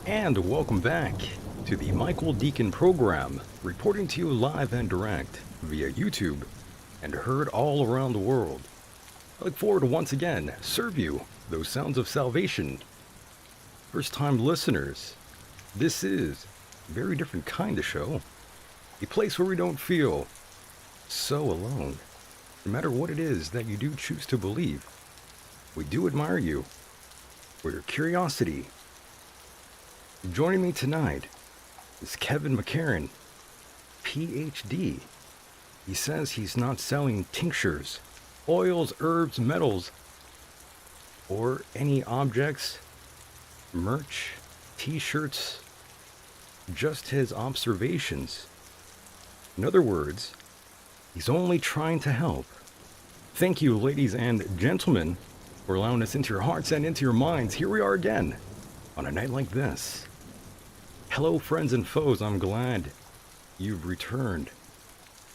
And welcome back to the Michael Decon program, reporting to you live and direct via YouTube and heard all around the world. I look forward to once again serve you those sounds of salvation. First time listeners, this is a very different kind of show. A place where we don't feel so alone. No matter what it is that you do choose to believe, we do admire you for your curiosity. Joining me tonight is Kevin McCairn, PhD. He says he's not selling tinctures, oils, herbs, metals, or any objects, merch, t-shirts, just his observations. In other words, he's only trying to help. Thank you, ladies and gentlemen, for allowing us into your hearts and into your minds. Here we are again on a night like this. Hello, friends and foes. I'm glad you've returned.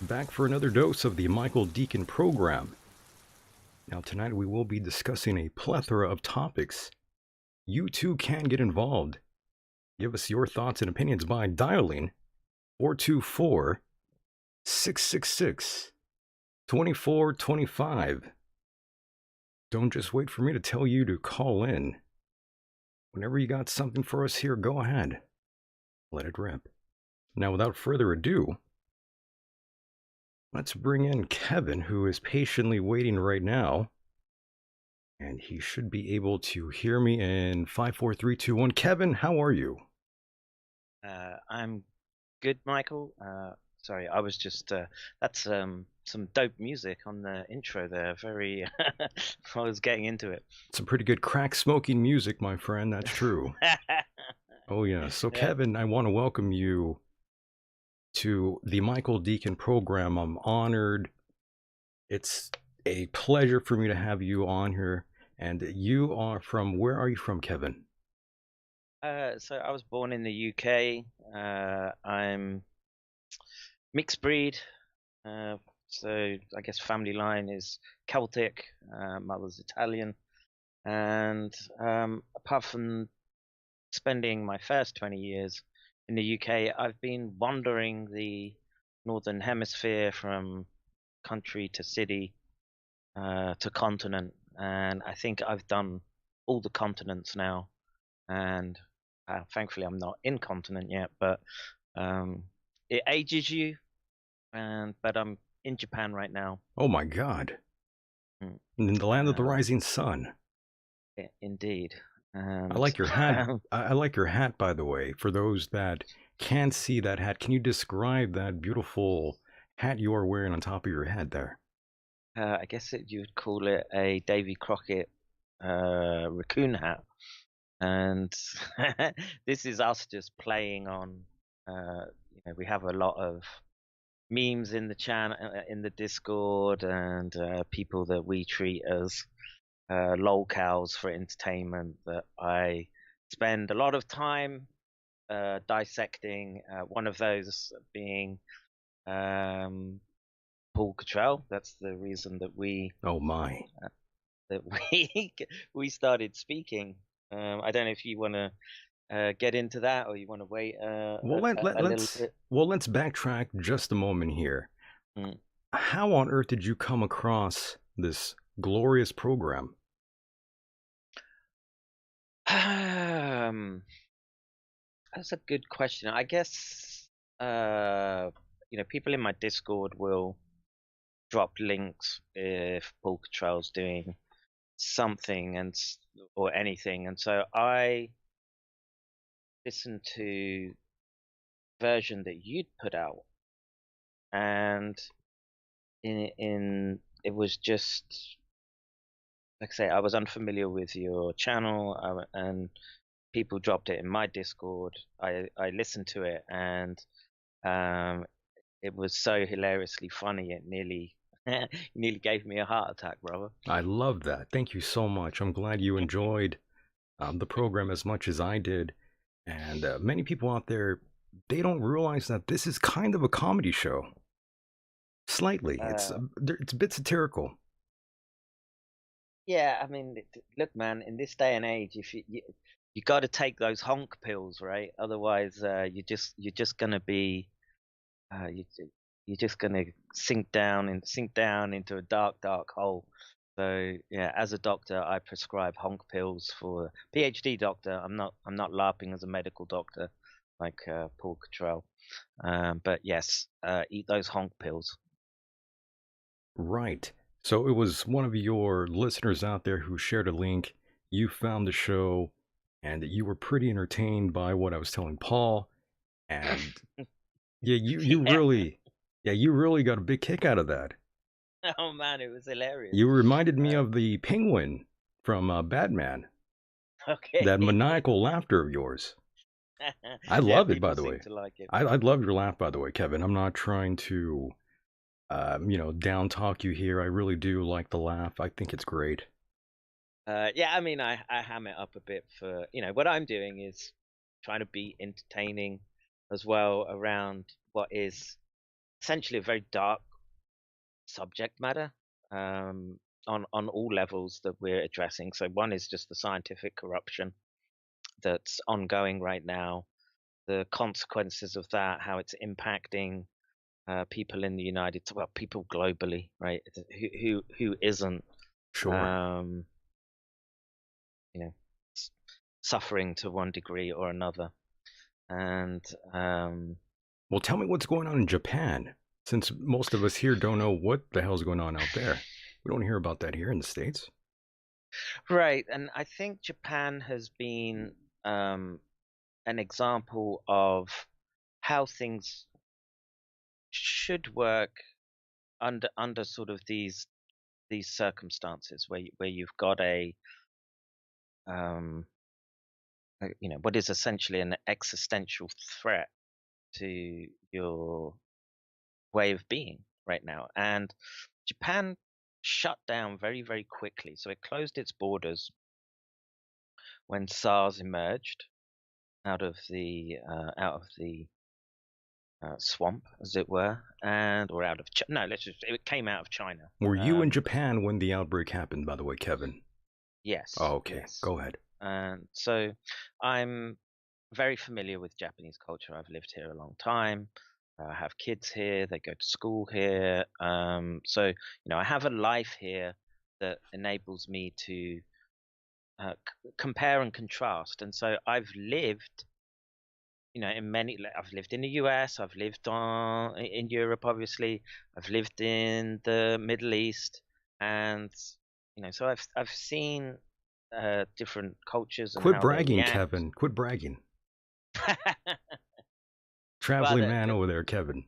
Back for another dose of the Michael Decon program. Now, tonight we will be discussing a plethora of topics. You too can get involved. Give us your thoughts and opinions by dialing 424-666-2425. Don't just wait for me to tell you to call in. Whenever you got something for us here, go ahead. Let it rip. Now, without further ado, let's bring in Kevin, who is patiently waiting right now. And he should be able to hear me in 5, 4, 3, 2, 1. Kevin, how are you? I'm good, Michael. Sorry, I was just that's some dope music on the intro there. Very, I was getting into it. Some pretty good crack smoking music, my friend. That's true. Oh, yeah. So, Yeah. Kevin, I want to welcome you to the Michael Deacon program. I'm honored. It's a pleasure for me to have you on here. And you are from, where are you from, Kevin? So I was born in the UK. I'm mixed breed. Uh, so I guess family line is Celtic. Mother's Italian, and apart from spending my first 20 years in the UK, I've been wandering the Northern Hemisphere from country to city to continent, and I think I've done all the continents now. And thankfully, I'm not incontinent yet, but um, it ages you. And but I'm in Japan right now. Oh, my God. Mm. In the land of the Uh, rising sun. Indeed, I and like your hat. I like your hat, by the way. For those that can't see that hat, can you describe that beautiful hat you are wearing on top of your head there? I guess you'd call it a Davy Crockett raccoon hat. And this is us just playing on. We have a lot of memes in the channel, in the Discord, and people that we treat as lolcows for entertainment. That I spend a lot of time dissecting. One of those being um, Paul Cottrell. That's the reason that Oh my. we we started speaking. I don't know if you want to get into that, or you want to wait Well, a little bit. let's backtrack just a moment here. Mm. How on earth did you come across this glorious program? Um, that's a good question. I guess people in my Discord will drop links if Paul Cottrell's doing something or anything, and so I listened to version that you'd put out, and in it was just like I say, I was unfamiliar with your channel, and people dropped it in my Discord. I listened to it, and um, it was so hilariously funny. It nearly nearly gave me a heart attack, brother. I love that. Thank you so much. I'm glad you enjoyed the program as much as I did. And many people out there, they don't realize that this is kind of a comedy show. Slightly. Uh, It's a bit satirical. yeah, I mean, look, man, in this day and age, if you got to take those honk pills, right? Otherwise, you're just gonna be you you're just gonna sink down into a dark hole. So yeah, as a doctor, I prescribe honk pills for PhD doctor. I'm not LARPing as a medical doctor like Paul Cottrell. But yes, eat those honk pills. Right. So it was one of your listeners out there who shared a link. You found the show and you were pretty entertained by what I was telling Paul. And yeah, Yeah. you really got a big kick out of that. Oh man, it was hilarious. You reminded me Uh, of the penguin from Batman, okay. that maniacal laughter of yours. I Yeah, love it, by people the seem way. to like it. I love your laugh, by the way, Kevin. I'm not trying to, down talk you here. I really do like the laugh. I think it's great. Yeah, I mean, I ham it up a bit for, what I'm doing is trying to be entertaining as well around what is essentially a very dark subject matter on all levels that we're addressing. So one is just the scientific corruption that's ongoing right now, the consequences of that, how it's impacting people in the people globally, right? Who isn't, Sure. um, you know, suffering to one degree or another. And Well, tell me what's going on in Japan, since most of us here don't know what the hell's going on out there. We don't hear about that here in the States. Right, and I think Japan has been an example of how things should work under sort of these circumstances where you've got um what is essentially an existential threat to your way of being right now. And Japan shut down very, very quickly. So it closed its borders when SARS emerged out of the swamp, as it were, and or out of no, let's just it came out of China. Were you in Japan when the outbreak happened, by the way, Kevin? Yes, Oh, okay, yes. go ahead. And so I'm very familiar with Japanese culture. I've lived here a long time. I have kids here. They go to school here. So I have a life here that enables me to compare and contrast. And so I've lived, I've lived in the US. I've lived in Europe, obviously. I've lived in the Middle East, and so I've seen different cultures and Quit how they bragging, react. Kevin. Quit bragging. Well, Traveling man over there, Kevin.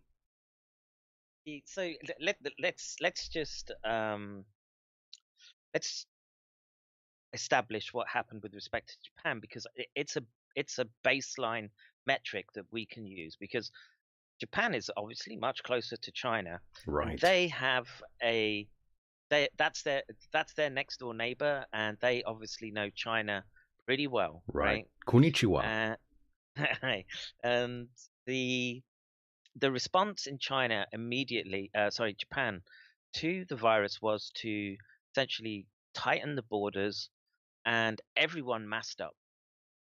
so let's just let's establish what happened with respect to Japan, because it's a baseline metric that we can use, because Japan is obviously much closer to China, and Right. they have that's their next door neighbor, and they obviously know China pretty well, Right. right? Konnichiwa. Uh, and the response in China immediately, Japan, to the virus was to essentially tighten the borders, and everyone masked up.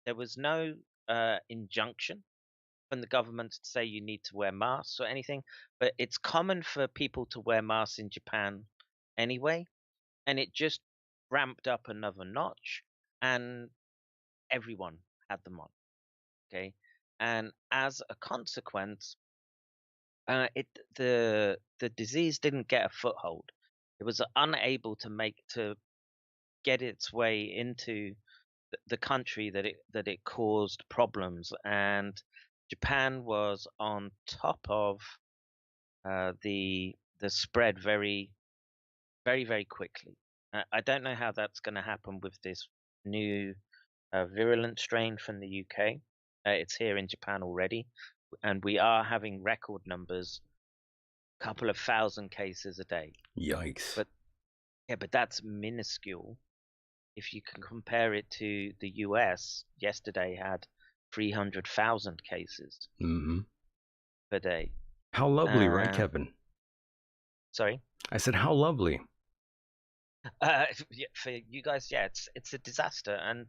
There was no injunction from the government to say you need to wear masks or anything, but it's common for people to wear masks in Japan anyway, and it just ramped up another notch, and everyone had them on. Okay, and as a consequence, it the disease didn't get a foothold. It was unable to get its way into the country that it caused problems, and Japan was on top of the spread very, very, very quickly. I don't know how that's going to happen with this new virulent strain from the UK. It's here in Japan already, and we are having record numbers, couple of thousand cases a day. Yikes. But yeah, but that's minuscule. If you can compare it to the US, yesterday had 300,000 cases Mm-hmm. per day. How lovely, right, Uh, Kevin? Sorry. I said, how lovely. For you guys, yeah, it's a disaster, and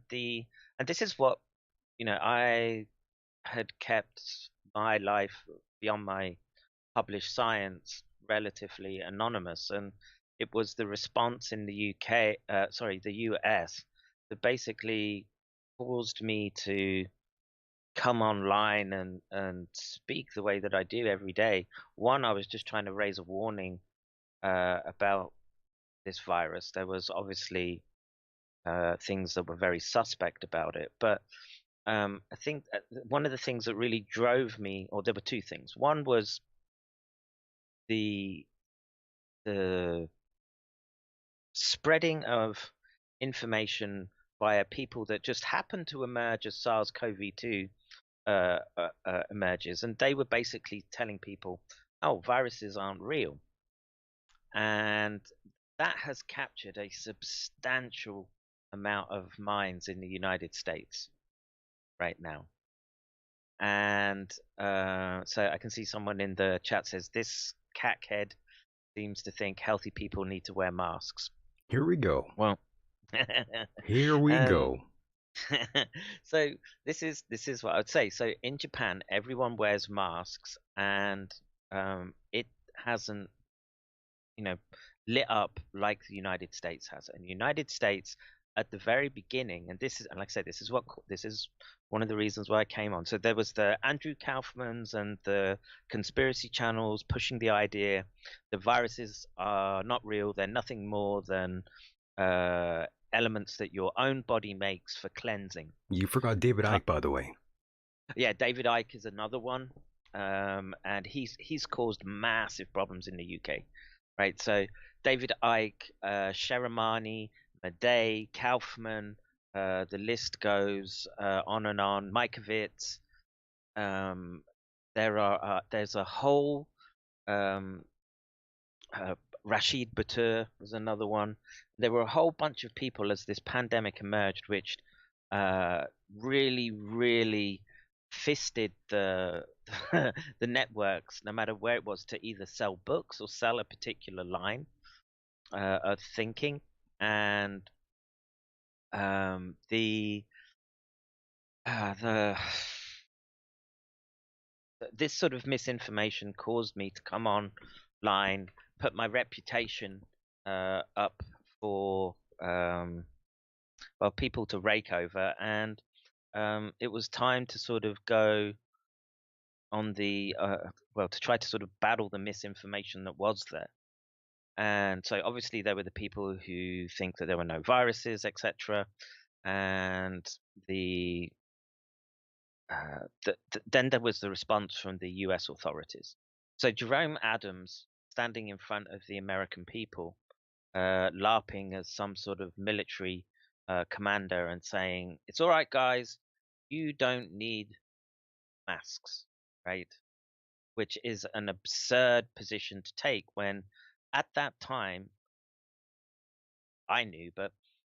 this is what I had kept my life beyond my published science relatively anonymous, and it was the response in the the US, that basically caused me to come online and speak the way that I do every day. One, I was just trying to raise a warning about this virus. There was obviously things that were very suspect about it, but I think one of the things that really drove me, or there were two things. One was the the spreading of information via people that just happened to emerge as SARS-CoV-2 emerges, and they were basically telling people, "Oh, viruses aren't real," and that has captured a substantial amount of minds in the United States right now. And so I can see someone in the chat says this cackhead seems to think healthy people need to wear masks. Here we go. Well, Here we um, go. so this is what I would say. So in Japan, everyone wears masks, and it hasn't, you know, lit up like the United States has. And the United States, at the very beginning, and like I said, this is one of the reasons why I came on. So there was the Andrew Kaufmans and the conspiracy channels pushing the idea the viruses are not real. They're nothing more than elements that your own body makes for cleansing. You forgot David Uh, Icke, by the way. yeah, David Icke is another one, and he's caused massive problems in the UK, right? So David Icke, Sheramani, Madej, Kaufman, the list goes on and on. Mikovits. Um, there's a whole um, uh, Rashid Batur was another one. There were a whole bunch of people as this pandemic emerged, which uh, really fisted the the networks, no matter where it was, to either sell books or sell a particular line of thinking. And the the this sort of misinformation caused me to come online, put my reputation up for well, people to rake over, and it was time to sort of go on the well, to try to sort of battle the misinformation that was there. And so obviously there were the people who think that there were no viruses, etc. And the then there was the response from the US authorities. So Jerome Adams standing in front of the American people, LARPing as some sort of military commander and saying, "It's all right, guys, you don't need masks," right? Which is an absurd position to take when at that time I knew, but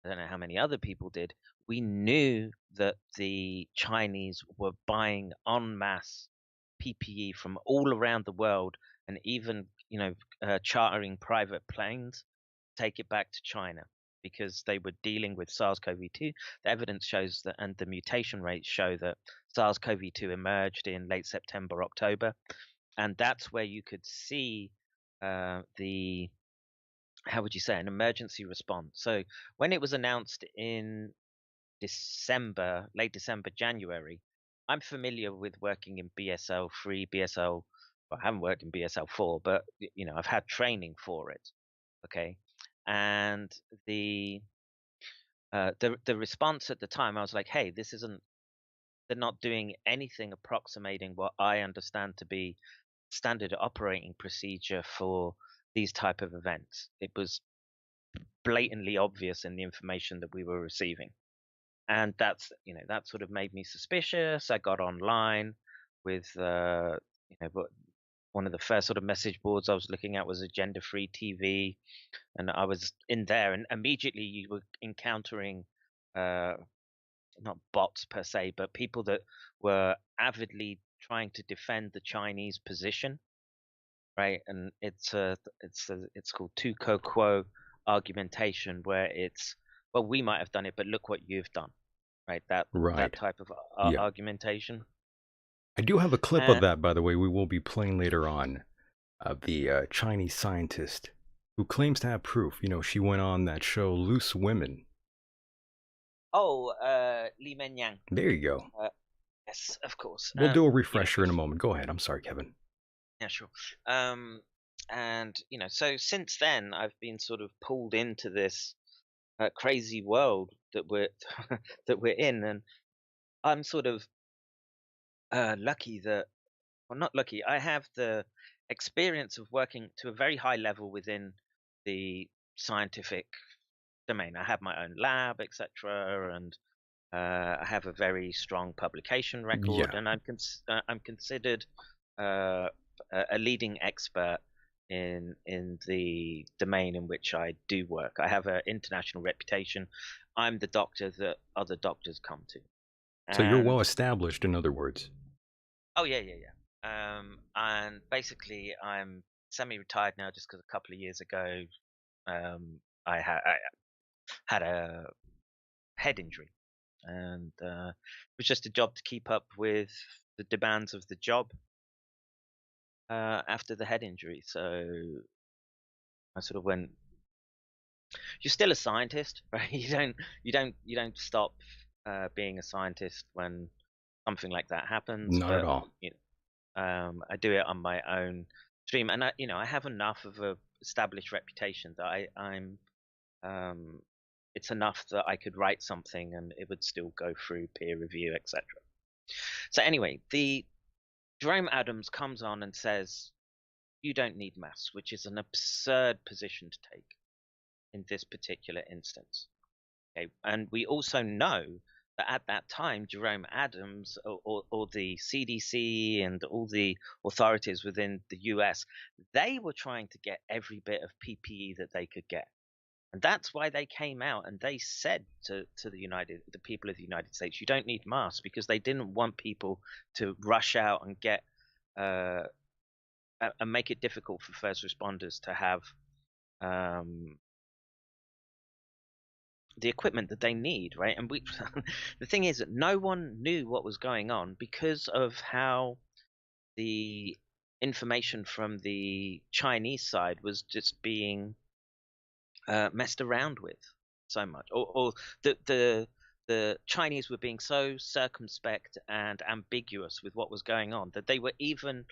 I don't know how many other people did. We knew that the Chinese were buying en masse PPE from all around the world, and even chartering private planes to take it back to China because they were dealing with SARS-CoV-2. The evidence shows that, and the mutation rates show that SARS-CoV-2 emerged in late September, October, and that's where you could see the how would you say, an emergency response. So when it was announced in December, late December, January, I'm familiar with working in BSL 3, BSL. Well, I haven't worked in BSL 4, but I've had training for it. Okay, and the response at the time, I was like, hey, this isn't. They're not doing anything approximating what I understand to be standard operating procedure for these type of events. It was blatantly obvious in the information that we were receiving. And that sort of made me suspicious. I got online with, one of the first sort of message boards I was looking at was Agenda Free TV. And I was in there, and immediately you were encountering, uh, not bots per se, but people that were avidly trying to defend the Chinese position, right? And it's called tu quo argumentation, where it's, well, we might have done it, but look what you've done, right? That Right. type of Yeah. argumentation. I do have a clip of And that, by the way, we will be playing later on, of the Chinese scientist who claims to have proof. She went on that show, Loose Women. oh, Li Menyang, There you go. yes, of course. We'll do a You know, refresher in a moment. Go ahead. I'm sorry, Kevin. yeah, sure. And so since then, I've been sort of pulled into this crazy world that we're that we're in, and I'm sort of lucky that, well, not lucky. I have the experience of working to a very high level within the scientific domain. I have my own lab, etc., and I have a very strong publication record, Yeah. and I'm considered uh, a leading expert in the domain in which I do work. I have an international reputation. I'm the doctor that other doctors come to, So you're and well established, in other words. oh yeah, yeah, yeah. And basically, I'm semi-retired now, just because a couple of years ago, I had a head injury, and it was just a job to keep up with the demands of the job after the head injury. So I sort of went. You're still a scientist, right? You don't stop being a scientist when something like that happens. Not at But all. you I do it on my own stream, and I have enough of a established reputation that I'm it's enough that I could write something and it would still go through peer review, etc. So anyway, the Jerome Adams comes on and says, you don't need masks, which is an absurd position to take in this particular instance. Okay, and we also know that at that time, Jerome Adams or the CDC and all the authorities within the US, they were trying to get every bit of PPE that they could get. And that's why they came out and they said to the people of the United States, you don't need masks, because they didn't want people to rush out and get uh, and make it difficult for first responders to have um, the equipment that they need, right? And we, the thing is that no one knew what was going on because of how the information from the Chinese side was just being messed around with so much, or the Chinese were being so circumspect and ambiguous with what was going on that they were even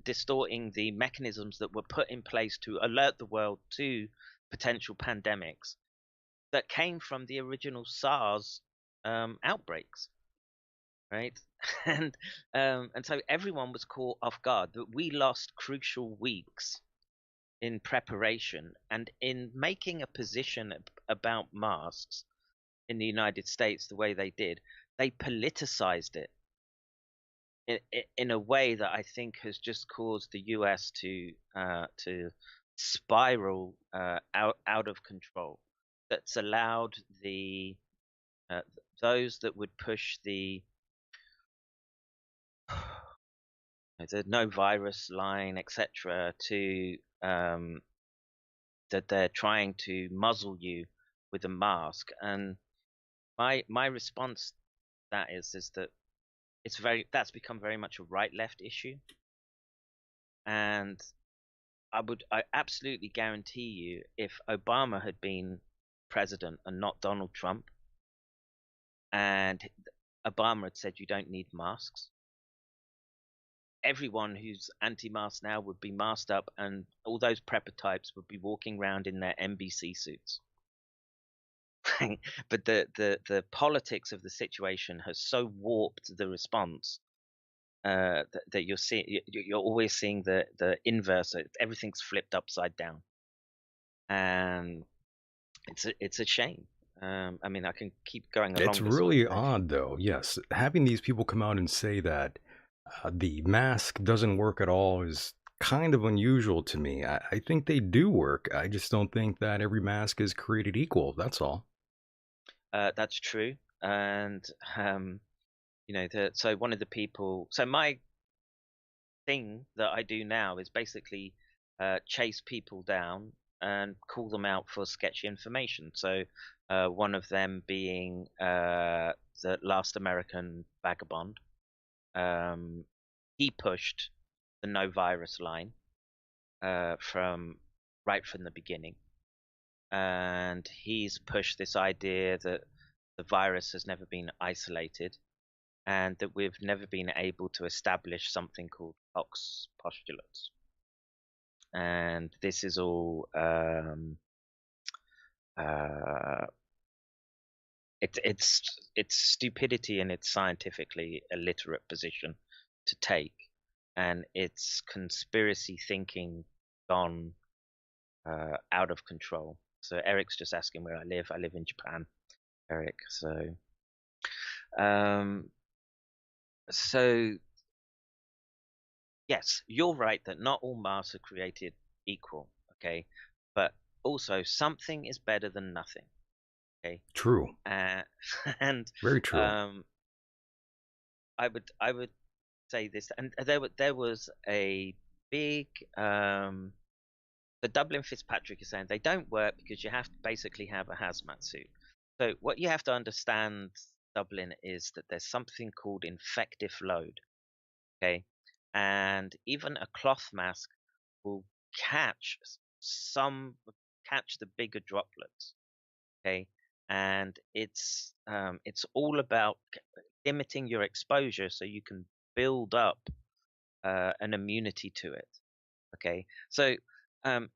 distorting the mechanisms that were put in place to alert the world to potential pandemics that came from the original SARS outbreaks, right? And so everyone was caught off guard. That we lost crucial weeks in preparation and in making a position about masks in the United States the way they did. They politicized it in a way that I think has just caused the US to spiral out of control. That's allowed the those that would push the no virus line, etc., to that they're trying to muzzle you with a mask. And my response to that is that that's become very much a right left issue. And I absolutely guarantee you, if Obama had been president and not Donald Trump, and Obama had said you don't need masks, everyone who's anti-mask now would be masked up, and all those prepper types would be walking around in their NBC suits. But the politics of the situation has so warped the response that you're always seeing the inverse. Everything's flipped upside down, and it's a shame. I mean, I can keep going It's along this. really odd, though. Yes, having these people come out and say that the mask doesn't work at all is kind of unusual to me. I think they do work. I just don't think that every mask is created equal. That's all. That's true, and so one of the people. So my thing that I do now is basically chase people down and call them out for sketchy information. So one of them being the last American vagabond. He pushed the no virus line from right from the beginning, and he's pushed this idea that the virus has never been isolated and that we've never been able to establish something called Koch's postulates. And this is all it's stupidity, and it's scientifically illiterate position to take, and it's conspiracy thinking gone out of control. So Eric's just asking where I live. I live in Japan, Eric. Um, so yes, you're right that not all masks are created equal. Okay, but also something is better than nothing. Okay, True. and Very true. I would say this, and there was a big the Dublin Fitzpatrick is saying they don't work because you have to basically have a hazmat suit. So what you have to understand, Dublin, is that there's something called infective load. Okay, and even a cloth mask will catch some catch the bigger droplets. Okay, and it's all about limiting your exposure so you can build up an immunity to it. Okay, so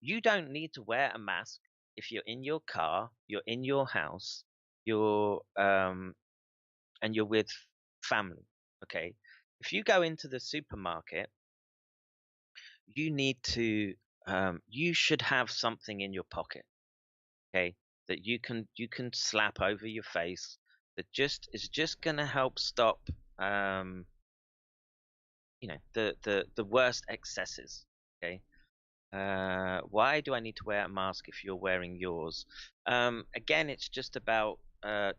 you don't need to wear a mask if you're in your car, you're in your house, you're and you're with family, okay? If you go into the supermarket, you need to you should have something in your pocket, okay, that you can slap over your face that just is just going to help stop um the worst excesses, okay. Why do I need to wear a mask if you're wearing yours? Again, it's just about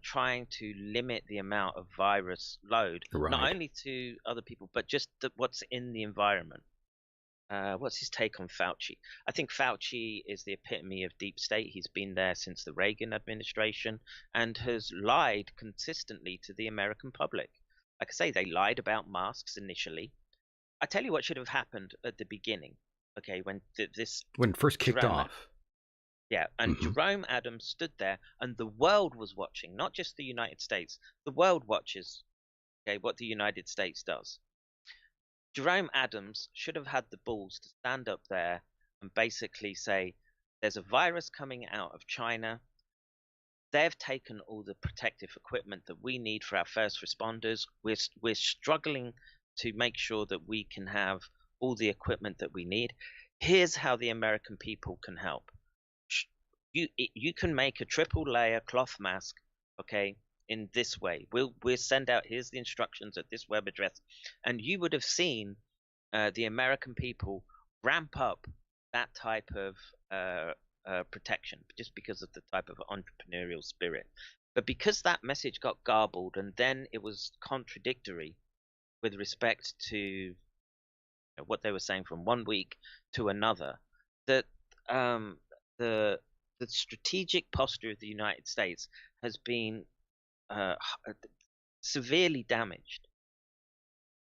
trying to limit the amount of virus load, not Right. only to other people, but just what's in the environment. What's his take on Fauci? I think Fauci is the epitome of deep state. He's been there since the Reagan administration and has lied consistently to the American public. Like I say, they lied about masks initially. I tell you what should have happened at the beginning. Okay, when this When it first kicked Jerome, off. yeah, and Hmm. Jerome Adams stood there, and the world was watching, not just the United States. The world watches. Okay, what the United States does. Jerome Adams should have had the balls to stand up there and basically say, "There's a virus coming out of China. They've taken all the protective equipment that we need for our first responders. We're struggling to make sure that we can have all the equipment that we need. Here's how the American people can help. You can make a triple layer cloth mask, okay, in this way. We'll send out, here's the instructions at this web address," and you would have seen the American people ramp up that type of protection just because of the type of entrepreneurial spirit. But because that message got garbled and then it was contradictory with respect to what they were saying from one week to another, that um, the the strategic posture of the United States has been uh, severely damaged.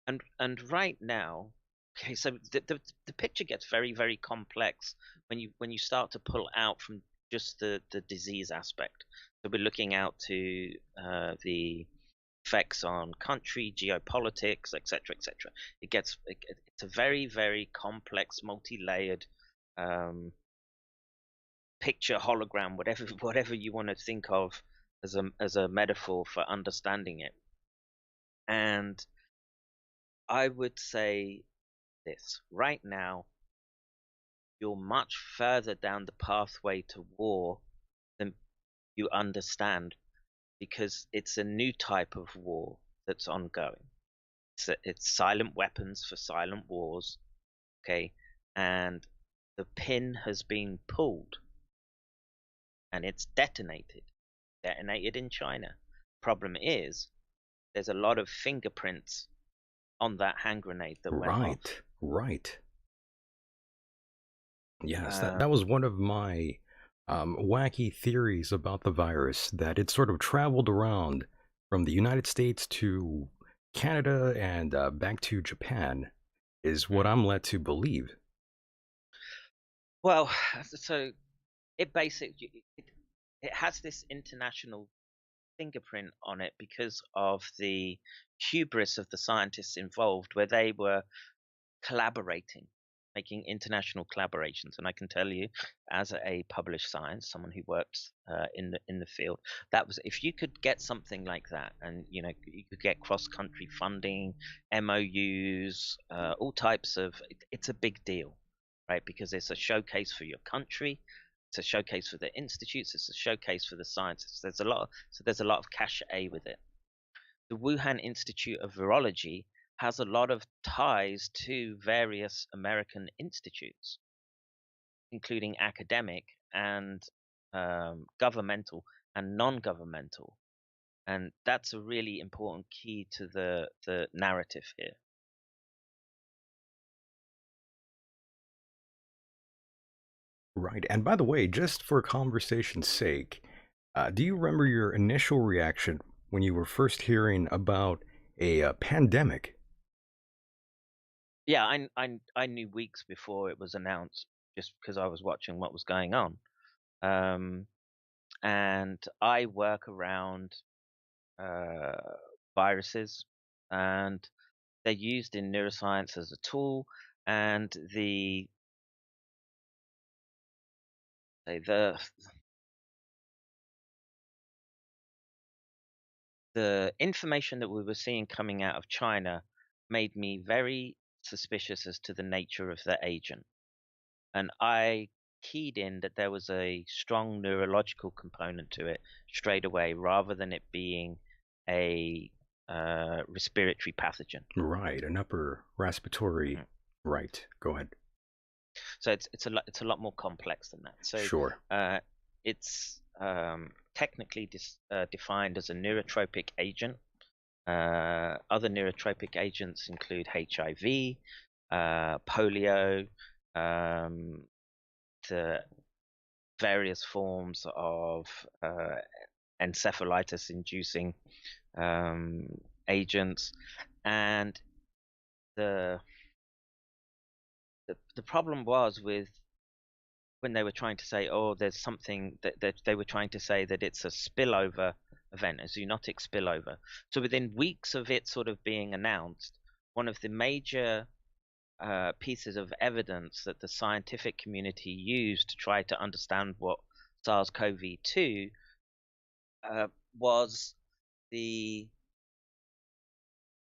And right now, okay, so the picture gets very, very complex when you start to pull out from just the disease aspect. So we're looking out to the effects on country, geopolitics, etc., etc. It's a very, very complex, multi-layered picture, hologram, whatever whatever you want to think of as a metaphor for understanding it. And I would say this right now, you're much further down the pathway to war than you understand, because it's a new type of war that's ongoing. It's silent weapons for silent wars, okay? And the pin has been pulled and it's detonated in China. Problem is, there's a lot of fingerprints on that hand grenade that went off. Right. Right. Yes, that, Uh, that was one of my wacky theories about the virus, that it sort of traveled around from the United States to Canada and back to Japan, is what mm. I'm led to believe. Well, so it basically it has this international fingerprint on it because of the hubris of the scientists involved, where they were collaborating, making international collaborations. And I can tell you, as a published science, someone who works in the field, that was, if you could get something like that, and you could get cross country funding, MOUs, all types of, it's a big deal, right? Because it's a showcase for your country. It's a showcase for the institutes. It's a showcase for the scientists. There's a lot of cachet with it. The Wuhan Institute of Virology has a lot of ties to various American institutes, including academic and governmental and non-governmental, and that's a really important key to the narrative here. Right. And by the way, just for conversation's sake, do you remember your initial reaction when you were first hearing about a pandemic? Yeah, I knew weeks before it was announced, just because I was watching what was going on. Um, and I work around uh, viruses, and they're used in neuroscience as a tool. And say the information that we were seeing coming out of China made me very suspicious as to the nature of the agent. And I keyed in that there was a strong neurological component to it straight away, rather than it being a respiratory pathogen. Right, an upper respiratory. Mhm. Right, go ahead. So it's a lot more complex than that. So Sure. it's technically defined as a neurotropic agent. Other neurotropic agents include HIV, polio, the various forms of encephalitis-inducing agents, and the, the problem was with when they were trying to say, oh, there's something that they were trying to say that it's a spillover event, a zoonotic spillover. So within weeks of it sort of being announced, one of the major pieces of evidence that the scientific community used to try to understand what SARS-CoV-2 was the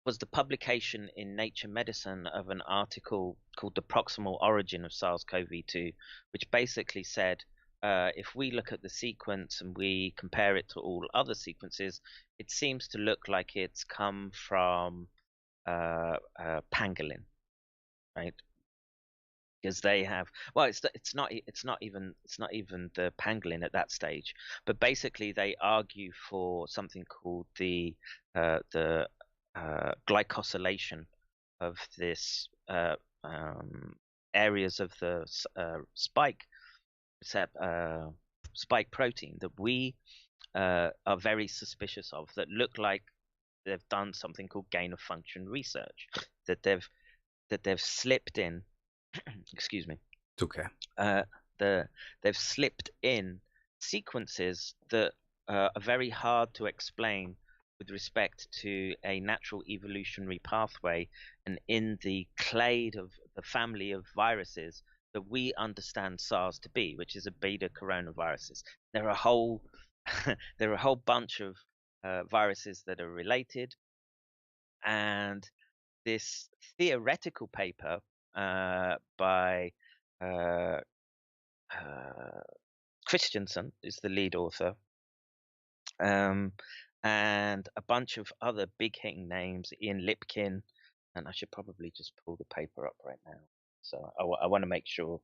was the publication in Nature Medicine of an article called The Proximal Origin of SARS-CoV-2, which basically said if we look at the sequence and we compare it to all other sequences, it seems to look like it's come from pangolin, right? Because they have, well, it's not even the pangolin at that stage, but basically they argue for something called the glycosylation of this areas of the spike protein that we are very suspicious of, that look like they've done something called gain of function research, that they've slipped in excuse me, It's okay. uh, they've slipped in sequences that are very hard to explain with respect to a natural evolutionary pathway and in the clade of the family of viruses that we understand SARS to be, which is a beta coronaviruses. There are a whole there are a whole bunch of viruses that are related, and this theoretical paper by uh, uh, Christensen is the lead author, um, and a bunch of other big hitting names, Ian Lipkin, and I should probably just pull the paper up right now. So I want to make sure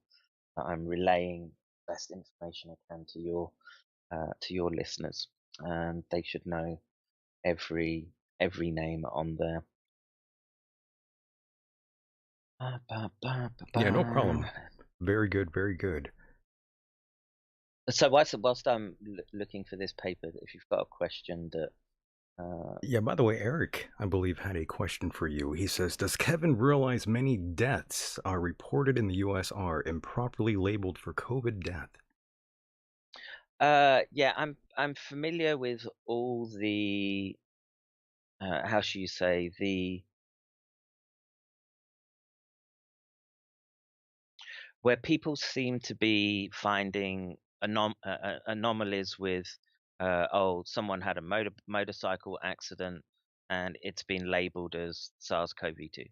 that I'm relaying the best information I can to your listeners, and they should know every name on there. Ba, ba, ba, ba, Yeah, no ba. problem. Very good, very good. So whilst I'm looking for this paper, if you've got a question that Yeah, by the way, Eric, I believe, had a question for you. He says, does Kevin realize many deaths are reported in the US are improperly labeled for COVID death? yeah, I'm familiar with all the how should you say, the where people seem to be finding anomalies with oh, someone had a motorcycle accident and it's been labeled as SARS-CoV-2.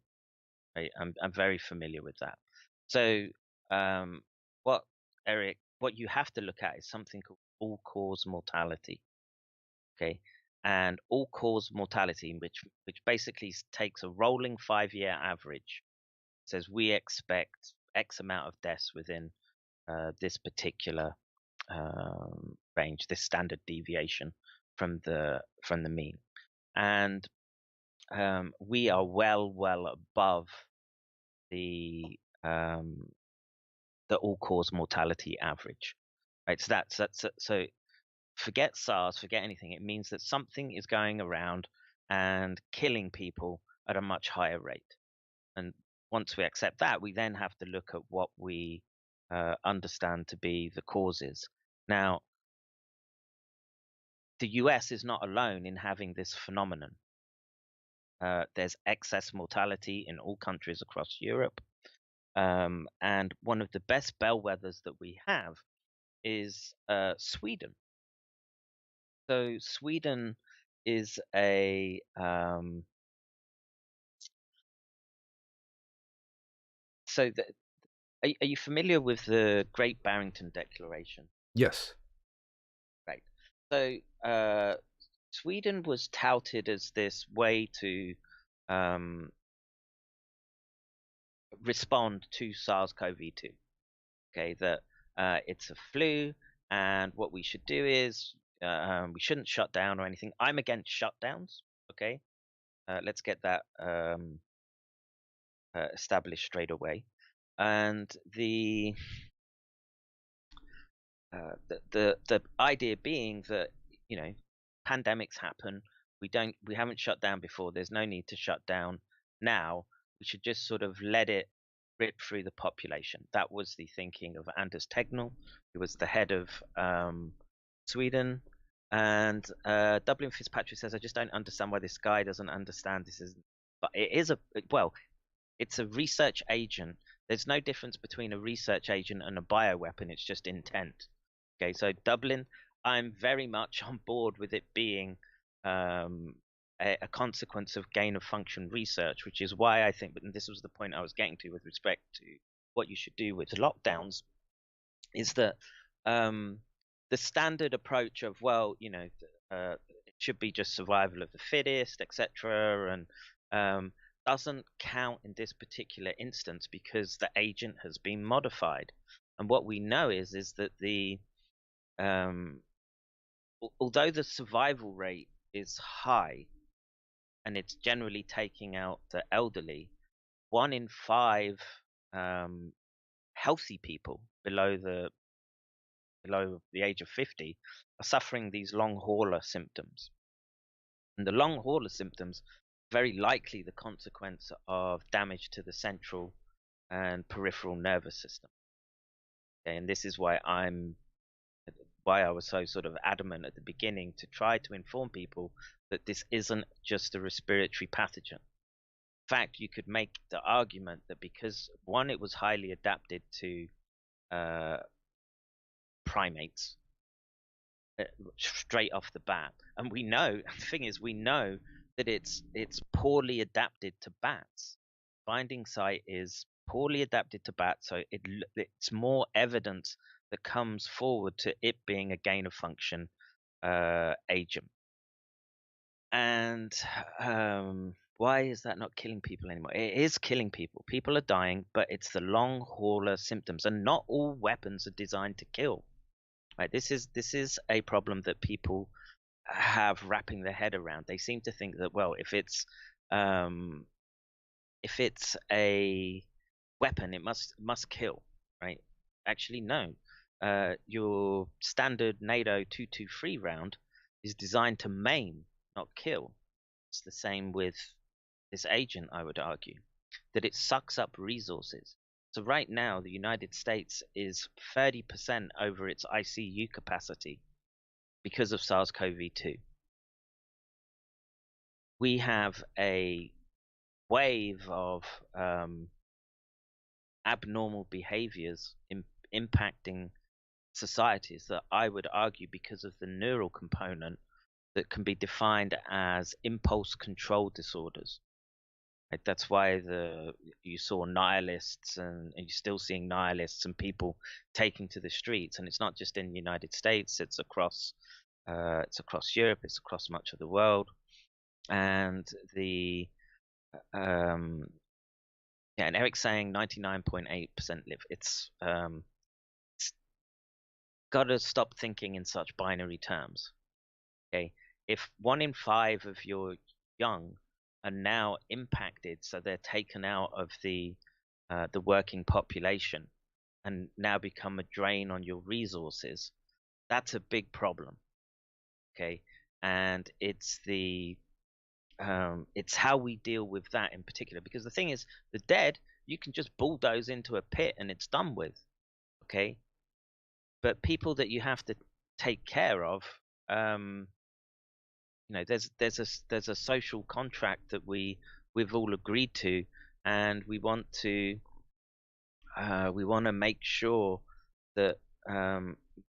Right? I'm very familiar with that. So what what you have to look at is something called all-cause mortality. Okay, and all-cause mortality, which basically takes a rolling 5-year average, says we expect X amount of deaths within this particular range, this standard deviation from the mean, and we are well above the um, the all-cause mortality average, right? So so forget SARS, forget anything. It means that something is going around and killing people at a much higher rate. And once we accept that, we then have to look at what we understand to be the causes. Now, the US is not alone in having this phenomenon. There's excess mortality in all countries across Europe. And one of the best bellwethers that we have is Sweden. So Sweden is a so the, are you familiar with the Great Barrington Declaration? Yes. Right. So Sweden was touted as this way to um, respond to SARS-CoV-2. Okay, that it's a flu, and what we should do is we shouldn't shut down or anything. I'm against shutdowns. Okay, let's get that established straight away. And the idea being that, you know, pandemics happen. We haven't shut down before. There's no need to shut down now. We should just sort of let it rip through the population. That was the thinking of Anders Tegnell, who was the head of Sweden. And Dublin Fitzpatrick says, I just don't understand why this guy doesn't understand this is. But it is well, it's a research agent. There's no difference between a research agent and a bioweapon. It's just intent. Okay, so Dublin, I'm very much on board with it being a consequence of gain of function research, which is why I think, and this was the point I was getting to with respect to what you should do with lockdowns, is that the standard approach of, well, you know, it should be just survival of the fittest, etc., and doesn't count in this particular instance because the agent has been modified. And what we know is that the although the survival rate is high and it's generally taking out the elderly, 1 in 5 healthy people below the age of 50 are suffering these long hauler symptoms. And the long hauler symptoms very likely the consequence of damage to the central and peripheral nervous system. Okay, and this is why I was so sort of adamant at the beginning to try to inform people that this isn't just a respiratory pathogen. In fact, you could make the argument that because, one, it was highly adapted to primates straight off the bat, and we know the thing is we know that it's poorly adapted to bats. Binding site is poorly adapted to bats, so it's more evidence that comes forward to it being a gain of function agent. And why is that not killing people anymore? It is killing people. People are dying, but it's the long hauler symptoms, and not all weapons are designed to kill. Right? This is a problem that people have wrapping their head around. They seem to think that, well, if it's a weapon, it must kill, right? Actually, no. Your standard NATO 223 round is designed to maim, not kill. It's the same with this agent, I would argue, that it sucks up resources. So right now, the United States is 30% over its ICU capacity because of SARS-CoV-2. We have a wave of abnormal behaviors impacting societies that I would argue, because of the neural component, that can be defined as impulse control disorders. Right? That's why you saw nihilists, and you're still seeing nihilists and people taking to the streets. And it's not just in the United States; it's across Europe, it's across much of the world. And and Eric's saying 99.8% live. It's got to stop thinking in such binary terms. Okay, if 1 in 5 of your young are now impacted, so they're taken out of the working population and now become a drain on your resources, that's a big problem. Okay, and it's how we deal with that in particular, because the thing is, the dead you can just bulldoze into a pit and it's done with. Okay, but people that you have to take care of, you know, there's a social contract that we've all agreed to, and we want to make sure that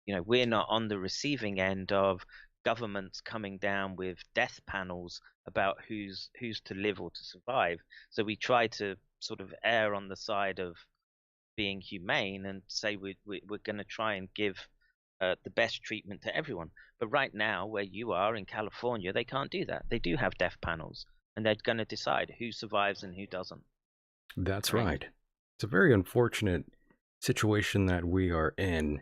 we're not on the receiving end of governments coming down with death panels about who's to live or to survive. So we try to sort of err on the side of being humane and say we're going to try and give the best treatment to everyone. But right now, where you are in California, they can't do that. They do have death panels, and they're going to decide who survives and who doesn't. That's Right? right. It's a very unfortunate situation that we are in.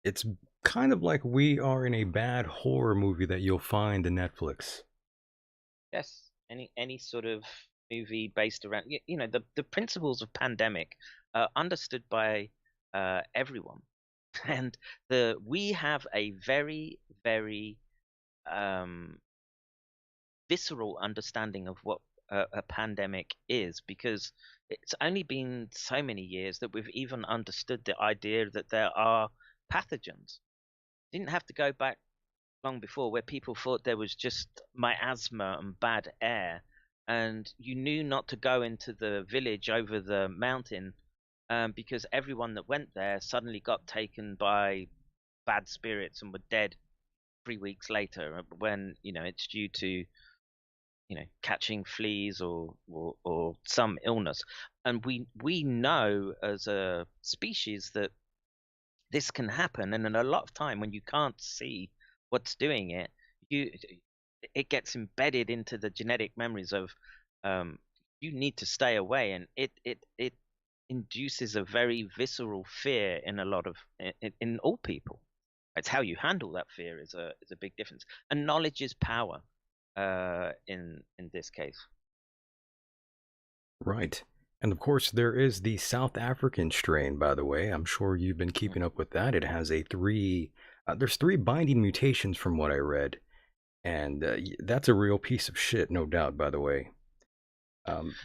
It's kind of like we are in a bad horror movie that you'll find in Netflix. Yes. Any sort of movie based around the principles of pandemic are understood by everyone, and the we have a very very um, visceral understanding of what a pandemic is, because it's only been so many years that we've even understood the idea that there are pathogens. Didn't have to go back long before, where people thought there was just miasma and bad air, and you knew not to go into the village over the mountain, because everyone that went there suddenly got taken by bad spirits and were dead 3 weeks later, when it's due to catching fleas or some illness. And we know as a species that this can happen, and in a lot of time when you can't see what's doing it, you it gets embedded into the genetic memories of, um, you need to stay away, and it induces a very visceral fear in a lot of in all people. It's how you handle that fear is a big difference, and knowledge is power in this case. Right. And of course, there is the South African strain, by the way. I'm sure you've been Mhm. keeping up with that. It has there's three binding mutations from what I read. And that's a real piece of shit, no doubt, by the way. Um,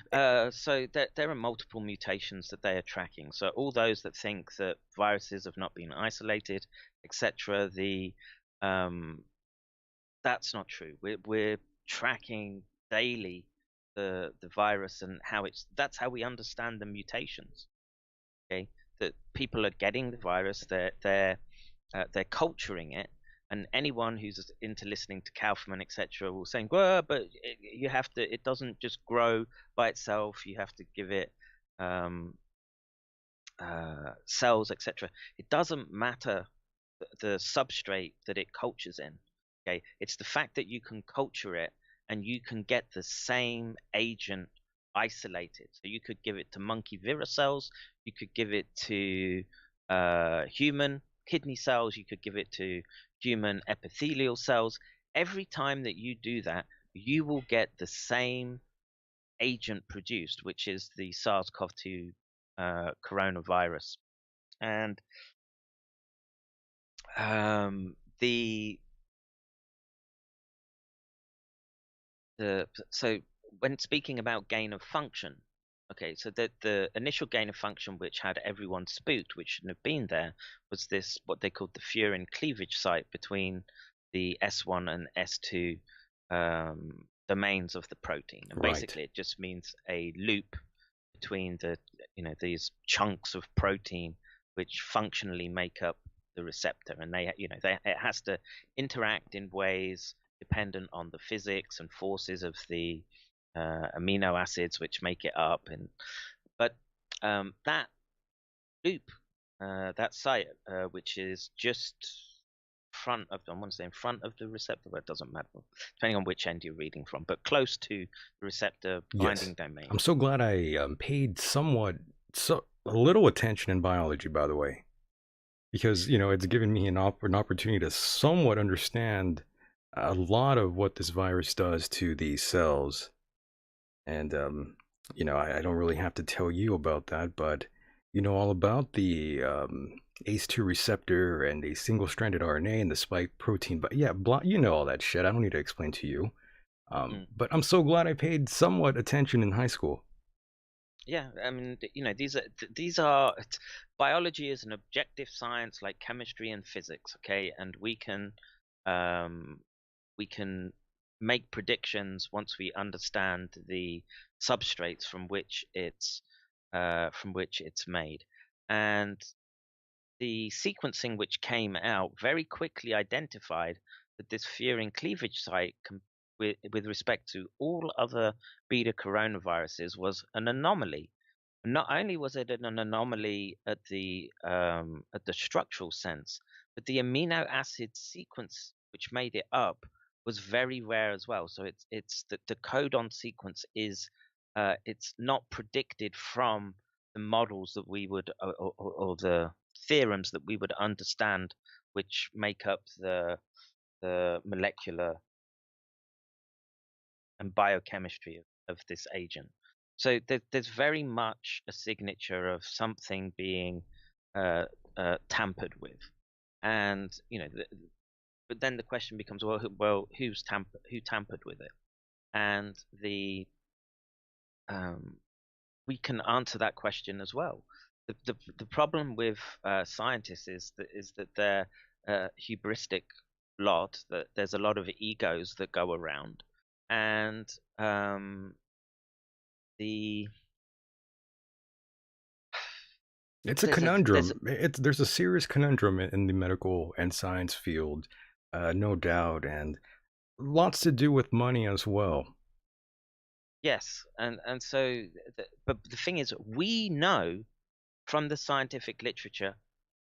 So there are multiple mutations that they are tracking. So all those that think that viruses have not been isolated, etc., the that's not true. We're tracking daily the virus and how that's how we understand the mutations. Okay, that people are getting the virus, they're culturing it, and anyone who's into listening to Kaufman, etc., will say, well, but you have to, it doesn't just grow by itself, you have to give it um, cells, etc. It doesn't matter the substrate that it cultures in. Okay, it's the fact that you can culture it and you can get the same agent isolated. So you could give it to monkey virus cells, you could give it to human kidney cells, you could give it to human epithelial cells. Every time that you do that, you will get the same agent produced, which is the SARS-CoV-2 coronavirus. And the so when speaking about gain of function, okay, so the initial gain of function, which had everyone spooked, which shouldn't have been there, was this what they called the furin cleavage site between the S1 and S2 domains of the protein, and right. basically it just means a loop between these chunks of protein which functionally make up the receptor, and it has to interact in ways dependent on the physics and forces of the amino acids which make it up. And but that loop, that site, which is just front of, I want to say in front of the receptor, but it doesn't matter depending on which end you're reading from, but close to the receptor Yes. binding domain. I'm so glad I paid a little attention in biology, by the way, because it's given me an opportunity to somewhat understand a lot of what this virus does to these cells. And I don't really have to tell you about that, but you know all about the ACE2 receptor and a single-stranded RNA and the spike protein. But yeah, you know all that shit. I don't need to explain to you. Mm. But I'm so glad I paid somewhat attention in high school. Yeah, I mean, these are biology is an objective science like chemistry and physics, okay? And um, we can make predictions once we understand the substrates from which it's made. And the sequencing which came out very quickly identified that this furin cleavage site, with respect to all other beta coronaviruses, was an anomaly. Not only was it an anomaly at the structural sense, but the amino acid sequence which made it up was very rare as well. So it's the codon sequence is it's not predicted from the models that we would or the theorems that we would understand, which make up the molecular and biochemistry of this agent. So there's very much a signature of something being tampered with, and but then the question becomes, well, who tampered with it? And we can answer that question as well. The problem with scientists is that they're hubristic lot. That there's a lot of egos that go around, and the It's a there's conundrum. There's a serious conundrum in the medical and science field, no doubt, and lots to do with money as well. yes, and so but the thing is, we know from the scientific literature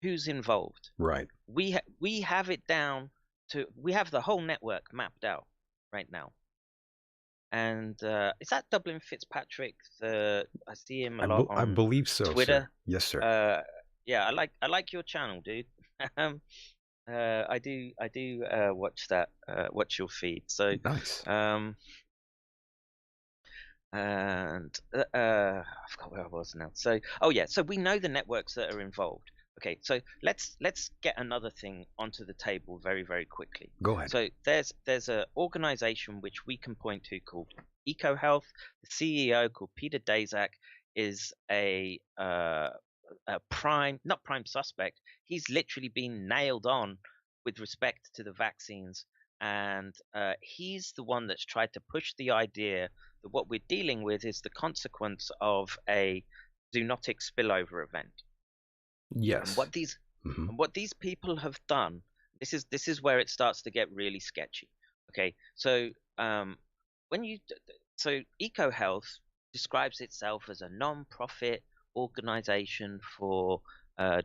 who's involved. Right. We have it down to, we have the whole network mapped out right now. And is that Dublin Fitzpatrick? I see him a lot I on believe so, sir. Twitter. Yes, sir. Yeah, I like your channel, dude. I do watch that, watch your feed. So Nice. um and I forgot where I was now. So oh yeah, so we know the networks that are involved. Okay, so let's get another thing onto the table very quickly. Go ahead. So there's a organization which we can point to called EcoHealth. The CEO, called Peter Daszak, is a prime, not prime suspect. He's literally been nailed on with respect to the vaccines, and he's the one that's tried to push the idea that what we're dealing with is the consequence of a zoonotic spillover event. And Yes. Hmm. what these people have done, this is where it starts to get really sketchy. Okay, so when you so EcoHealth describes itself as a non-profit organization for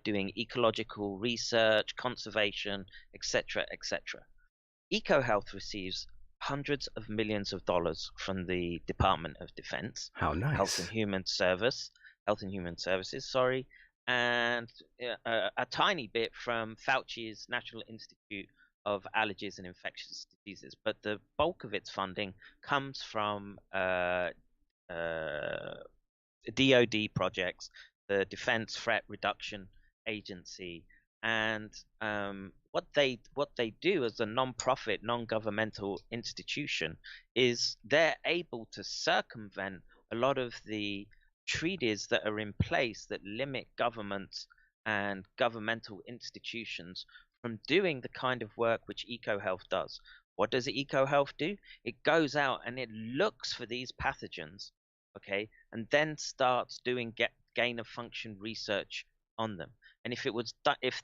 doing ecological research, conservation, etc., etc. EcoHealth receives hundreds of millions of dollars from the Department of Defense, How Health and nice. Human Service, Health and Human Services, sorry, and a tiny bit from Fauci's National Institute of Allergies and Infectious Diseases. But the bulk of its funding comes from DoD projects, the Defense Threat Reduction Agency, and what they do as a non-profit, non-governmental institution is they're able to circumvent a lot of the treaties that are in place that limit governments and governmental institutions from doing the kind of work which EcoHealth does. What does EcoHealth do? It goes out and it looks for these pathogens, okay, and then starts doing gain of function research on them. And if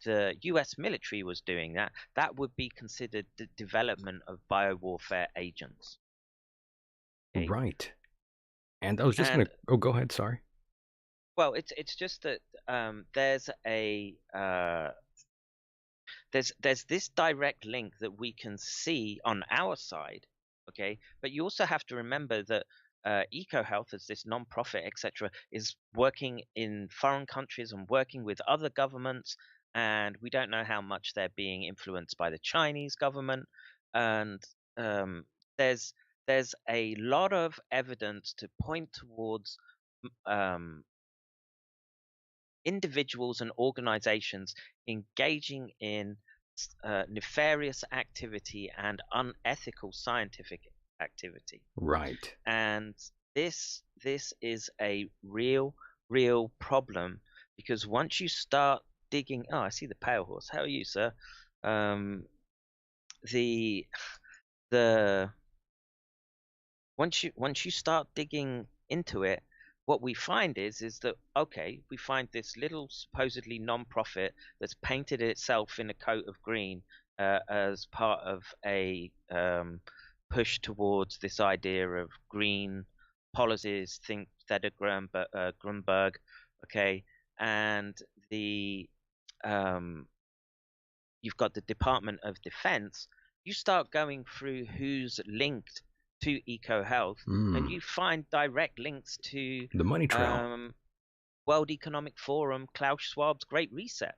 the U.S. military was doing that, that would be considered the development of biowarfare agents. Okay, Right. And I was just gonna. and Oh, go ahead. Sorry. well, it's just that there's a there's this direct link that we can see on our side, okay, but you also have to remember that EcoHealth, as this non-profit, etc., is working in foreign countries and working with other governments, and we don't know how much they're being influenced by the Chinese government. And um, there's a lot of evidence to point towards um, individuals and organizations engaging in nefarious activity and unethical scientific activity. Right. And this is a real problem, because once you start digging, oh, I see the pale horse. How are you, sir? Um, the the once you start digging into it, what we find is that, okay, we find this little supposedly non-profit that's painted itself in a coat of green as part of a push towards this idea of green policies. Think Theta Grunberg, okay, and the you've got the Department of Defense. You start going through who's linked to EcoHealth, and you find direct links to The money trail. World Economic Forum, Klaus Schwab's Great Reset.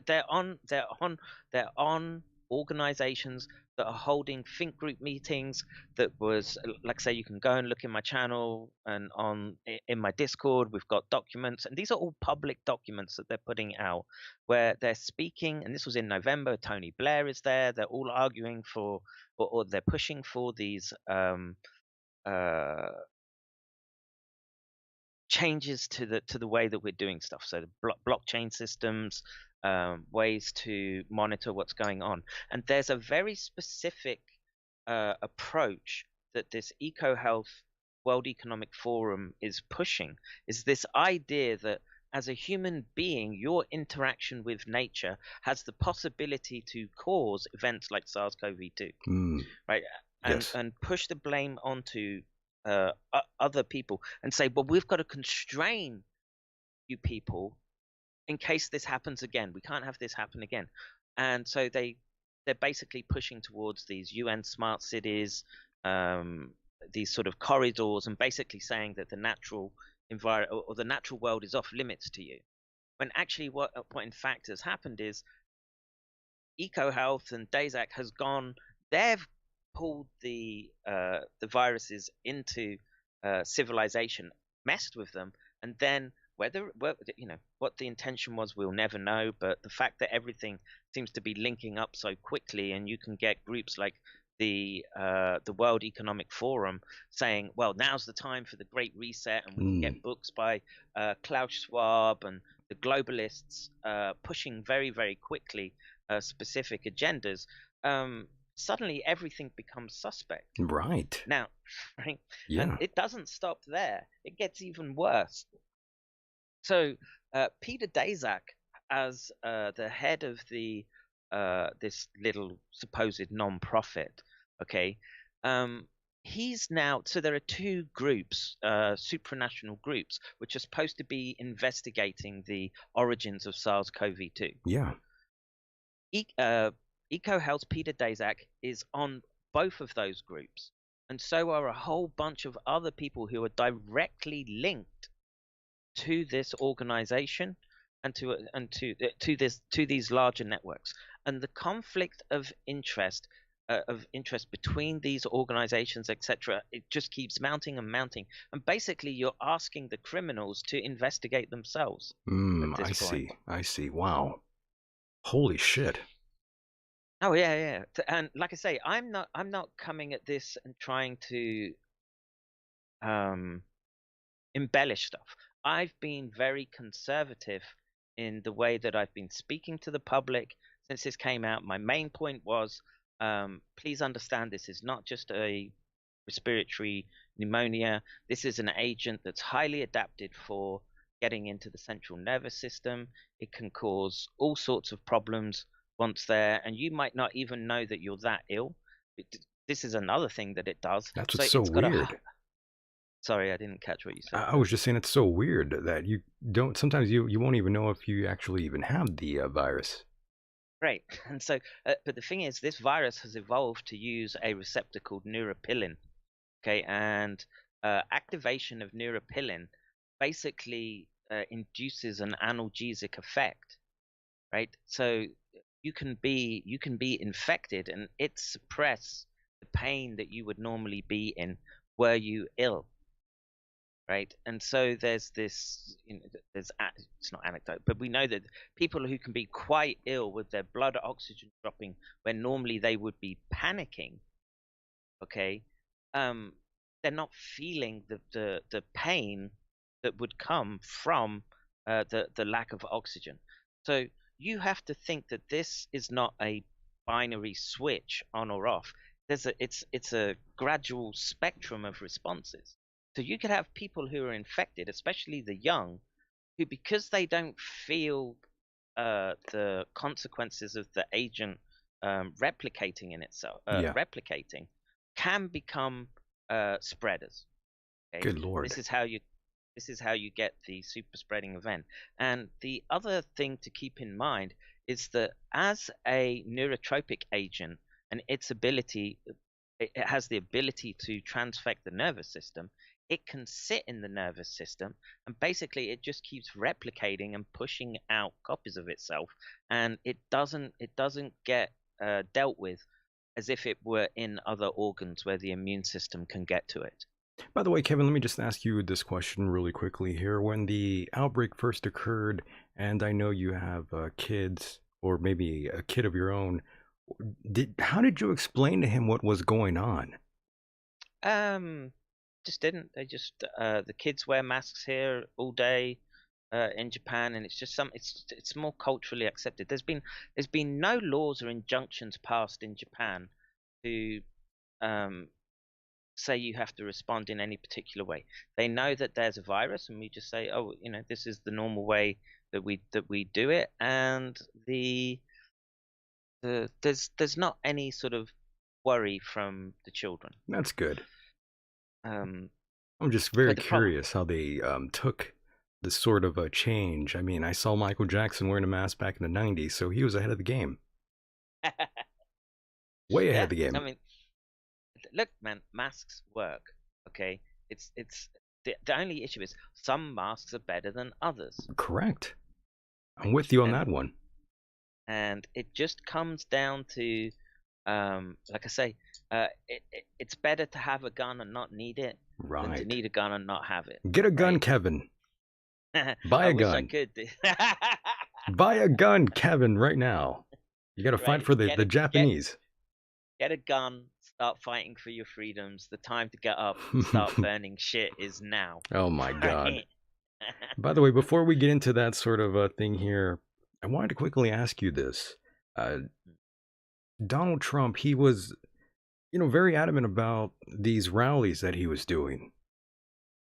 They're on organizations that are holding think group meetings. That was, like I say, you can go and look in my channel and in my Discord. We've got documents, and these are all public documents that they're putting out where they're speaking. And this was in November. Tony Blair is there. They're all arguing for, or they're pushing for these changes to the way that we're doing stuff. So the blockchain systems, ways to monitor what's going on. And there's a very specific approach that this EcoHealth World Economic Forum is pushing, is this idea that as a human being, your interaction with nature has the possibility to cause events like SARS-CoV-2, right? Yes. And push the blame onto other people and say, well, we've got to constrain you people in case this happens again. We can't have this happen again. And so they're basically pushing towards these UN smart cities, these sort of corridors, and basically saying that the natural environment or the natural world is off limits to you. When actually what in fact has happened is EcoHealth and DASAC has gone, they've pulled the viruses into civilization, messed with them, and then whether what the intention was, we'll never know. But the fact that everything seems to be linking up so quickly, and you can get groups like the World Economic Forum saying, well, now's the time for the Great Reset, and we can get books by Klaus Schwab and the globalists pushing very, very quickly specific agendas. Suddenly everything becomes suspect. Right. Now, right? Yeah. And it doesn't stop there. It gets even worse. So Peter Daszak, as the head of this little supposed non-profit, okay, he's now, so there are two groups, supranational groups, which are supposed to be investigating the origins of SARS-CoV-2. Yeah. EcoHealth's Peter Daszak is on both of those groups, and so are a whole bunch of other people who are directly linked to this organization and to these larger networks. And the conflict of interest between these organizations, etc., it just keeps mounting and mounting. And basically, you're asking the criminals to investigate themselves. At this point. I see. Wow. Holy shit. Oh yeah. And like I say, I'm not coming at this and trying to embellish stuff. I've been very conservative in the way that I've been speaking to the public since this came out. My main point was, please understand, this is not just a respiratory pneumonia. This is an agent that's highly adapted for getting into the central nervous system. It can cause all sorts of problems once there, and you might not even know that you're that ill. This is another thing that it does. That's what's so weird. Sorry, I didn't catch what you said. I was just saying it's so weird that you don't, sometimes you won't even know if you actually even have the virus. Right. And so, but the thing is, this virus has evolved to use a receptor called neuropilin. Okay, and activation of neuropilin basically induces an analgesic effect, right? So you can be infected, and it suppress the pain that you would normally be in were you ill, right? And so there's this, it's not anecdote, but we know that people who can be quite ill with their blood oxygen dropping when normally they would be panicking, okay, they're not feeling the pain that would come from the lack of oxygen. So you have to think that this is not a binary switch on or off. it's a gradual spectrum of responses. So you could have people who are infected, especially the young, who, because they don't feel the consequences of the agent replicating in itself, Yeah. replicating, can become spreaders. Okay, Good Lord. this is how you this is how you get the super spreading event. And the other thing to keep in mind is that as a neurotropic agent, and its ability, it has the ability to transfect the nervous system. It can sit in the nervous system, and basically it just keeps replicating and pushing out copies of itself, and it doesn't get dealt with as if it were in other organs where the immune system can get to it. By the way, Kevin, let me just ask you this question really quickly here. When the outbreak first occurred, and I know you have kids or maybe a kid of your own, how did you explain to him what was going on? Um, just didn't. They just the kids wear masks here all day in Japan, and it's just it's more culturally accepted. There's been no laws or injunctions passed in Japan to um say you have to respond in any particular way. They know that there's a virus, and we just say, oh, this is the normal way that we do it, and there's not any sort of worry from the children. That's good. Um, I'm just very but the problem, curious how they took this sort of a change. I mean, I saw Michael Jackson wearing a mask back in the 90s, so he was ahead of the game. Way ahead yeah, of the game. I mean, look, man, masks work. Okay, it's the only issue is some masks are better than others, Correct. I'm with you on and that one. it just comes down to, like I say, it's better to have a gun and not need it than to Right. need a gun and not have it, Get a gun, right? Kevin. Buy I a wish I gun. could. Buy a gun, Kevin, right now. You got to fight Right? for the, Get the a get Japanese. get a gun. Start fighting for your freedoms. The time to get up and start burning shit is now. Oh my God. Right? By the way, before we get into that sort of thing here, I wanted to quickly ask you this. Uh, Donald Trump, he was, very adamant about these rallies that he was doing.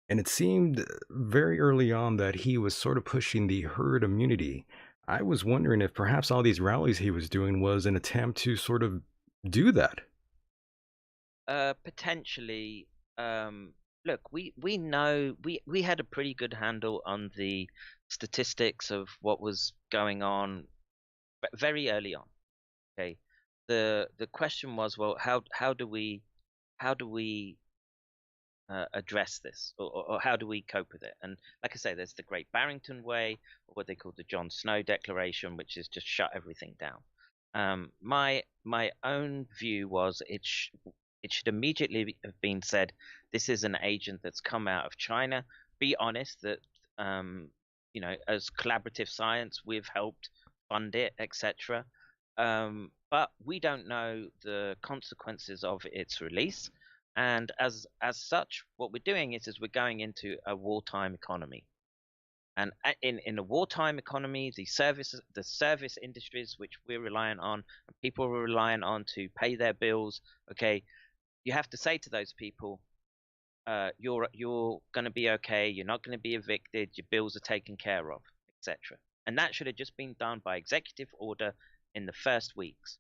And it seemed very early on that he was sort of pushing the herd immunity. I was wondering if perhaps all these rallies he was doing was an attempt to sort of do that. Potentially. Look, we know we had a pretty good handle on the statistics of what was going on very early on. Okay, the question was, well, how do we address this, or how do we cope with it? And like I say, there's the Great Barrington Way, or what they call the Jon Snow Declaration, which is just shut everything down. My own view was it should immediately have been said, this is an agent that's come out of China. Be honest that as collaborative science, we've helped fund it, etc. But we don't know the consequences of its release, and as such, what we're doing is we're going into a wartime economy. And in a wartime economy, the service industries which we're reliant on, and people are reliant on to pay their bills. Okay, you have to say to those people, you're going to be okay. You're not going to be evicted. Your bills are taken care of, etc. And that should have just been done by executive order in the first weeks,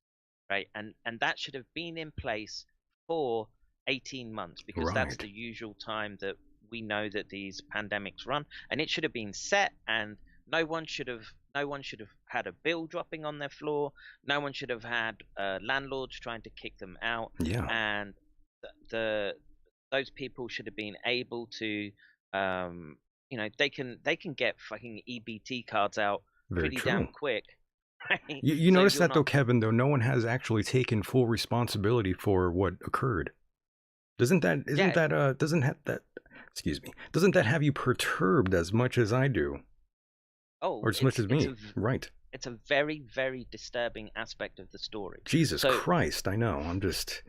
right? And that should have been in place for 18 months, because that's Right. the usual time that we know that these pandemics run. And it should have been set, and no one should have had a bill dropping on their floor. No one should have had landlords trying to kick them out, Yeah. and the those people should have been able to, they can get fucking EBT cards out Very pretty true. damn quick, right? You So notice you're that though, not. Kevin, though no one has actually taken full responsibility for what occurred. Doesn't that isn't Yeah. that doesn't have that excuse me. Doesn't that have you perturbed as much as I do? Or Oh, as much as me? Right. it's a very, very disturbing aspect of the story. Jesus So Christ, I know. I so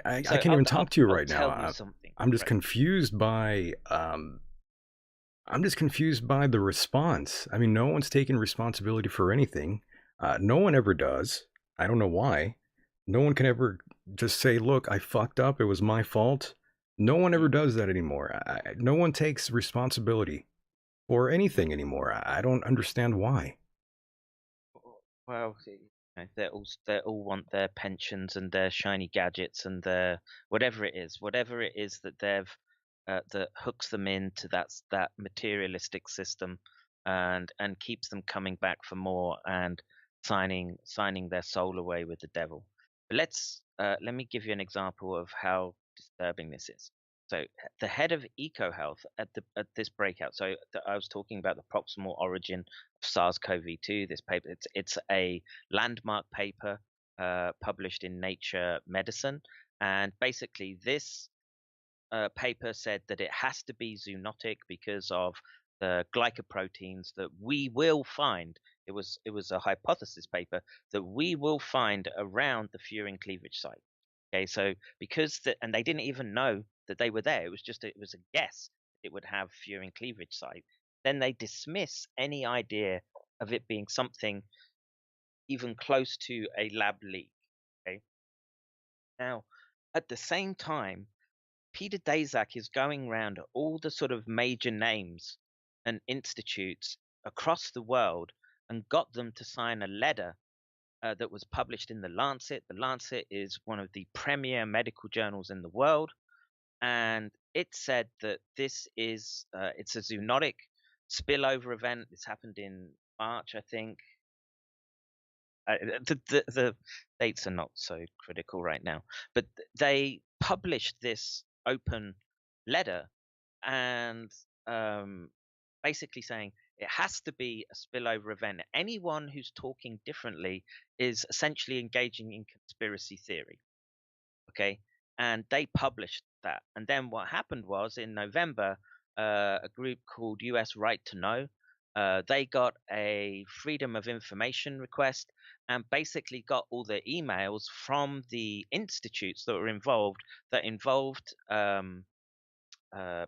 can't I'll even I'll talk to you I'll right now. tell you something, I'm just right? confused by the response. I mean, no one's taking responsibility for anything. No one ever does. I don't know why. No one can ever just say, "Look, I fucked up. It was my fault." No one ever Mm. does that anymore. No one takes responsibility for anything anymore. I don't understand why. Well, they all want their pensions and their shiny gadgets and their whatever it is that they've that hooks them into that materialistic system and keeps them coming back for more and signing their soul away with the devil. But let me give you an example of how disturbing this is. So the head of EcoHealth at this breakout. So I was talking about the proximal origin SARS-CoV-2. This paper, it's a landmark paper published in Nature Medicine, and basically this paper said that it has to be zoonotic because of the glycoproteins that we will find. It was a hypothesis paper that we will find around the furin cleavage site. Okay, so and they didn't even know that they were there. It was a guess it would have furin cleavage site. Then they dismiss any idea of it being something even close to a lab leak. Okay, now at the same time, Peter Daszak is going around all the sort of major names and institutes across the world and got them to sign a letter that was published in the Lancet. The Lancet is one of the premier medical journals in the world, and it said that it's a zoonotic spillover event. This happened in March, I think. The dates are not so critical right now, but they published this open letter and basically saying it has to be a spillover event. Anyone who's talking differently is essentially engaging in conspiracy theory. Okay, and they published that. And then what happened was in November, a group called US Right to Know, they got a freedom of information request and basically got all the emails from the institutes that were involved that involved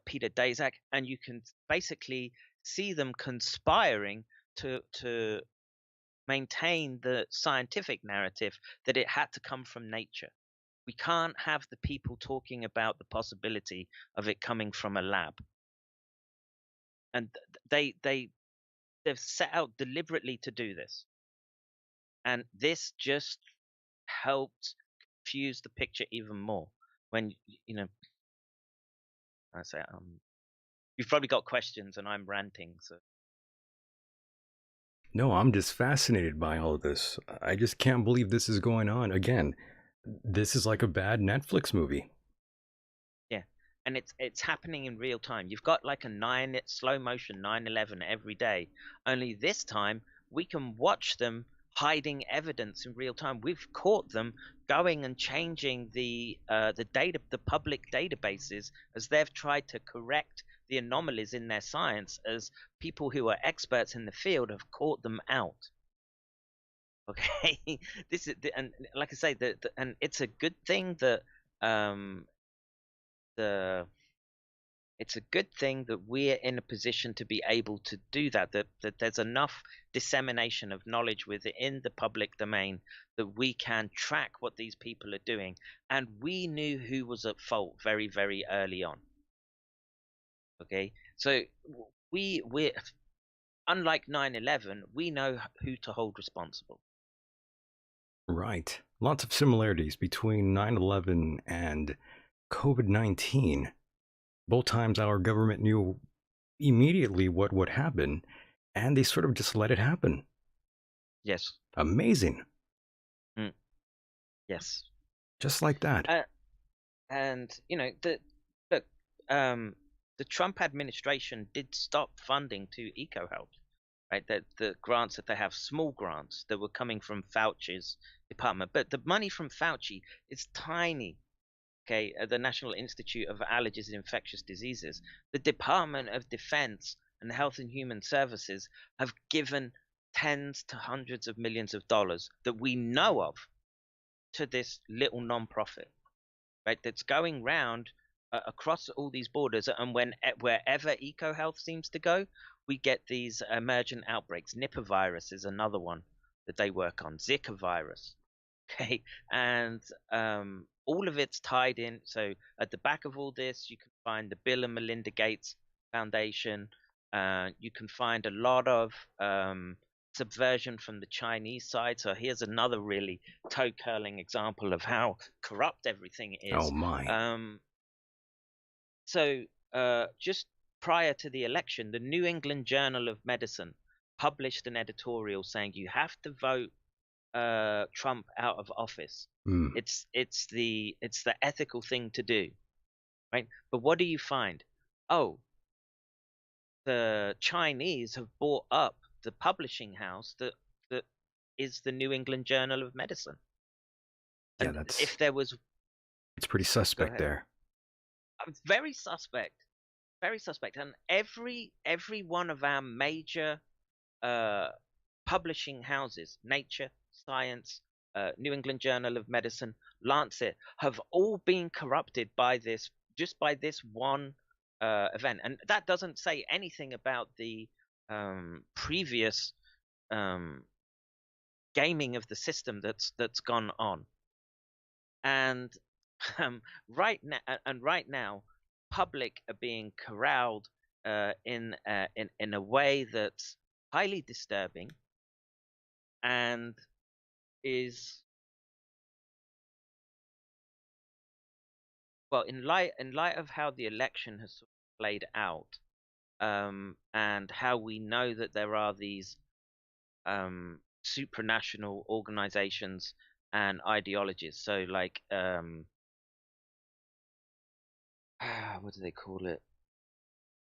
Peter Daszak, and you can basically see them conspiring to maintain the scientific narrative that it had to come from nature. We can't have the people talking about the possibility of it coming from a lab. And they've set out deliberately to do this. And this just helped confuse the picture even more. When you know, I say you've probably got questions and I'm ranting, so No, I'm just fascinated by all of this. I just can't believe this is going on. Again, this is like a bad Netflix movie. yeah. And it's happening in real time. You've got like a slow motion 9/11 every day. Only this time we can watch them hiding evidence in real time. We've caught them going and changing the public databases as they've tried to correct the anomalies in their science, as people who are experts in the field have caught them out. Okay, and like I say, and it's a good thing that um the it's a good thing that we're in a position to be able to do that there's enough dissemination of knowledge within the public domain that we can track what these people are doing, and we knew who was at fault very, very early on. Okay, so we unlike 9/11, we know who to hold responsible. Right. Lots of similarities between 9/11 and COVID 19. Both times our government knew immediately what would happen, and they sort of just let it happen. Yes. Amazing. Mm, yes. Just like that. uh, and look, um the Trump administration did stop funding to EcoHealth, right? The grants that they have, small grants that were coming from Fauci's department, but the money from Fauci is tiny. Okay, at the National Institute of Allergies and Infectious Diseases, the Department of Defense and Health and Human Services have given tens to hundreds of millions of dollars that we know of to this little non-profit, right? That's going round across all these borders, and wherever EcoHealth seems to go, we get these emergent outbreaks. Nipah virus is another one that they work on. Zika virus. Okay, and all of it's tied in. So at the back of all this, you can find the Bill and Melinda Gates Foundation. You can find a lot of subversion from the Chinese side. So here's another really toe-curling example of how corrupt everything Oh is. my. Um, so just prior to the election, the New England Journal of Medicine published an editorial saying you have to vote Trump out of office. Mm. It's the ethical thing to do, right? But what do you find? Oh, the Chinese have bought up the publishing house that is the New England Journal of Medicine. Yeah, And that's if there was, it's pretty go suspect ahead. there. It's very suspect, very suspect. And every one of our major uh, publishing houses, Nature, Science, New England Journal of Medicine, Lancet, have all been corrupted by this, just by this one event. And that doesn't say anything about the previous um, gaming of the system that's gone on. And right now, public are being corralled in a way that's highly disturbing and is, well, in light of how the election has sort of played out, and how we know that there are these supranational organizations and ideologies. So like what do they call it?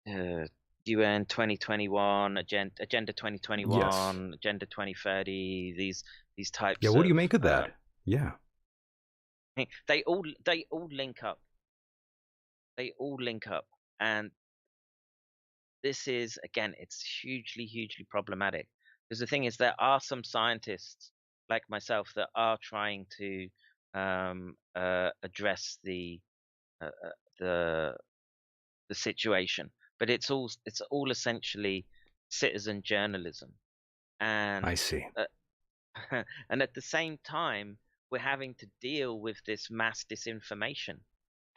Uh, UN 2021, Agenda Yes. 2021, Agenda 2030. These Yeah, types what do you of make of that? Yeah. they all link up. They all link up, and this is, again, it's hugely problematic, because the thing is there are some scientists like myself that are trying to address uh, uh, the the situation, but it's all essentially citizen journalism, I and see. and at the same time we're having to deal with this mass disinformation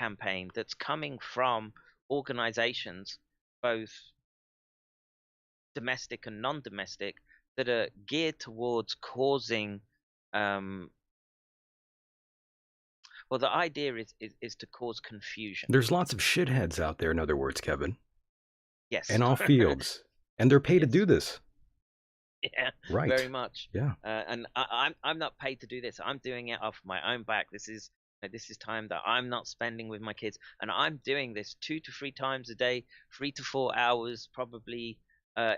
campaign that's coming from organizations, both domestic and non-domestic, that are geared towards causing um well, the idea is to cause confusion. There's lots of shitheads out there, in other words, Kevin, Yes. in all fields, and they're paid to do Yes. this. Yeah, very Right. much. Yeah. And I'm not paid to do this. I'm doing it off my own back. This is time that I'm not spending with my kids, and I'm doing this 2 to 3 times a day, 3 to 4 hours probably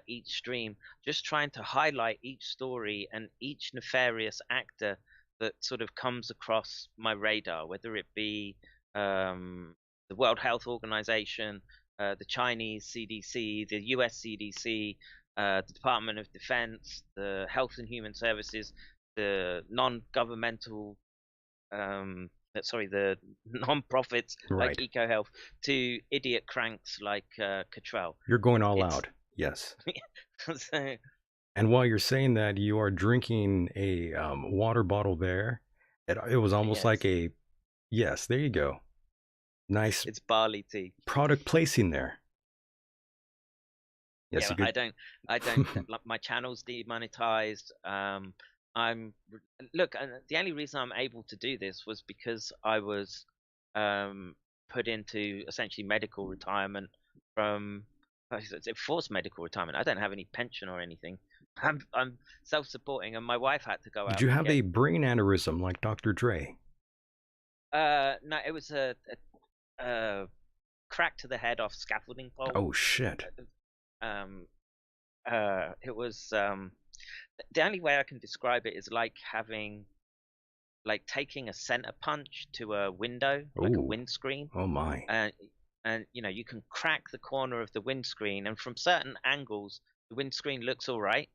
each stream, just trying to highlight each story and each nefarious actor that sort of comes across my radar, whether it be the World Health Organization, the Chinese CDC, the US CDC, the Department of Defense, the Health and Human Services, the non-governmental, the non-profits like Right. EcoHealth, to idiot cranks like Cottrell. You're going all It's out. Yes. so, And while you're saying that, you are drinking a water bottle there. It was almost like yes, a, yes, there you go. Nice it's barley tea. product placing there. Yes, Yeah, you I don't, could. like, my channel's demonetized. I'm look, and the only reason I'm able to do this was because I was um put into essentially medical retirement from, it's forced medical retirement. I don't have any pension or anything. I'm self-supporting, and my wife had to go Did out you and have get. a brain aneurysm like Dr. Dre? No, it was a crack to the head off scaffolding pole. Oh, shit. Um, it was the only way I can describe it is like taking a center punch to a window, like a Oh, windscreen, oh my. and you can crack the corner of the windscreen, and from certain angles the windscreen looks all right,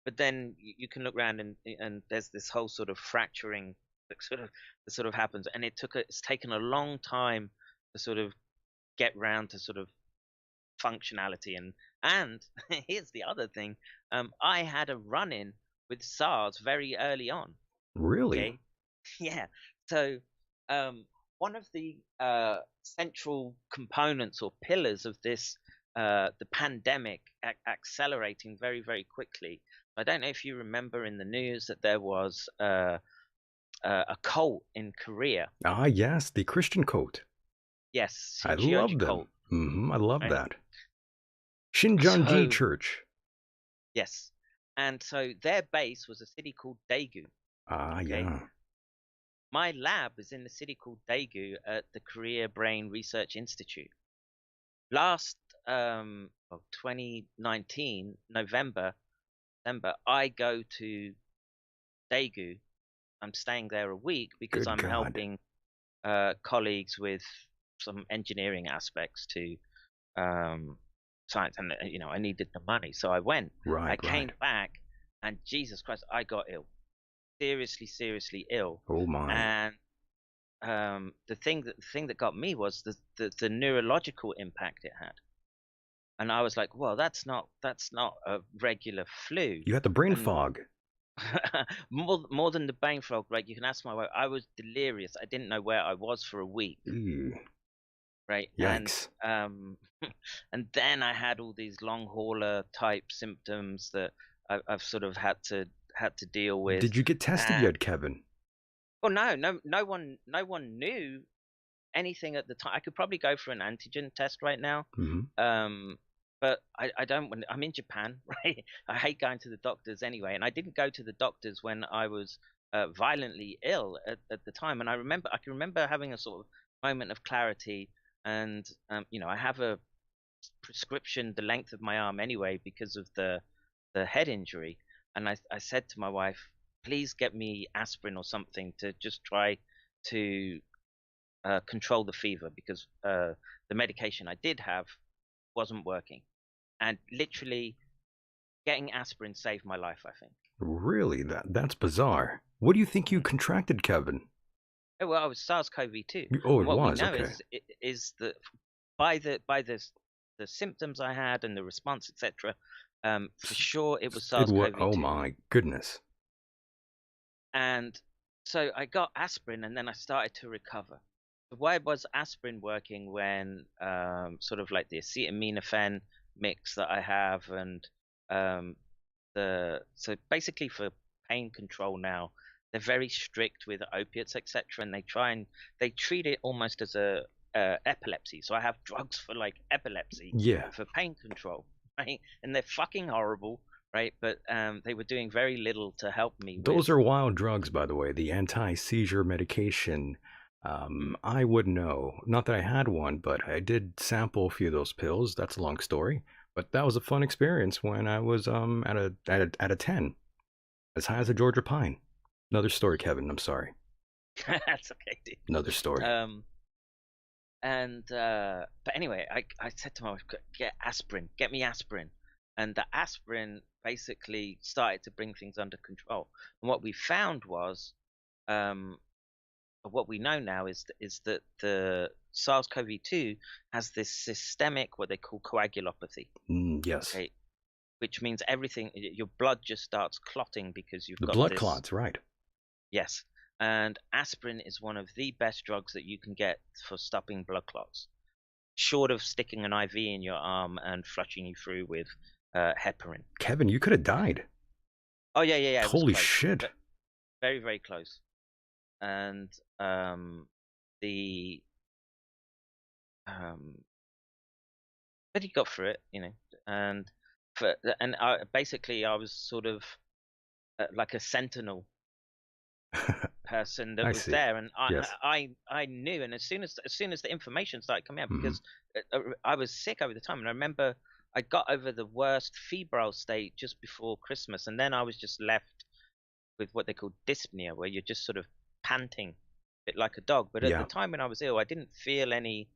but then you can look around, and there's this whole sort of fracturing that sort of happens, and it's taken a long time to sort of get round to sort of functionality. And here's the other thing. I had a run-in with SARS very early on. Really? Okay. Yeah. So, um, one of the central components or pillars of this, the pandemic accelerating very, very quickly. I don't know if you remember in the news that there was a cult in Korea. Ah, yes, the Christian coat. Yes, I Shincheonji love them. cult. I love Right. that. Shinjanji So Church. yes, and so their base was a city called Daegu. Ah, Okay, yeah. my lab is in the city called Daegu at the Korea Brain Research Institute. Last 2019 November, December, I go to Daegu. I'm staying there a week because Good I'm God. helping colleagues with some engineering aspects to science, and I needed the money, so I went. I Right, right. came back, and Jesus Christ, I got ill, seriously, seriously ill, Oh my. and the thing that got me was the neurological impact it had. And I was like, well, that's not a regular flu. You had the brain And fog. more than the brain fog, right? You can ask my wife. I was delirious. I didn't know where I was for a week, Ew. right? And Yikes. and then I had all these long hauler type symptoms that I've sort of had to deal with. Did you get tested And yet, Kevin? well, no one knew anything at the time. I could probably go for an antigen test right now. Hmm. Um, but I don't want. I'm in Japan, right? I hate going to the doctors anyway, and I didn't go to the doctors when I was violently ill at the time. And I can remember having a sort of moment of clarity, and I have a prescription the length of my arm anyway because of the head injury. And I said to my wife, please get me aspirin or something to just try to control the fever because the medication I did have wasn't working. And literally getting aspirin saved my life, I think. Really? That's bizarre. What do you think you Mhm. contracted, Kevin? Oh, well, I was SARS-CoV-2, Oh, it and what we was. know Okay. is that by the symptoms I had and the response, etc., for sure it was It was. Oh SARS-CoV-2. my goodness. And so I got aspirin, and then I started to recover. So why was aspirin working when sort of like the acetaminophen mix that I have, and um, so basically for pain control now, they're very strict with opiates, etc., and they treat it almost as a epilepsy. So I have drugs for like epilepsy Yeah. for pain control, right? And they're fucking horrible, right? But they were doing very little to help me with. Those are wild drugs, by the way. The anti-seizure medication. Mm, I would know. Not that I had one, but I did sample a few of those pills. That's a long story. But that was a fun experience when I was at a 10, as high as a Georgia pine. Another story, Kevin. I'm sorry. that's okay, dude. Another story. Um, and but anyway, I said to my wife, get aspirin, get me aspirin. And the aspirin basically started to bring things under control. And what we found was, um, what we know now is that the SARS-CoV-2 has this systemic, what they call coagulopathy. Yes. Okay, which means everything, your blood just starts clotting because you've The got blood this. clots, right. Yes, and aspirin is one of the best drugs that you can get for stopping blood clots, short of sticking an IV in your arm and flushing you through with heparin. Kevin, you could have died. Oh yeah, yeah, yeah. It was Holy close, shit. but very, very close. And the um, but he got through it, and basically I was sort of like a sentinel person that I was see. there, and Yes. I knew, and as soon as the information started coming out, Hmm. because I was sick over the time, and I remember I got over the worst febrile state just before Christmas, and then I was just left with what they call dyspnea, where you're just sort of panting, a bit like a dog. But at the Yeah. time when I was ill, I didn't feel any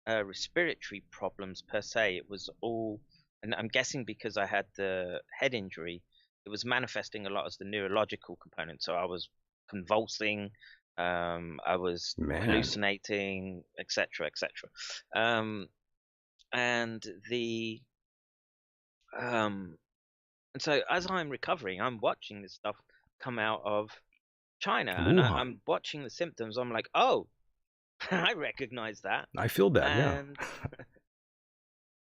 respiratory problems per se. It was all, and I'm guessing because I had the head injury, it was manifesting a lot as the neurological component. So I was convulsing, I was Man. hallucinating, etc., etc. Um, and the um, and so as I'm recovering, I'm watching this stuff come out of China, and Wuhan. I'm watching the symptoms. I'm like, oh, I recognize that. I feel that, yeah. And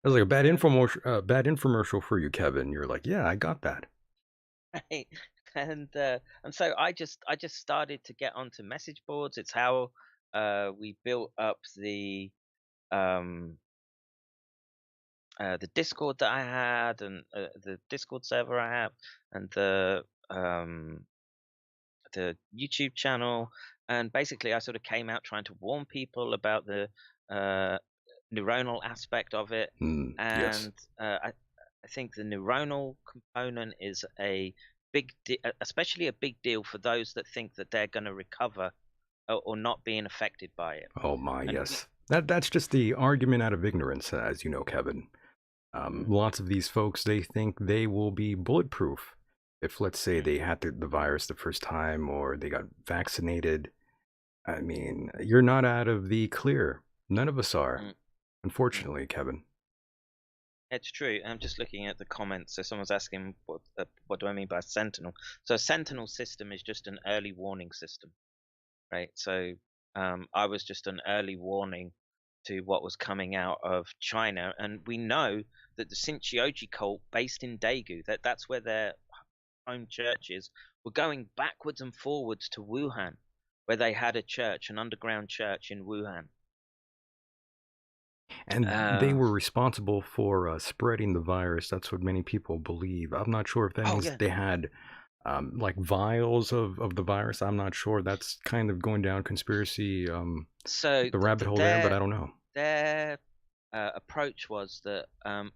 It was like a and bad infomercial for you, Kevin. You're like, yeah, I got that. right, and so I just started to get onto message boards. It's how we built up um the Discord that I had, and the Discord server I have, and the YouTube channel. And basically, I sort of came out trying to warn people about the uh, neuronal aspect of it. Yes. And I think the neuronal component is a especially a big deal for those that think that they're going to recover, or not being affected by it. Oh my, And we, yes. That's just the argument out of ignorance, as you know, Kevin. mm, Lots of these folks, they think they will be bulletproof if, let's say, mm, they had the virus the first time or they got vaccinated. I mean, you're not out of the clear. None of us are, mm, mm. unfortunately, Kevin. It's true. I'm just looking at the comments. So someone's asking, what do I mean by Sentinel? So a Sentinel system is just an early warning system, right? So I was just an early warning to what was coming out of China, and we know that the Shincheonji cult, based in Daegu, that's where their home church is, were going backwards and forwards to Wuhan, where they had a church, an underground church in Wuhan. And they Uh, were responsible for spreading the virus. That's what many people believe. I'm not sure if that oh means yeah. they had like vials of the virus. I'm not sure. That's kind of going down conspiracy, So the rabbit hole there, but I don't know. their approach was that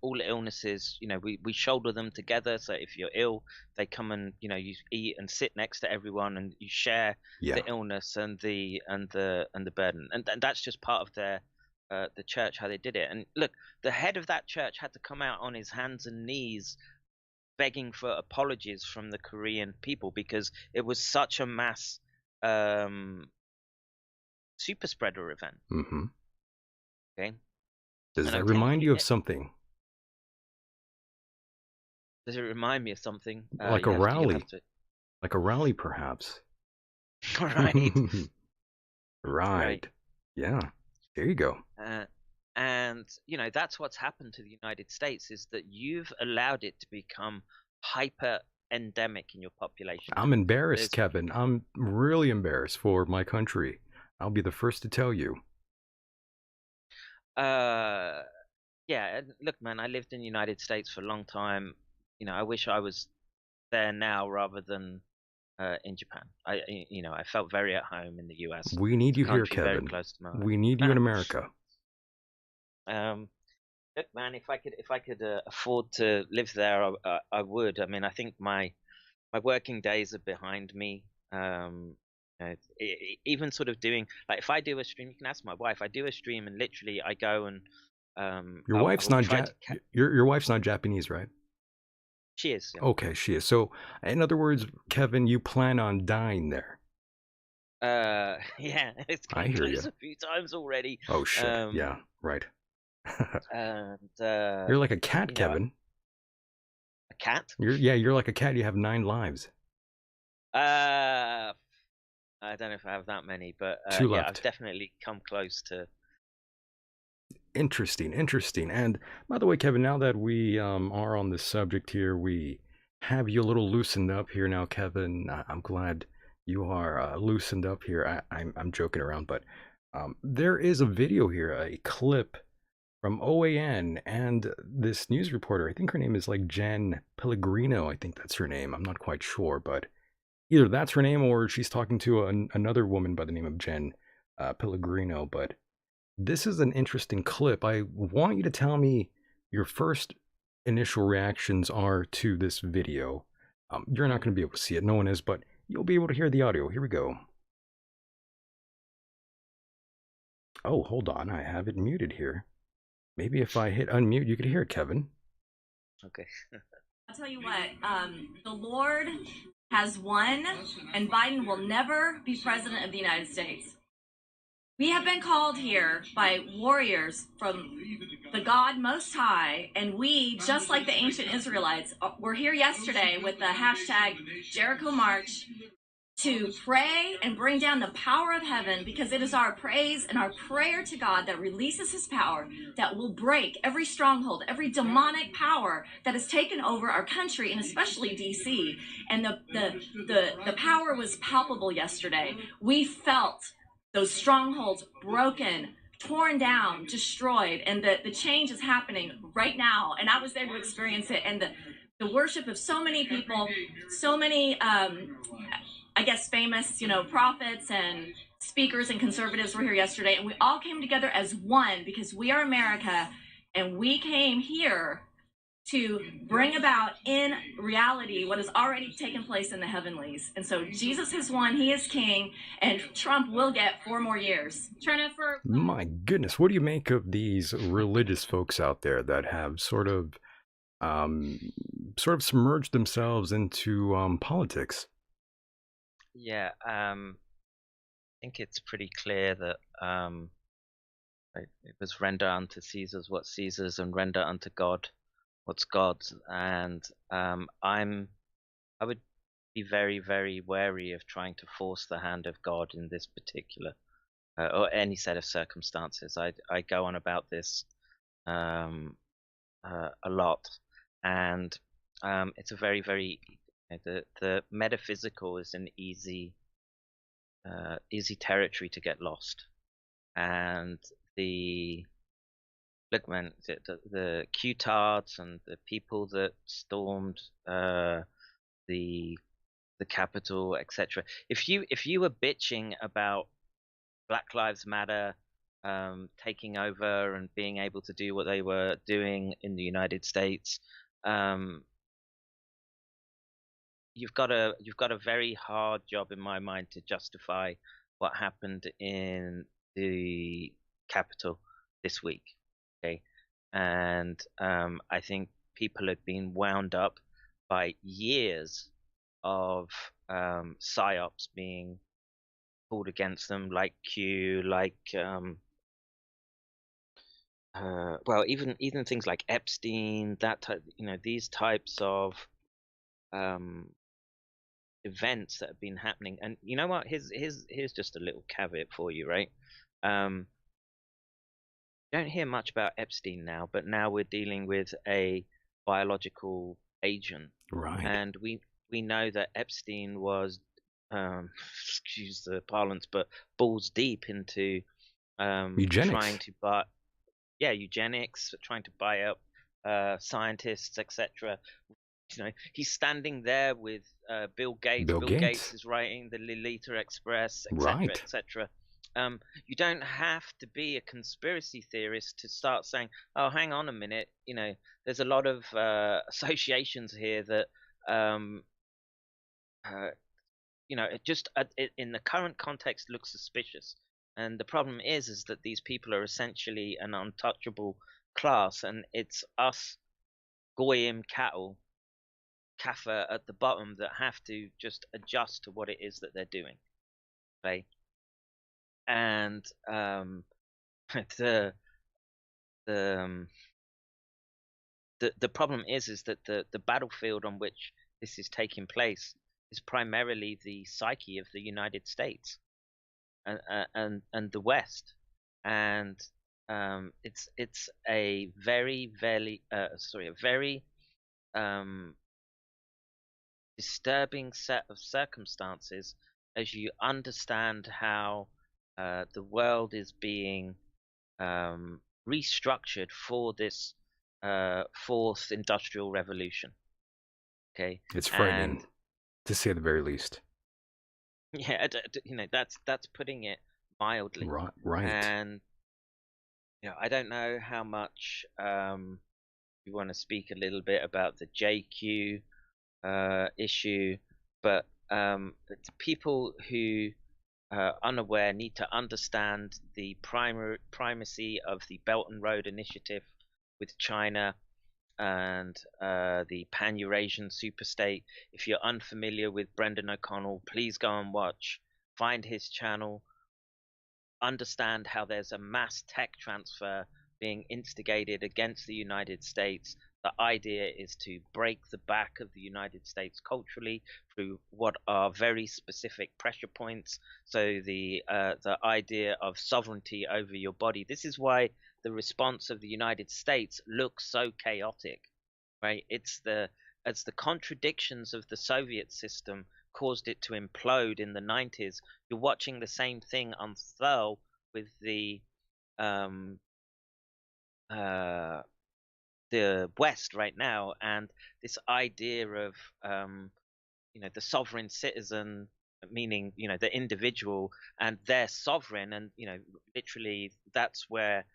all illnesses, we shoulder them together. So if you're ill, they come and you eat and sit next to everyone, and you share Yeah. the illness and the burden, and that's just part of their the church, how they did it. And look, the head of that church had to come out on his hands and knees begging for apologies from the Korean people, because it was such a mass um, super spreader event. Hmm. Okay, Does and I'm that telling remind you, you of something? does it remind me of something? Like a You'll have rally? to. Like a rally, perhaps? Right, right. Right. Yeah. There you go. Uh, and that's what's happened to the United States, is that you've allowed it to become hyper endemic in your population. I'm embarrassed, There's Kevin. I'm really embarrassed for my country. I'll be the first to tell you. uh yeah, and look, man, I lived in the United States for a long time. I wish I was there now rather than in Japan. I felt very at home in the US. We need It's a you here, country very Kevin. close to my We need you in heart. America. um Look, man, if I could afford to live there, I would. I mean, I think my working days are behind me. Even sort of doing, like, if I do a stream, you can ask my wife. I do a stream, and literally I go and Your I wife's will not try to your wife's not Japanese, right? she is, yeah. Okay, she is. So, in other words, Kevin, you plan on dying there. Yeah, it's I came hear close you. a few times already. Oh shit. Um, Yeah, right. and You're like a cat, you know, Kevin. a cat. You're like a cat. You have 9 lives. Uh, I don't know if I have that many, but 2 yeah, I've left. definitely come close to. Interesting, interesting. And by the way, Kevin, now that we are on this subject here, we have you a little loosened up here now, Kevin. I'm glad you are loosened up here. I'm joking around, but there is a video here, a clip from OAN and this news reporter. I think her name is like Jen Pellegrino. I think that's her name. I'm not quite sure, but either that's her name or she's talking to another woman by the name of Jen Pellegrino. But this is an interesting clip. I want you to tell me your first initial reactions are to this video. You're not Mhm. going to be able to see it, no one is, but you'll be able to hear the audio. Here we go. Oh, hold on. I have it muted here. Maybe if I hit unmute, you could hear it, Kevin. Okay. I'll tell you what, the Lord has won, and Biden will never be president of the United States. We have been called here by warriors from the God Most High, and we, just like the ancient Israelites, were here yesterday with the hashtag Jericho March, to pray and bring down the power of heaven, because it is our praise and our prayer to God that releases his power, that will break every stronghold, every demonic power that has taken over our country, and especially DC. And the power was palpable yesterday. We felt those strongholds broken, torn down, destroyed, and the change is happening right now. And I was able to experience it, and the worship of so many people, so many I guess famous, prophets and speakers and conservatives were here yesterday, and we all came together as one because we are America, and we came here to bring about in reality what has already taken place in the heavenlies. And so Jesus has won, he is king, and Trump will get 4 more years. My goodness, what do you make of these religious folks out there that have sort of submerged themselves into politics? Yeah, I think it's pretty clear that it was render unto Caesar's what Caesar's, and render unto God what's God's. And I would be very, very wary of trying to force the hand of God in this particular or any set of circumstances. I go on about this a lot, and it's a very, very the metaphysical is an easy territory to get lost, and the Q-tards and the people that stormed the Capitol, etc. If you were bitching about Black Lives Matter taking over and being able to do what they were doing in the United States, you've got a very hard job in my mind to justify what happened in the Capitol this week. Okay, and I think people have been wound up by years of psyops being pulled against them, like Q, like well, even things like Epstein, that type, these types of events that have been happening. And you know what? Here's just a little caveat for you, right? Don't hear much about Epstein now, but now we're dealing with a biological agent, Right. and we know that Epstein was, excuse the parlance, but balls deep into Eugenics. trying to buy, eugenics, trying to buy up scientists, etc. He's standing there with Bill Gates. Bill Gates is writing the Lolita Express, etc., Right. etc. You don't have to be a conspiracy theorist to start saying, "Oh, hang on a minute." There's a lot of associations here that, it just in the current context looks suspicious. And the problem is that these people are essentially an untouchable class, and it's us goyim cattle, Kafir at the bottom, that have to just adjust to what it is that they're doing. Okay, and the problem is that the battlefield on which this is taking place is primarily the psyche of the United States and the West, and it's a very, very disturbing set of circumstances as you understand how the world is being restructured for this fourth industrial revolution. Okay, It's frightening, to say the very least. Yeah, that's putting it mildly. Right. And I don't know how much you want to speak a little bit about the JQ issue, but people who are unaware need to understand the primacy of the Belt and Road Initiative with China and the Pan-Eurasian superstate. If you're unfamiliar with Brendan O'Connell, please go and find his channel, understand how there's a mass tech transfer being instigated against the United States The idea is to break the back of the United States culturally through what are very specific pressure points. So the idea of sovereignty over your body. This is why the response of the United States looks so chaotic, right? It's the contradictions of the Soviet system caused it to implode in the 90s. You're watching the same thing unfurl with um, the West right now, and this idea of the sovereign citizen, meaning the individual, and they're sovereign, and literally that's where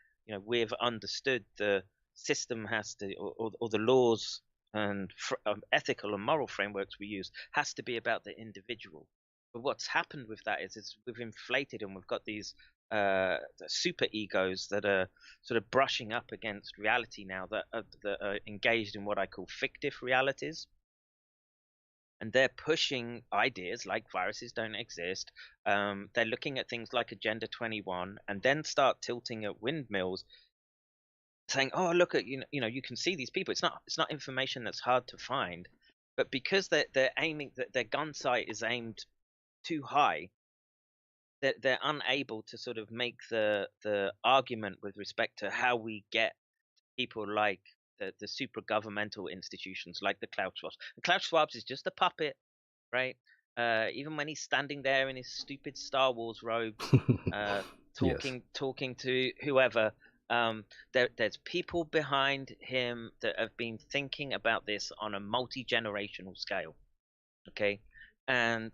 we've understood the system has to, or the laws and ethical and moral frameworks we use has to be about the individual. But what's happened with that is we've inflated, and we've got these super egos that are sort of brushing up against reality now, that are engaged in what I call fictive realities. And they're pushing ideas like viruses don't exist. They're looking at things like Agenda 21, and then start tilting at windmills, saying, "Oh, look at you can see these people. It's not information that's hard to find, but because they're aiming, that their gun sight is aimed too high, they're unable to sort of make the argument with respect to how we get people like the super governmental institutions like the Klaus Schwab. The Klaus Schwab is just a puppet, right? Even when he's standing there in his stupid Star Wars robes, talking to whoever, there's people behind him that have been thinking about this on a multi-generational scale, okay? And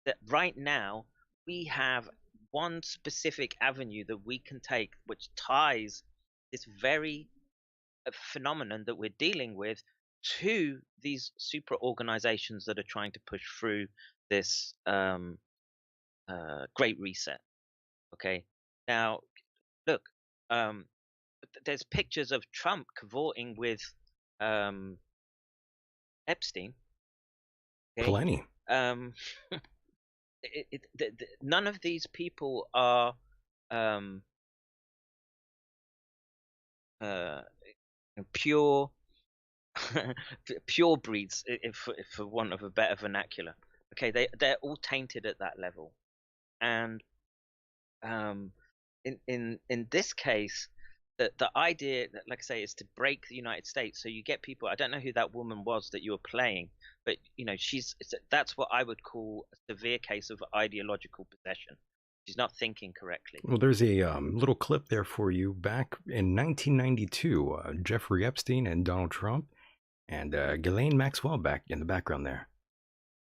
that right now we have one specific avenue that we can take, which ties this very phenomenon that we're dealing with to these super organizations that are trying to push through this great reset. Okay, now look, there's pictures of Trump cavorting with Epstein. Okay? Plenty. None of these people are pure pure breeds, if for want of a better vernacular. Okay, they're all tainted at that level, and in this case, the idea, that, like I say, is to break the United States. So you get people. I don't know who that woman was that you were playing, but that's what I would call a severe case of ideological possession. She's not thinking correctly. Well, there's a little clip there for you. Back in 1992, Jeffrey Epstein and Donald Trump and Ghislaine Maxwell back in the background there.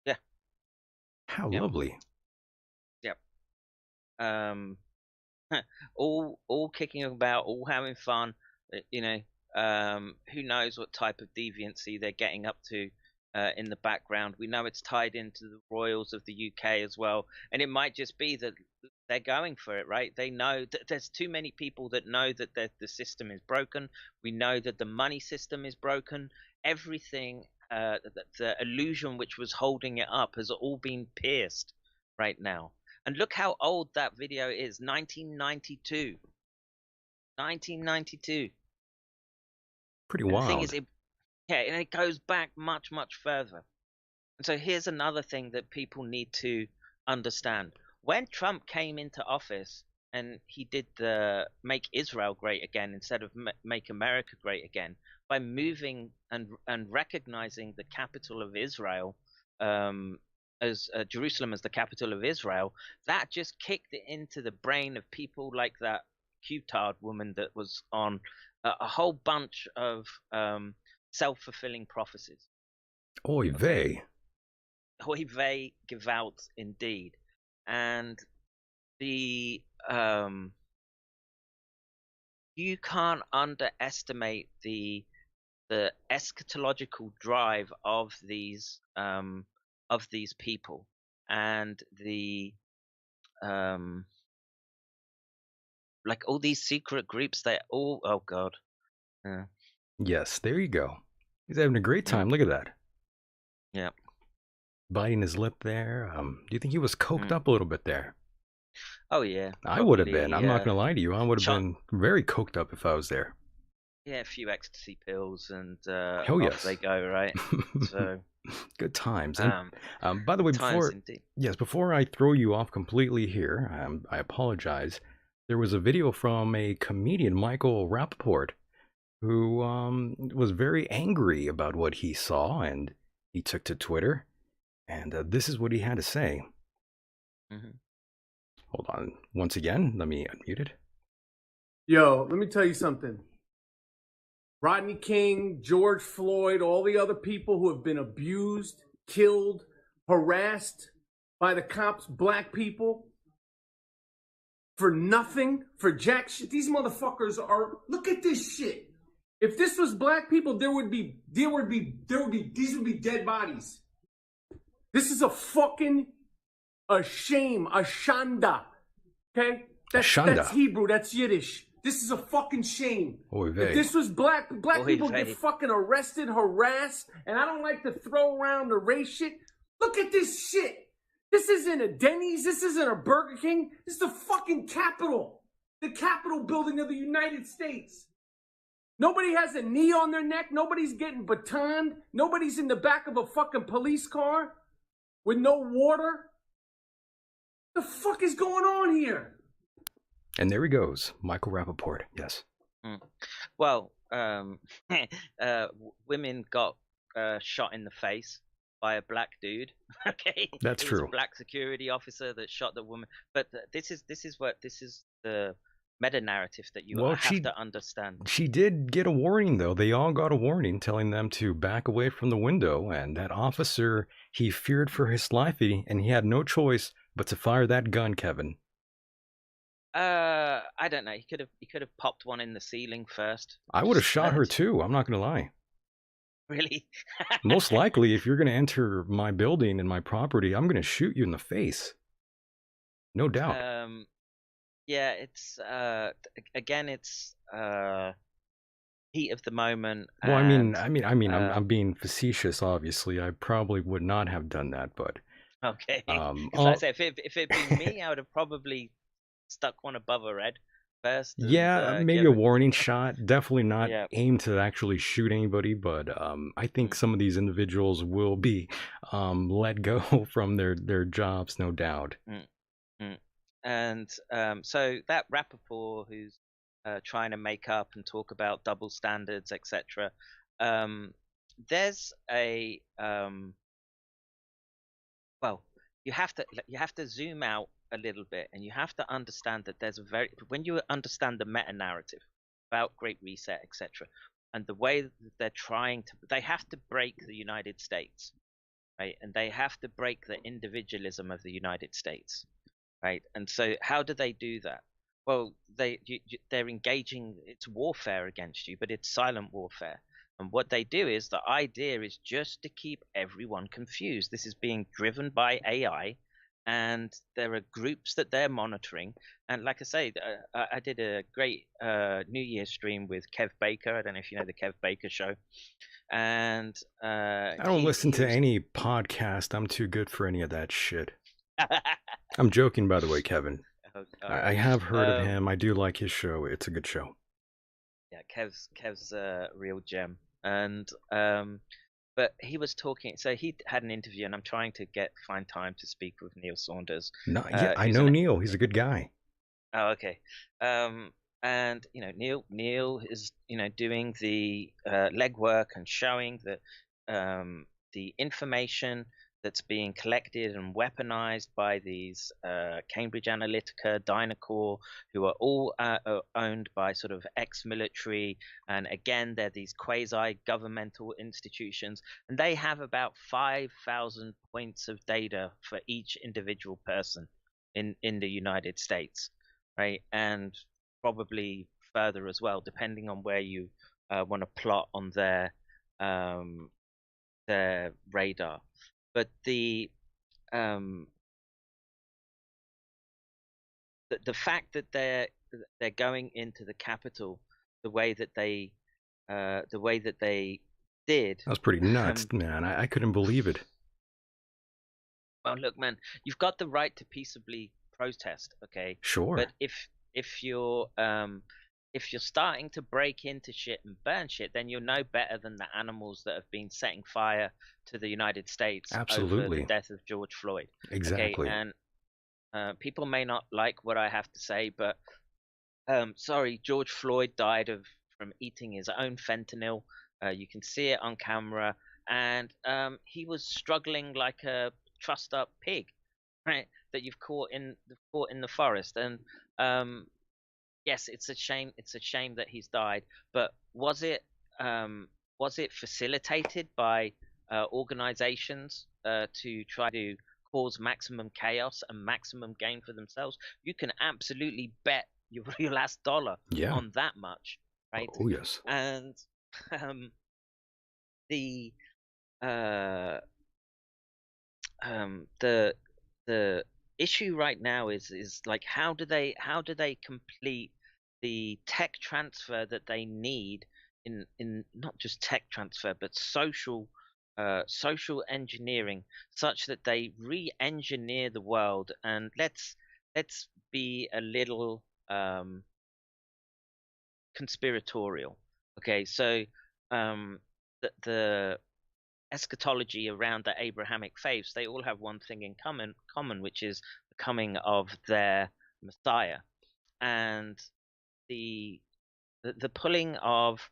Yeah. How lovely. Yep. All kicking about, all having fun. Who knows what type of deviancy they're getting up to in the background. We know it's tied into the royals of the UK as well, and it might just be that they're going for it, right? They know that there's too many people that know that the system is broken. We know that the money system is broken. Everything, the illusion which was holding it up has all been pierced right now. And look how old that video is, 1992. 1992. Pretty and wild. The thing is, and it goes back much, much further. And so here's another thing that people need to understand. When Trump came into office and he did the Make Israel Great Again instead of Make America Great Again, by moving and recognizing the capital of Israel as Jerusalem as the capital of Israel, that just kicked it into the brain of people like that Cutard woman that was on a whole bunch of self-fulfilling prophecies. Oy vey. Oy vey, gewalt, indeed. And the you can't underestimate the eschatological drive of these people, and the like all these secret groups. They're all, oh god. Yes, there you go. He's having a great time. Look at that. Yeah. Biting his lip there. Do you think he was coked up a little bit there? Oh yeah. I would have been. I'm not going to lie to you. I would have been very coked up if I was there. a few ecstasy pills, and Oh off yes. they go, right? So, Good times. And by the good way, times indeed. before I throw you off completely here, I apologize. There was a video from a comedian, Michael Rappaport, who was very angry about what he saw, and he took to Twitter, and this is what he had to say. Mm-hmm. Hold on. Once again, let me unmute it. Yo, let me tell you something. Rodney King, George Floyd, all the other people who have been abused, killed, harassed by the cops, black people, for nothing, for jack shit. These motherfuckers are, look at this shit. If this was black people, these would be dead bodies. This is a shame, a shanda. Okay? That's Hebrew, that's Yiddish. This is a fucking shame. Oy vey. If this was black people vey. get fucking arrested, harassed, and I don't like to throw around the race shit. Look at this shit. This isn't a Denny's. This isn't a Burger King. This is the fucking Capitol. The Capitol building of the United States. Nobody has a knee on their neck. Nobody's getting batoned. Nobody's in the back of a fucking police car with no water. The fuck is going on here? And there he goes, Michael Rappaport. Yes. Well, women got shot in the face by a black dude. Okay, That's it true. was a black security officer that shot the woman. But this is the meta narrative that you have to understand. She did get a warning, though. They all got a warning telling them to back away from the window. And that officer, he feared for his life, and he had no choice but to fire that gun, Kevin. I don't know. He could have popped one in the ceiling first. I would have shot her too. I'm not gonna lie. Really? Most likely, if you're gonna enter my building and my property, I'm gonna shoot you in the face. No doubt. Yeah, it's again, it's heat of the moment. Well, and, I'm being facetious. Obviously, I probably would not have done that, but okay. Like I say, if it'd been me, I would have probably stuck one above her head first. Yeah, and, maybe a warning shot. Definitely not Yeah. aimed to actually shoot anybody, but I think some of these individuals will be let go from their jobs, no doubt. And so that Rappaport, who's trying to make up and talk about double standards, etc. There's a well, you have to zoom out a little bit, and you have to understand that when you understand the meta narrative about Great Reset, etc., and the way that they have to break the United States, right? And they have to break the individualism of the United States, right? And so how do they do that? Well, they're engaging, it's warfare against you, but it's silent warfare. And what they do is, the idea is just to keep everyone confused. This is being driven by AI, and there are groups that they're monitoring. And like I say, I did a great New Year stream with Kev Baker. I don't know if you know the Kev Baker show. And I don't listen to any podcast. I'm too good for any of that shit. I'm joking, by the way, Kevin. I have heard of him. I do like his show. It's a good show. Yeah, Kev's a real gem. And but he was talking. So he had an interview, and I'm trying to find time to speak with Neil Saunders. No, yeah, I know Neil. He's a good guy. Oh, okay. And Neil is doing the legwork and showing that the information that's being collected and weaponized by these Cambridge Analytica, Dynacore, who are all owned by sort of ex-military, and again, they're these quasi-governmental institutions, and they have about 5,000 points of data for each individual person in the United States, right? And probably further as well, depending on where you want to plot on their radar. But the fact that they're going into the Capitol the way that they did. That was pretty nuts, man. I couldn't believe it. Well, look, man, you've got the right to peaceably protest, okay? Sure. But if you're if you're starting to break into shit and burn shit, then you're no better than the animals that have been setting fire to the United States over Absolutely. the death of George Floyd. Exactly. Okay, and people may not like what I have to say, but sorry, George Floyd died from eating his own fentanyl. You can see it on camera, and he was struggling like a trussed up pig, right? That you've caught in the forest. And yes, it's a shame. It's a shame that he's died. But was it facilitated by organizations to try to cause maximum chaos and maximum gain for themselves? You can absolutely bet your last dollar Yeah. on that much, right? Oh, yes. And the uh, the issue right now is like how do they complete the tech transfer that they need in not just tech transfer but social engineering, such that they re-engineer the world. And let's be a little conspiratorial. Okay, so the eschatology around the Abrahamic faiths, they all have one thing in common, which is the coming of their Messiah. And the pulling of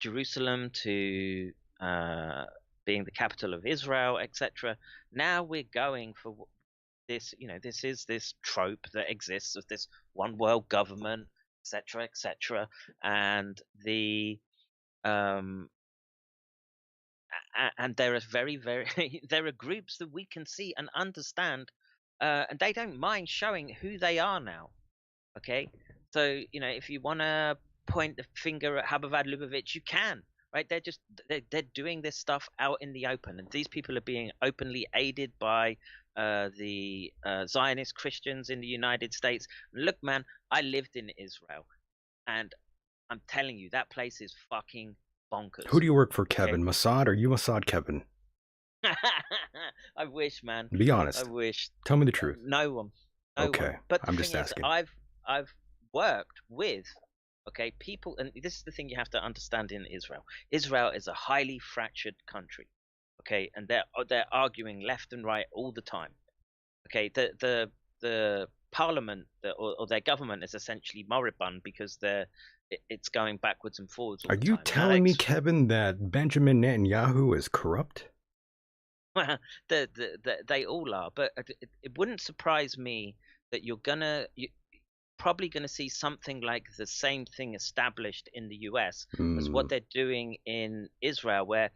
Jerusalem to being the capital of Israel, etc. Now we're going for this. This is this trope that exists of this one world government, etc., etc. And the and there are very there are groups that we can see and understand, and they don't mind showing who they are now. Okay, so if you want to point the finger at Habavad Lubavitch, you can, right? They're doing this stuff out in the open, and these people are being openly aided by the Zionist Christians in the United States. Look, man, I lived in Israel, and I'm telling you, that place is fucking bonkers. Who do you work for, Okay? Kevin? Mossad? Are you Mossad, Kevin? I wish, man. Be honest. I wish. Tell me the truth. No one. No Okay, one. But the I'm thing just is, asking. I've worked with people, and this is the thing you have to understand in Israel. Israel is a highly fractured country. Okay, and they're arguing left and right all the time. Okay, the parliament or their government is essentially moribund because it's going backwards and forwards all Are the you time. telling me, Kevin, that Benjamin Netanyahu is corrupt? They all are, but it wouldn't surprise me that you're probably gonna see something like the same thing established in the US as what they're doing in Israel, where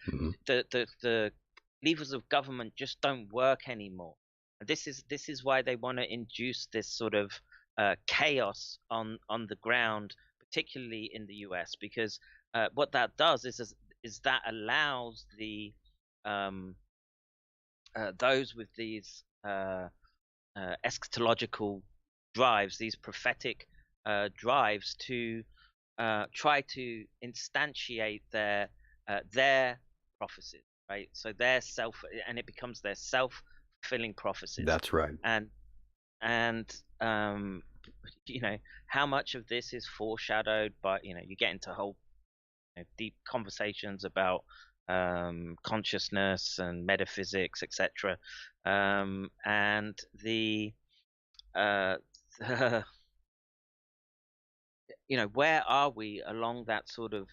the levers of government just don't work anymore. And this is why they want to induce this sort of chaos on the ground, particularly in the US, because what that does is that allows the those with these eschatological drives, these prophetic drives, to try to instantiate their prophecies, right? So and it becomes their self-fulfilling prophecies. That's right. And how much of this is foreshadowed by you get into whole deep conversations about consciousness and metaphysics, etc. And the where are we along that sort of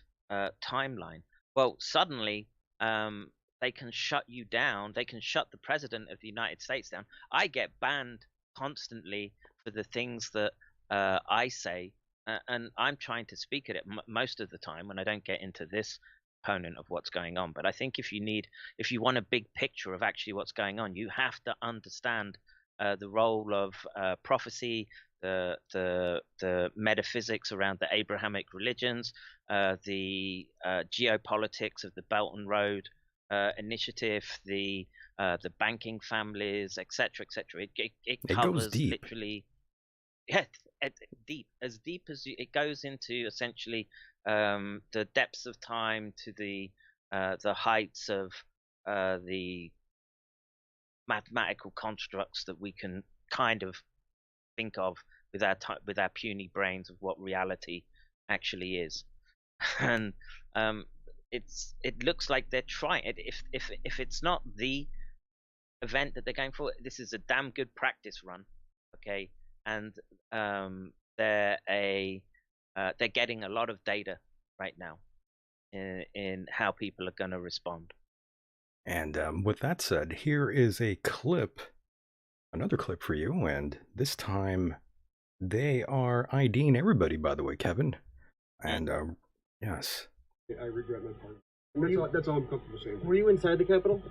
timeline? Well, suddenly they can shut you down. They can shut the president of the United States down. I get banned constantly for the things that I say, and I'm trying to speak at it most of the time when I don't get into this component of what's going on. But I think if you want a big picture of actually what's going on, you have to understand the role of prophecy, the metaphysics around the Abrahamic religions, the geopolitics of the Belt and Road Initiative, the banking families, etc., etc. It covers goes deep. Literally, yeah, as deep as it goes into essentially the depths of time to the heights of the mathematical constructs that we can kind of think of with our puny brains of what reality actually is. And it looks like they're trying it. If it's not the event that they're going for, this is a damn good practice run, okay? And they're getting a lot of data right now in how people are going to respond. And with that said, here is a clip, another clip for you, and this time they are IDing everybody, by the way, Kevin. And yes. I regret my part. That's all I'm comfortable saying. Were you inside the Capitol?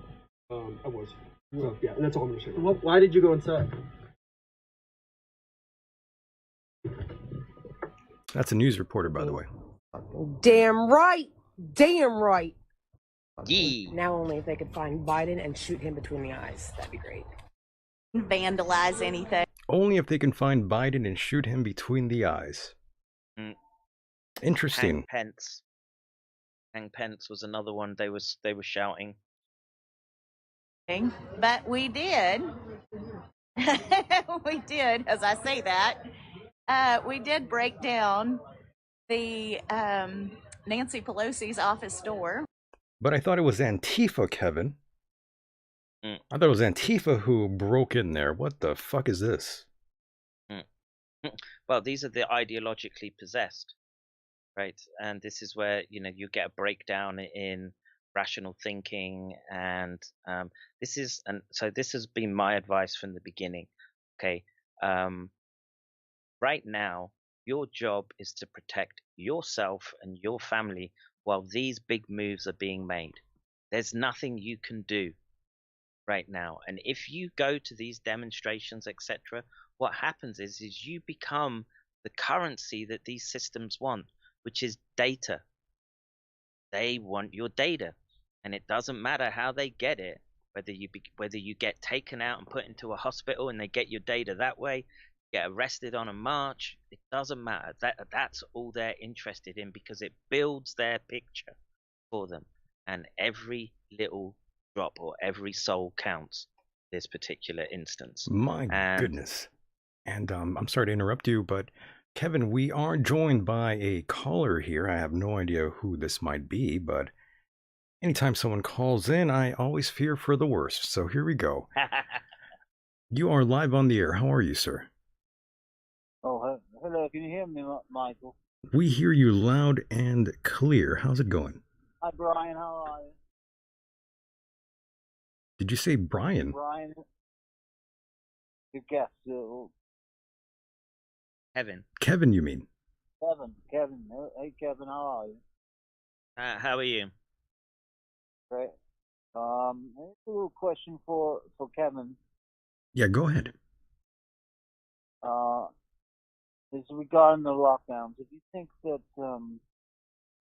I was. So, yeah, that's all I'm going to say. Why did you go inside? That's a news reporter, by the way. Damn right. Damn right. Yee. Now only if they could find Biden and shoot him between the eyes. That'd be great. Vandalize anything. Only if they can find Biden and shoot him between the eyes. Interesting. Hang Pence was another one they were shouting. But we did. We did, as I say that. We did break down the Nancy Pelosi's office door. But I thought it was Antifa, Kevin. I thought it was Antifa who broke in there. What the fuck is this? Well, these are the ideologically possessed, right? And this is where you get a breakdown in rational thinking, and this has been my advice from the beginning. Okay, right now your job is to protect yourself and your family while these big moves are being made. There's nothing you can do right now, and if you go to these demonstrations, etc., what happens is you become the currency that these systems want, which is data. They want your data, and it doesn't matter how they get it, whether you get taken out and put into a hospital and they get your data that way, get arrested on a march, it doesn't matter. That's all they're interested in, because it builds their picture for them, and every little drop or every soul counts in this particular instance. My goodness. And I'm sorry to interrupt you, but Kevin, we are joined by a caller here. I have no idea who this might be, but anytime someone calls in, I always fear for the worst. So here we go. You are live on the air. How are you, sir? Oh, hello. Can you hear me, Michael? We hear you loud and clear. How's it going? Hi, Brian. How are you? Did you say Brian? Brian. Your guest. Kevin, you mean? Kevin. Hey, Kevin. How are you? How are you? Great. A little question for Kevin. Yeah, go ahead. This is regarding the lockdowns. If you think that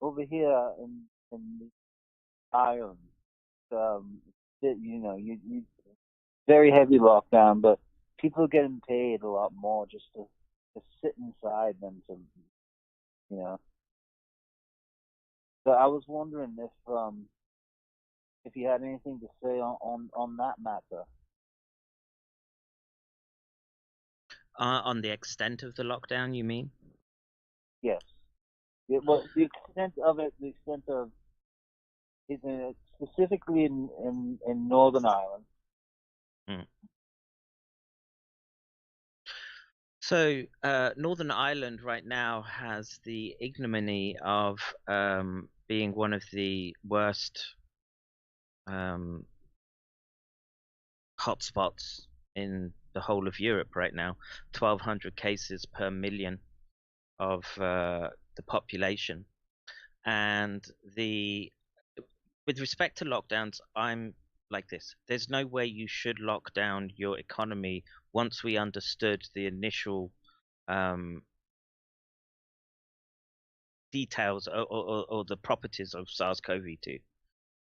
over here in Ireland, you very heavy lockdown, but people are getting paid a lot more just to sit inside than to, So I was wondering if you had anything to say on that matter. On the extent of the lockdown, you mean? Yes. Well, the extent of specifically in Northern Ireland. So Northern Ireland right now has the ignominy of being one of the worst hotspots in the whole of Europe right now. 1,200 cases per million of the population. And with respect to lockdowns, I'm like this. There's no way you should lock down your economy once we understood the initial details or the properties of SARS-CoV-2.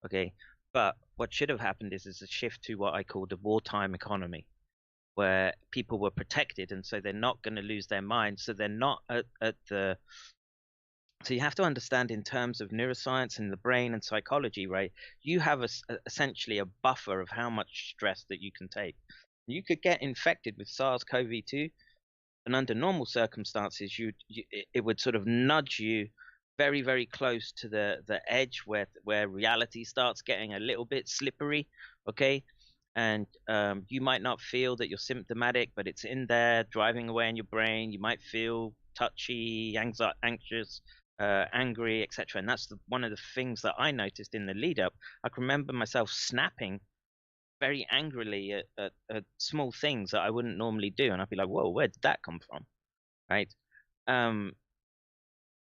Okay, but what should have happened is a shift to what I call the wartime economy, where people were protected, and so they're not going to lose their minds. So they're not at the. So you have to understand in terms of neuroscience and the brain and psychology, right? You have essentially a buffer of how much stress that you can take. You could get infected with SARS-CoV-2, And under normal circumstances, it would sort of nudge you very, very close to the edge where reality starts getting a little bit slippery, okay? And you might not feel that you're symptomatic, but it's in there driving away in your brain. You might feel touchy, anxious, angry, etc. And that's one of the things that I noticed in the lead up. I can remember myself snapping very angrily at small things that I wouldn't normally do, and I'd be like, "Whoa, where did that come from?" Right?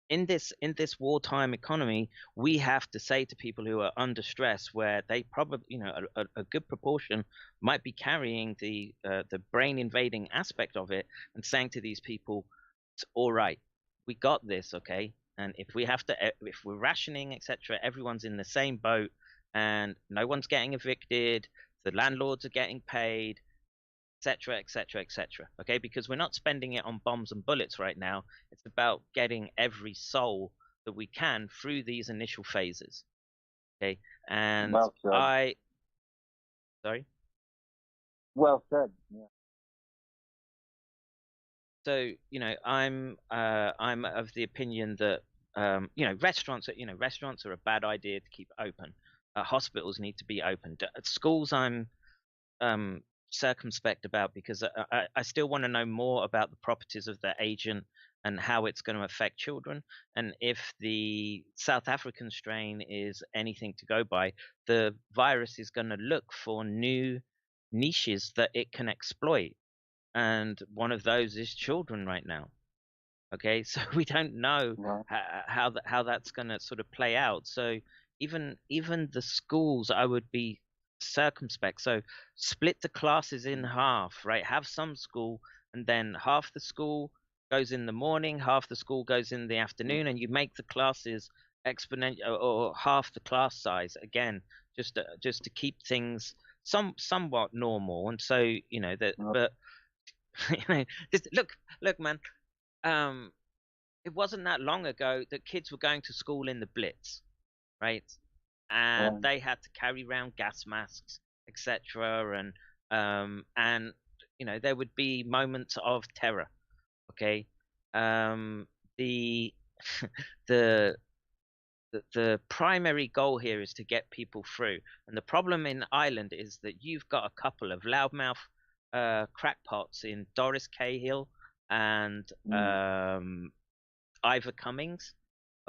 In this wartime economy, we have to say to people who are under stress, where they probably, a good proportion might be carrying the brain invading aspect of it, and saying to these people, "It's all right, we got this, okay? And if we're rationing, etc., everyone's in the same boat, and no one's getting evicted, the landlords are getting paid, etc., etc., etc. Okay, because we're not spending it on bombs and bullets right now. It's about getting every soul that we can through these initial phases. Okay, and Well said. Sorry. Well said. Yeah. So I'm of the opinion that restaurants are a bad idea to keep open. Hospitals need to be open. At schools, I'm circumspect about, because I still want to know more about the properties of the agent and how it's going to affect children. And if the South African strain is anything to go by, the virus is going to look for new niches that it can exploit. And one of those is children right now. Okay, so we don't know how that's going to sort of play out. So even the schools, I would be circumspect. So split the classes in half, right? Have some school, and then half the school goes in the morning, half the school goes in the afternoon, and you make the classes exponential, or half the class size again, just to keep things somewhat normal. And so but look, man. It wasn't that long ago that kids were going to school in the Blitz, right? And they had to carry around gas masks, etc. And there would be moments of terror. Okay, the the primary goal here is to get people through. And the problem in Ireland is that you've got a couple of loudmouth crackpots in Doris Cahill and Ivor Cummings,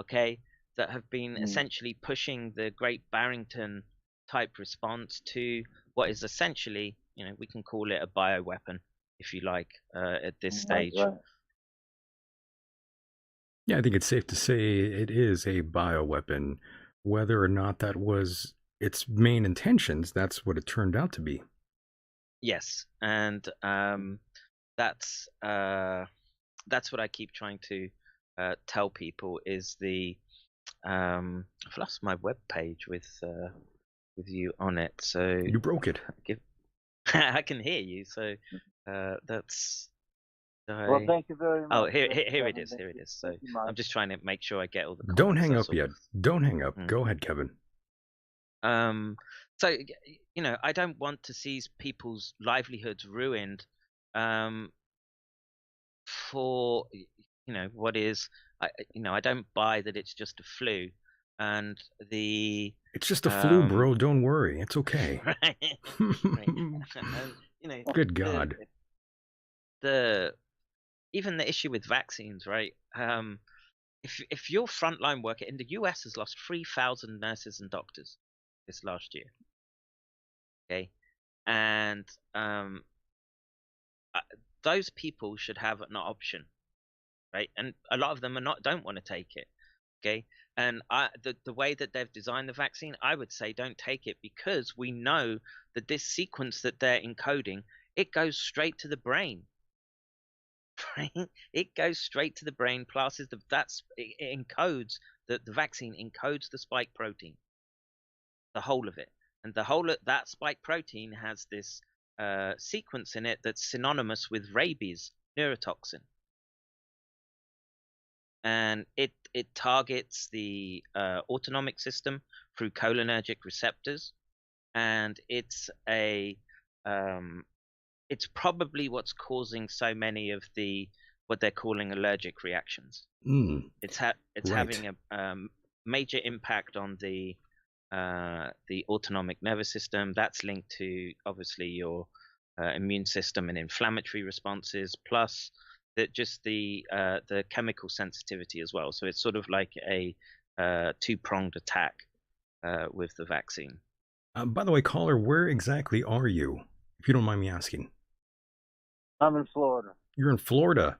okay, that have been essentially pushing the Great Barrington type response to what is essentially, we can call it a bioweapon, if you like, at this stage. Right. Yeah, I think it's safe to say it is a bioweapon. Whether or not that was its main intentions, that's what it turned out to be. Yes, and that's what I keep trying to tell people is I've lost my web page with you on it, so you broke it. I can hear you, so that's. Well, thank you very much. Oh, here it is. Here it is. So I'm just trying to make sure I get all the comments. Don't hang up yet. Don't hang up. Go ahead, Kevin. So I don't want to see people's livelihoods ruined for what is I don't buy that it's just a flu, and it's just a flu, bro. Don't worry, it's okay. Right. And, good God. Even the issue with vaccines, right? If you're frontline worker in the US has lost 3,000 nurses and doctors this last year. Okay, and those people should have an option, right? And a lot of them don't want to take it. Okay, and the way that they've designed the vaccine, I would say don't take it, because we know that this sequence that they're encoding, it goes straight to the brain. Right? It goes straight to the brain. It encodes the vaccine encodes the spike protein, the whole of it, and the whole of that spike protein has this sequence in it that's synonymous with rabies neurotoxin, and it targets the autonomic system through cholinergic receptors, and it's a it's probably what's causing so many of what they're calling allergic reactions. It's having a major impact on the autonomic nervous system. That's linked to obviously your immune system and inflammatory responses, plus the chemical sensitivity as well. So it's sort of like a two-pronged attack with the vaccine. By the way, caller, where exactly are you, if you don't mind me asking? I'm in Florida. You're in Florida.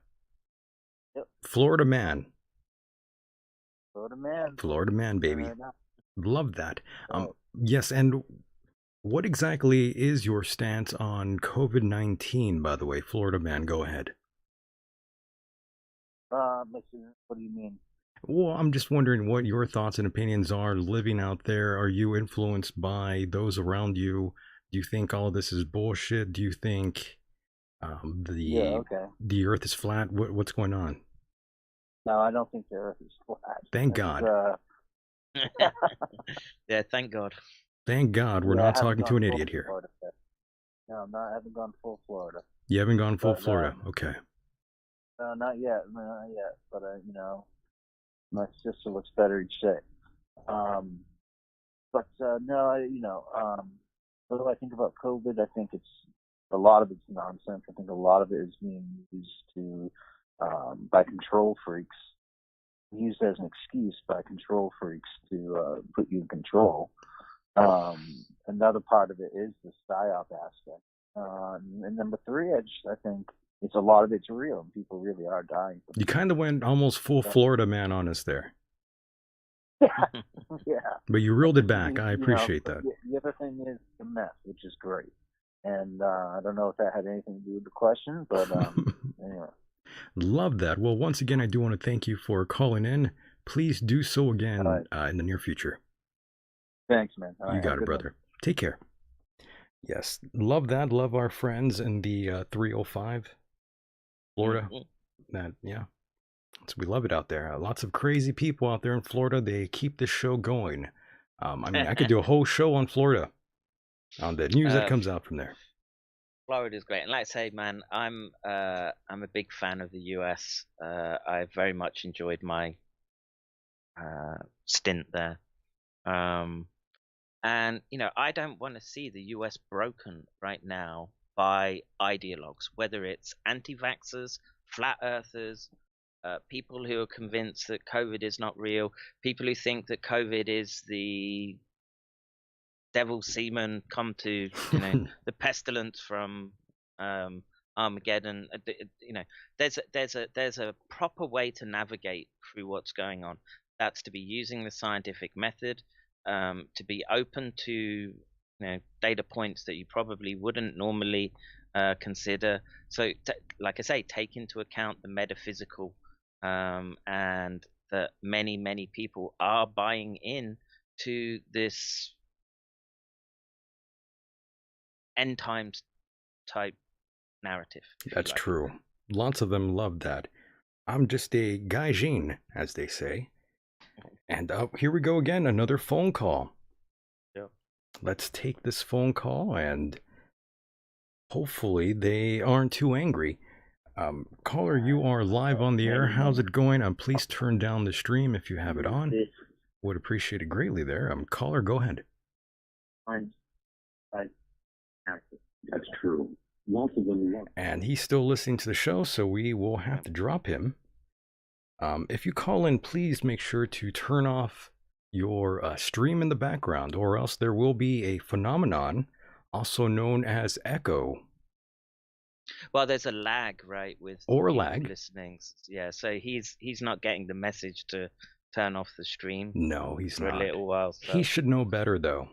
Yep. Florida man. Florida man. Florida man, baby. Love that. Yes, and what exactly is your stance on COVID-19, by the way? Florida man, go ahead. What do you mean? Well, I'm just wondering what your thoughts and opinions are living out there. Are you influenced by those around you? Do you think all of this is bullshit? Do you think the earth is flat? What's going on? No, I don't think the earth is flat. Thank God. Yeah, thank God. Thank God we're not talking to an idiot here. No, I haven't gone full Florida. You haven't gone full Florida? Okay. No, not yet. But, my sister looks better each day. What do I think about COVID? I think a lot of it's nonsense. I think a lot of it is being used by control freaks, used as an excuse by control freaks to put you in control. Another part of it is the psyop aspect. And number three, I think a lot of it's real, and people really are dying. You kind of went almost full Florida man on us there. Yeah. But you reeled it back. I appreciate that. The other thing is the mess, which is great. And I don't know if that had anything to do with the question, but anyway. Love that. Well, once again, I do want to thank you for calling in. Please do so again in the near future. Thanks, man. You got it, brother. Take care. Yes, love that. Love our friends in the 305 Florida. So we love it out there. Lots of crazy people out there in Florida. They keep this show going. I mean, I could do a whole show on Florida, on the news that comes out from there. Florida's great, and like I say, man, I'm a big fan of the US. I very much enjoyed my stint there, and I don't want to see the US broken right now by ideologues, whether it's anti-vaxxers, flat earthers, people who are convinced that COVID is not real, people who think that COVID is the devil's semen come to the pestilence from Armageddon. There's a proper way to navigate through what's going on. That's to be using the scientific method, to be open to data points that you probably wouldn't normally consider. So like I say, take into account the metaphysical, and that many people are buying in to this end times type narrative. That's true. Lots of them love that. I'm just a gaijin, as they say. And here we go again, another phone call. Yep. Let's take this phone call, and hopefully they aren't too angry. Caller, you are live on the air. How's it going? Please turn down the stream if you have it on. Would appreciate it greatly there. Caller, go ahead. That's true. Lots of them love. And he's still listening to the show, so we will have to drop him. If you call in, please make sure to turn off your stream in the background, or else there will be a phenomenon also known as echo. Well, there's a lag, right, with lag listening. Yeah, so he's not getting the message to turn off the stream. No, he's for not. a little while. So. He should know better, though.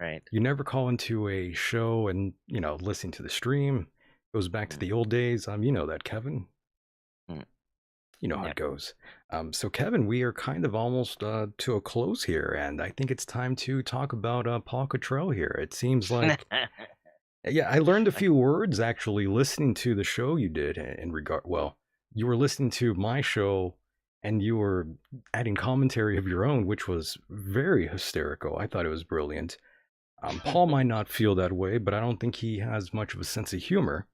Right. You never call into a show and listen to the stream. It goes back to the old days. You know that, Kevin. You know how it goes. So, Kevin, we are kind of almost to a close here, and I think it's time to talk about Paul Cottrell here. It seems like, yeah, I learned a few words actually listening to the show you did in regard. Well, you were listening to my show, and you were adding commentary of your own, which was very hysterical. I thought it was brilliant. Paul might not feel that way, but I don't think he has much of a sense of humor.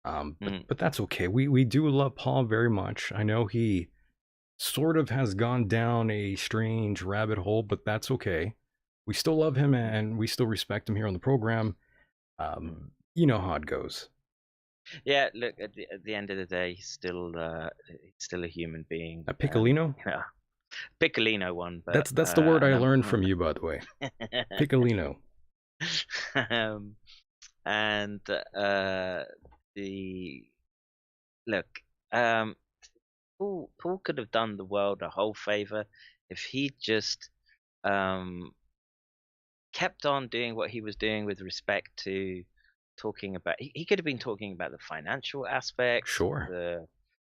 But that's okay. We do love Paul very much. I know he sort of has gone down a strange rabbit hole, but that's okay. We still love him and we still respect him here on the program. You know how it goes. Yeah, look, at the end of the day, he's still a human being. A Piccolino? Yeah, Piccolino one. But That's the word I learned from you, by the way. Piccolino. And Paul could have done the world a whole favor if he just kept on doing what he was doing with respect to talking about. He could have been talking about the financial aspects. Sure.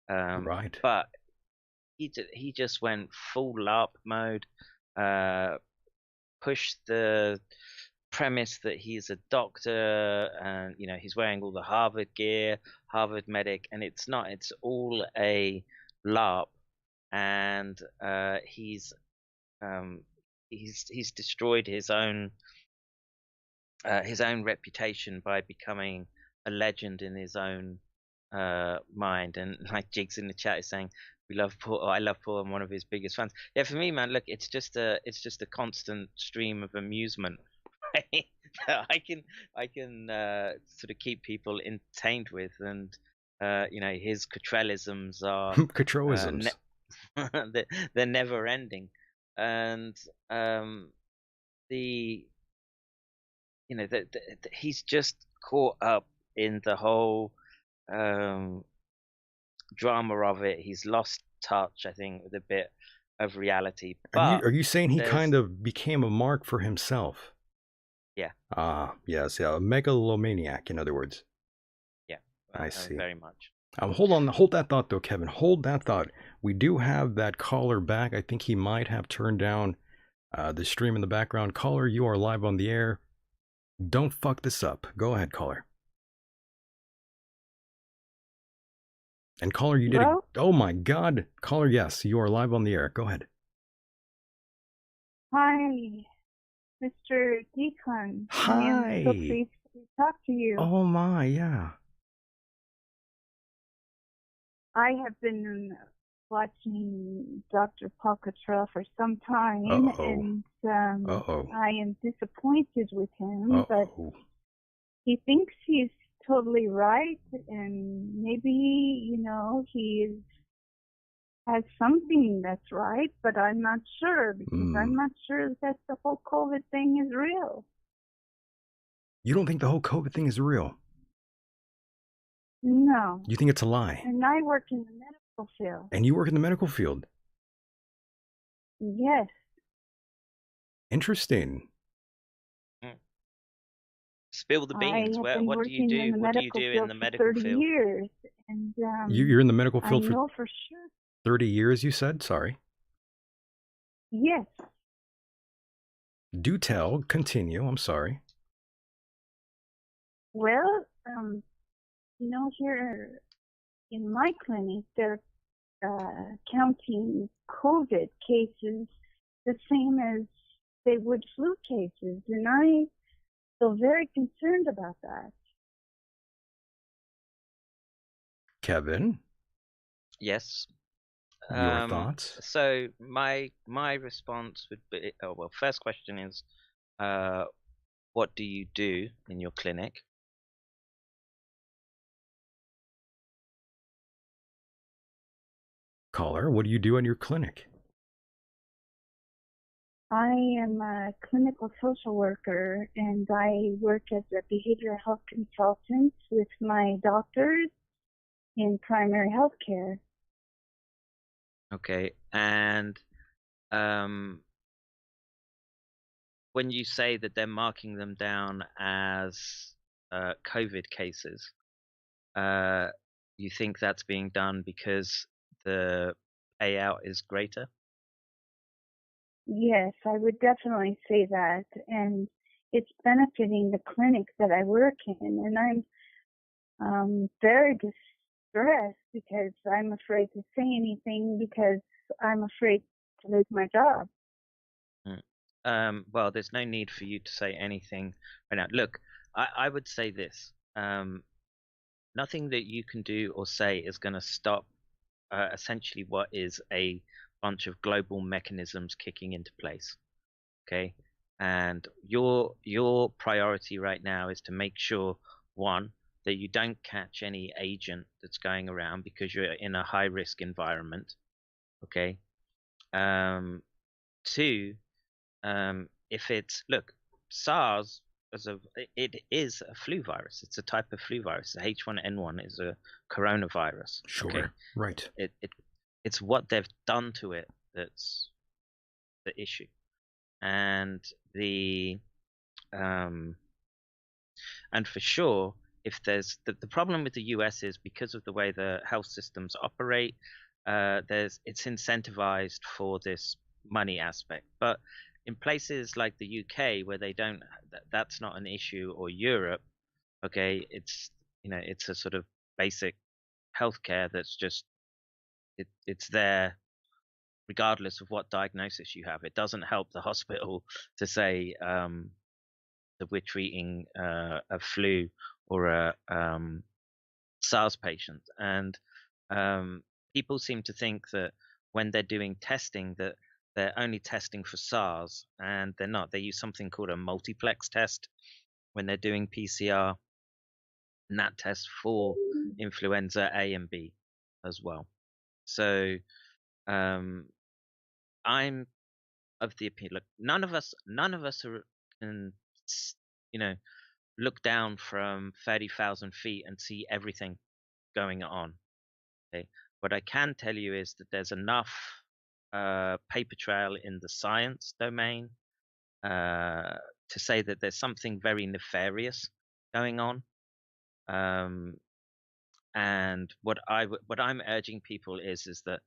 Right. But he just went full LARP mode. Pushed the premise that he's a doctor and he's wearing all the Harvard gear, Harvard medic, and it's not. It's all a LARP, and he's destroyed his own reputation by becoming a legend in his own mind. And like Jigs in the chat is saying, we love Paul. I love Paul. I'm one of his biggest fans. Yeah, for me, man, look, it's just a constant stream of amusement. Right? I can sort of keep people entertained with, and his Cottrellisms are Cottrellisms. They're never ending, and he's just caught up in the whole drama of it. He's lost touch, I think, with a bit of reality. But are you saying he kind of became a mark for himself? Yeah. Yes, yeah, a megalomaniac, in other words. Yeah, I see. Very much. Hold that thought, though, Kevin. Hold that thought. We do have that caller back. I think he might have turned down the stream in the background. Caller, you are live on the air. Don't fuck this up. Go ahead, caller. And caller, you did it. Oh my God. Caller, yes, you are live on the air. Go ahead. Hi, Mr. Decon. Hi. I am so pleased to talk to you. Oh my, yeah. I have been watching Dr. Paul Cottrell for some time, and I am disappointed with him, but he thinks he's totally right, and maybe, he has something that's right, but I'm not sure, because I'm not sure that the whole COVID thing is real. You don't think the whole COVID thing is real? No. You think it's a lie? And I work in the medical field. And you work in the medical field? Yes. Interesting. Spill the beans. What do you do? What do you do in the medical field? 30 years. And you're in the medical field I know for sure. 30 years, you said? Sorry. Yes. Do tell. Continue. I'm sorry. Well, here in my clinic, they're counting COVID cases the same as they would flu cases, and I feel very concerned about that. Kevin? Yes. Your thoughts? So my response would be, first question is, what do you do in your clinic? Caller, what do you do in your clinic? I am a clinical social worker, and I work as a behavioral health consultant with my doctors in primary health care. Okay, and when you say that they're marking them down as COVID cases, you think that's being done because the payout is greater? Yes, I would definitely say that, and it's benefiting the clinic that I work in, and I'm very distressed because I'm afraid to say anything because I'm afraid to lose my job. Well, there's no need for you to say anything right now. Look, I would say this. Nothing that you can do or say is going to stop essentially what is a bunch of global mechanisms kicking into place. Okay, and your priority right now is to make sure, one, that you don't catch any agent that's going around because you're in a high risk environment. Okay. Two, if it's, look, SARS it is a flu virus. It's a type of flu virus. H1N1 is a coronavirus. Sure. Okay? Right. It's what they've done to it that's the issue. And and for sure, if there's the problem with the US is because of the way the health systems operate, it's incentivized for this money aspect. But in places like the UK where they don't, that's not an issue, or Europe, okay, it's it's a sort of basic healthcare that's just it's there regardless of what diagnosis you have. It doesn't help the hospital to say that we're treating a flu or a SARS patient. And people seem to think that when they're doing testing that they're only testing for SARS, and they're not. They use something called a multiplex test when they're doing PCR, and that tests for influenza A and B as well. So I'm of the opinion, look, none of us can look down from 30,000 feet and see everything going on. Okay, what I can tell you is that there's enough paper trail in the science domain to say that there's something very nefarious going on. And what I'm urging people is that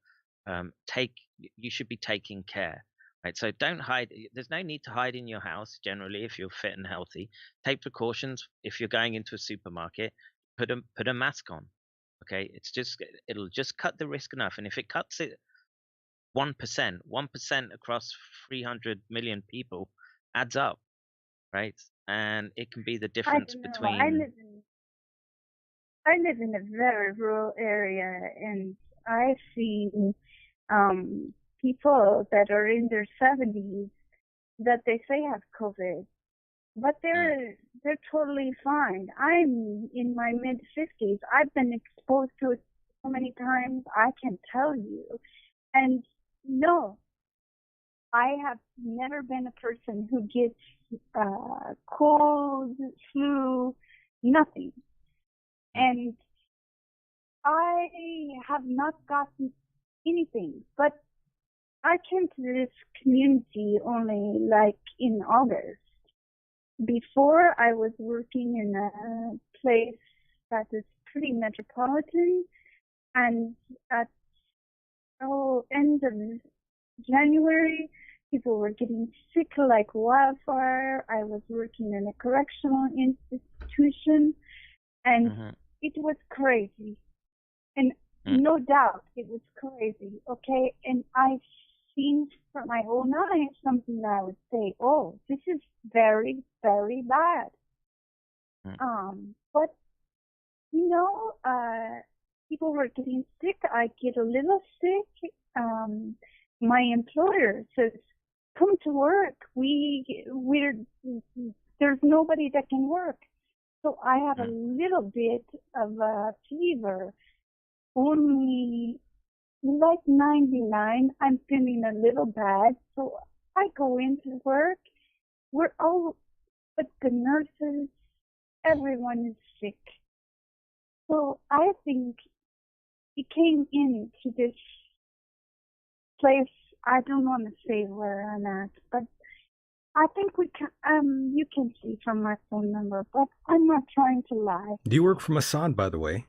you should be taking care, right? So don't hide. There's no need to hide in your house generally if you're fit and healthy. Take precautions if you're going into a supermarket. Put a mask on. Okay, it'll just cut the risk enough, and if it cuts it 1% across 300 million people adds up, right? And it can be the difference between. I live in a very rural area, and I've seen people that are in their 70s that they say have COVID, but they're totally fine. I'm in my mid-50s. I've been exposed to it so many times, I can tell you. And no, I have never been a person who gets cold, flu, nothing. And I have not gotten anything, but I came to this community only like in August. Before, I was working in a place that is pretty metropolitan, and at end of January, people were getting sick like wildfire. I was working in a correctional institution, and it was crazy. And no doubt it was crazy, okay? And I've seen from my own eyes something that I would say, oh, this is very, very bad. But, people were getting sick. I get a little sick. My employer says, come to work. There's nobody that can work. So I have a little bit of a fever, only like 99. I'm feeling a little bad. So I go into work. We're all, but the nurses, everyone is sick. So I think he came into this place. I don't want to say where I'm at, but I think we can. You can see from my phone number, but I'm not trying to lie. Do you work for Mossad, by the way?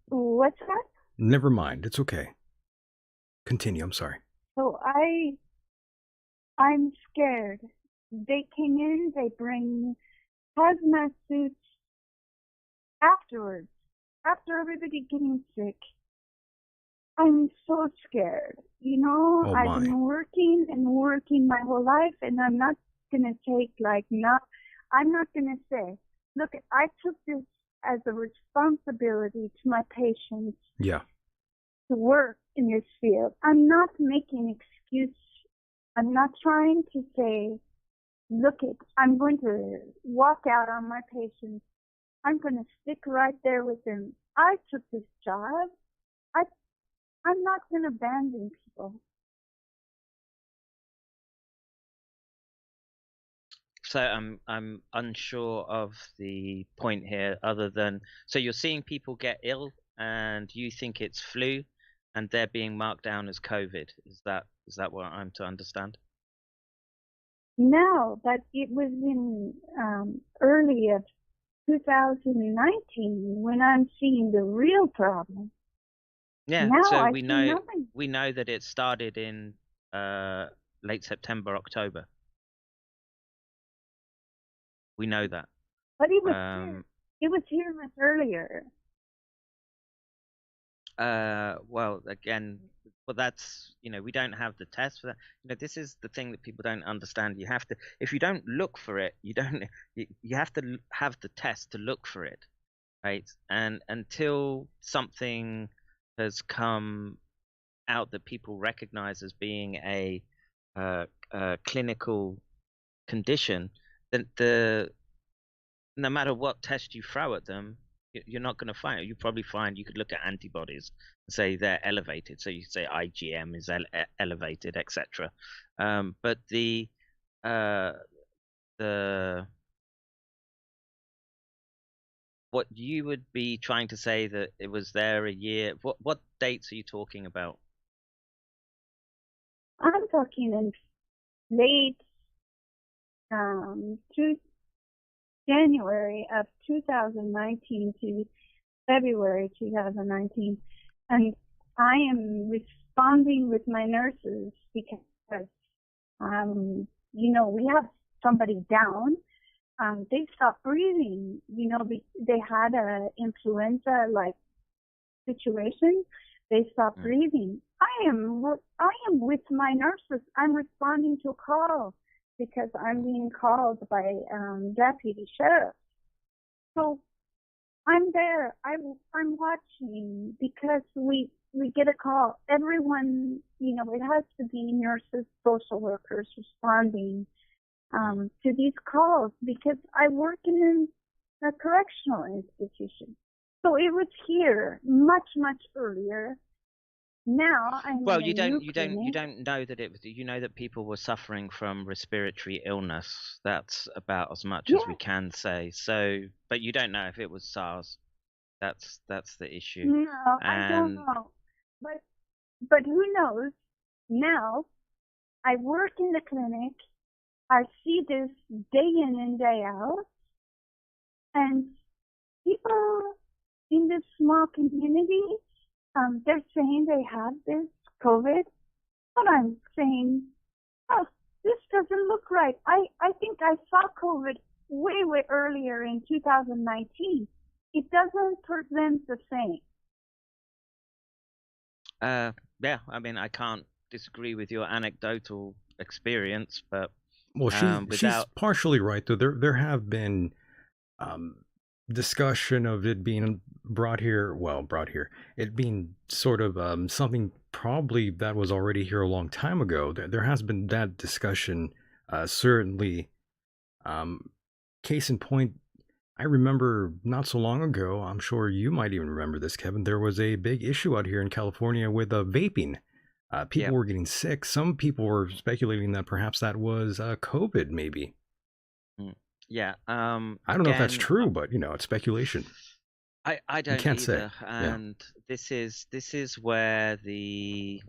What's that? Never mind. It's okay. Continue. I'm sorry. So I'm scared. They came in. They bring hazmat suits afterwards, after everybody getting sick. I'm so scared. You know, Oh I've my. been working and working my whole life, and I'm not gonna take I'm not gonna say, look, I took this as a responsibility to my patients. Yeah. To work in this field. I'm not making excuse. I'm not trying to say, look it, I'm going to walk out on my patients. I'm going to stick right there with them. I took this job. I'm not going to abandon people. So I'm unsure of the point here, other than, so you're seeing people get ill and you think it's flu, and they're being marked down as COVID. Is that what I'm to understand? No, but it was in early of 2019 when I'm seeing the real problem. Yeah. Now So I we see know nothing. that it started in late September, October. We know that. But it was here much earlier. Well, again, but that's, we don't have the test for that. This is the thing that people don't understand. You have to, if you don't look for it, you have to have the test to look for it, right? And until something has come out that people recognize as being a clinical condition, then no matter what test you throw at them, you're not going to find it. You probably find, you could look at antibodies and say they're elevated. So you say IgM is elevated, etc. But the what you would be trying to say that it was there a year. What dates are you talking about? I'm talking in late January of 2019 to February 2019, and I am responding with my nurses because we have somebody down. They stopped breathing. They had a influenza like situation. They stopped breathing. I am with my nurses. I'm responding to a call because I'm being called by deputy sheriff. So I'm there. I'm watching because we get a call. Everyone, it has to be nurses, social workers responding to these calls because I work in a correctional institution. So it was here much, much earlier. Now I'm well, in you a don't new you clinic. don't you don't know that it was. You know that people were suffering from respiratory illness. That's about as much as we can say. So, but you don't know if it was SARS. That's the issue. No, I don't know. But who knows? Now I work in the clinic. I see this day in and day out, and people in this small community, they're saying they have this COVID, but I'm saying, oh, this doesn't look right. I think I saw COVID way, way earlier in 2019. It doesn't present the same. Yeah, I mean, I can't disagree with your anecdotal experience, but well, she's partially right though. There have been discussion of it being brought here, it being sort of something probably that was already here a long time ago. There has been that discussion, certainly. Case in point, I remember not so long ago, I'm sure you might even remember this, Kevin, there was a big issue out here in California with vaping. People were getting sick. Some people were speculating that perhaps that was COVID, maybe. Yeah. I don't know if that's true, but it's speculation. I don't can't either. say. And this is where it's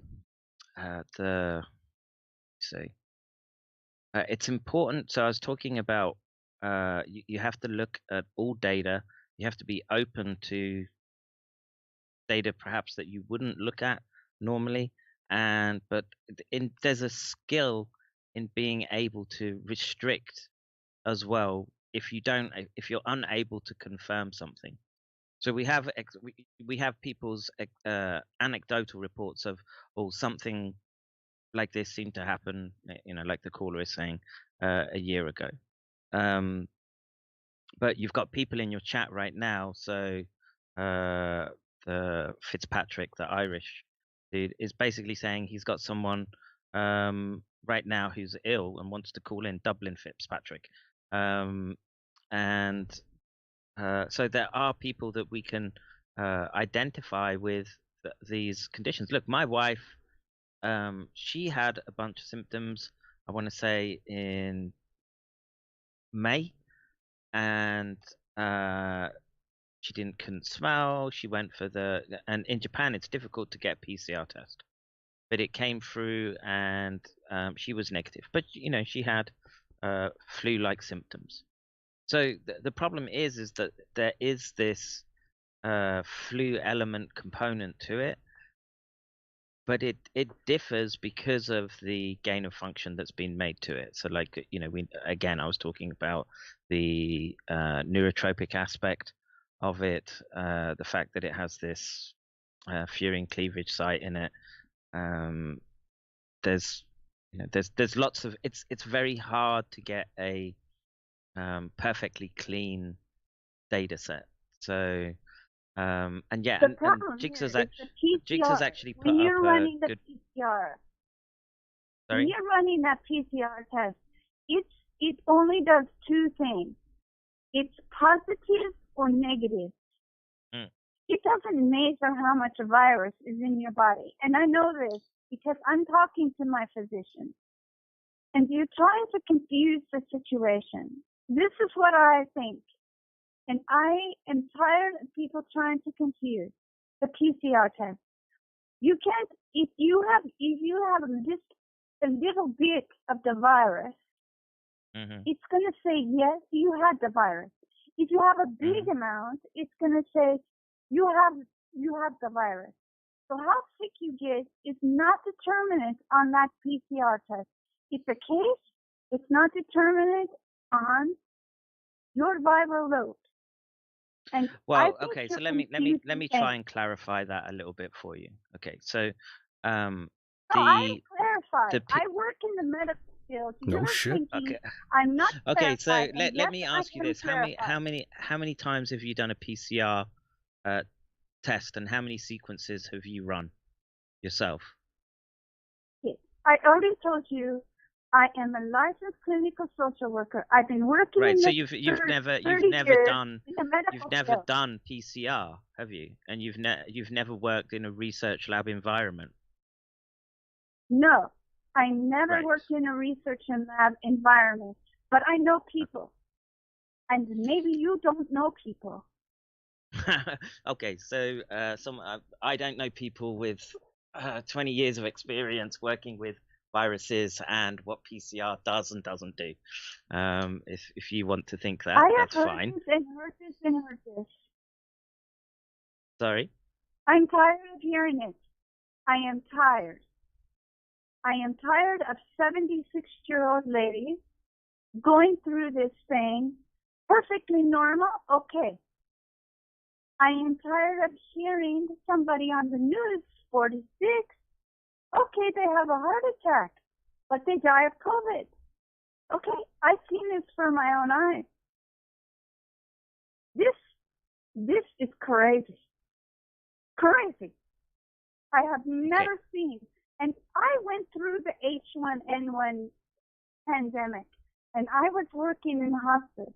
important. So I was talking about you have to look at all data. You have to be open to data perhaps that you wouldn't look at normally, but there's a skill in being able to restrict as well if you're unable to confirm something. So we have we have people's anecdotal reports of, oh, something like this seemed to happen, like the caller is saying, a year ago. But you've got people in your chat right now. So the Fitzpatrick, the Irish dude, is basically saying he's got someone right now who's ill and wants to call in. Dublin Fitzpatrick. And so there are people that we can identify with these conditions. Look, my wife, she had a bunch of symptoms, I want to say in May, and she couldn't smell. She went for and in Japan it's difficult to get PCR test, but it came through and she was negative. But she had flu-like symptoms. So the problem is that there is this flu element component to it, but it differs because of the gain of function that's been made to it. So like, I was talking about the neurotropic aspect of it, the fact that it has this furin cleavage site in it. There's lots of it's very hard to get a perfectly clean data set. So and Jigsaw's actually put when you're up running a the good PCR. Sorry? When you're running that PCR test, it only does two things. It's positive or negative. It doesn't measure how much virus is in your body. And I know this because I'm talking to my physician. And you're trying to confuse the situation. This is what I think. And I am tired of people trying to confuse the PCR test. You can't, if you have just a little bit of the virus, it's going to say, yes, you had the virus. If you have a big amount, it's going to say, you have the virus. So how sick you get is not determinant on that PCR test. It's a case. It's not determinant on your viral load. And well, okay, so let me try and clarify that a little bit for you. Okay, so I clarify. I work in the medical field. No shit. Okay. I'm not. Okay, so let me ask you this: how many times have you done a PCR test, and how many sequences have you run yourself? Yes. I already told you. I am a licensed clinical social worker. I've been working. Right. In So you've never done PCR, have you? And you've never worked in a research lab environment. No, I never worked in a research lab environment. But I know people, and maybe you don't know people. Okay, so I don't know people with 20 years of experience working with viruses and what PCR does and doesn't do. If you want to think that, that's fine. Heard this. Sorry? I'm tired of hearing it. I am tired. I am tired of 76-year-old ladies going through this thing perfectly normal. Okay. I am tired of hearing somebody on the news, 46. Okay, they have a heart attack, but they die of COVID. Okay, I've seen this for my own eyes. This is crazy. Crazy. I have never seen. And I went through the H1N1 pandemic, and I was working in hospice,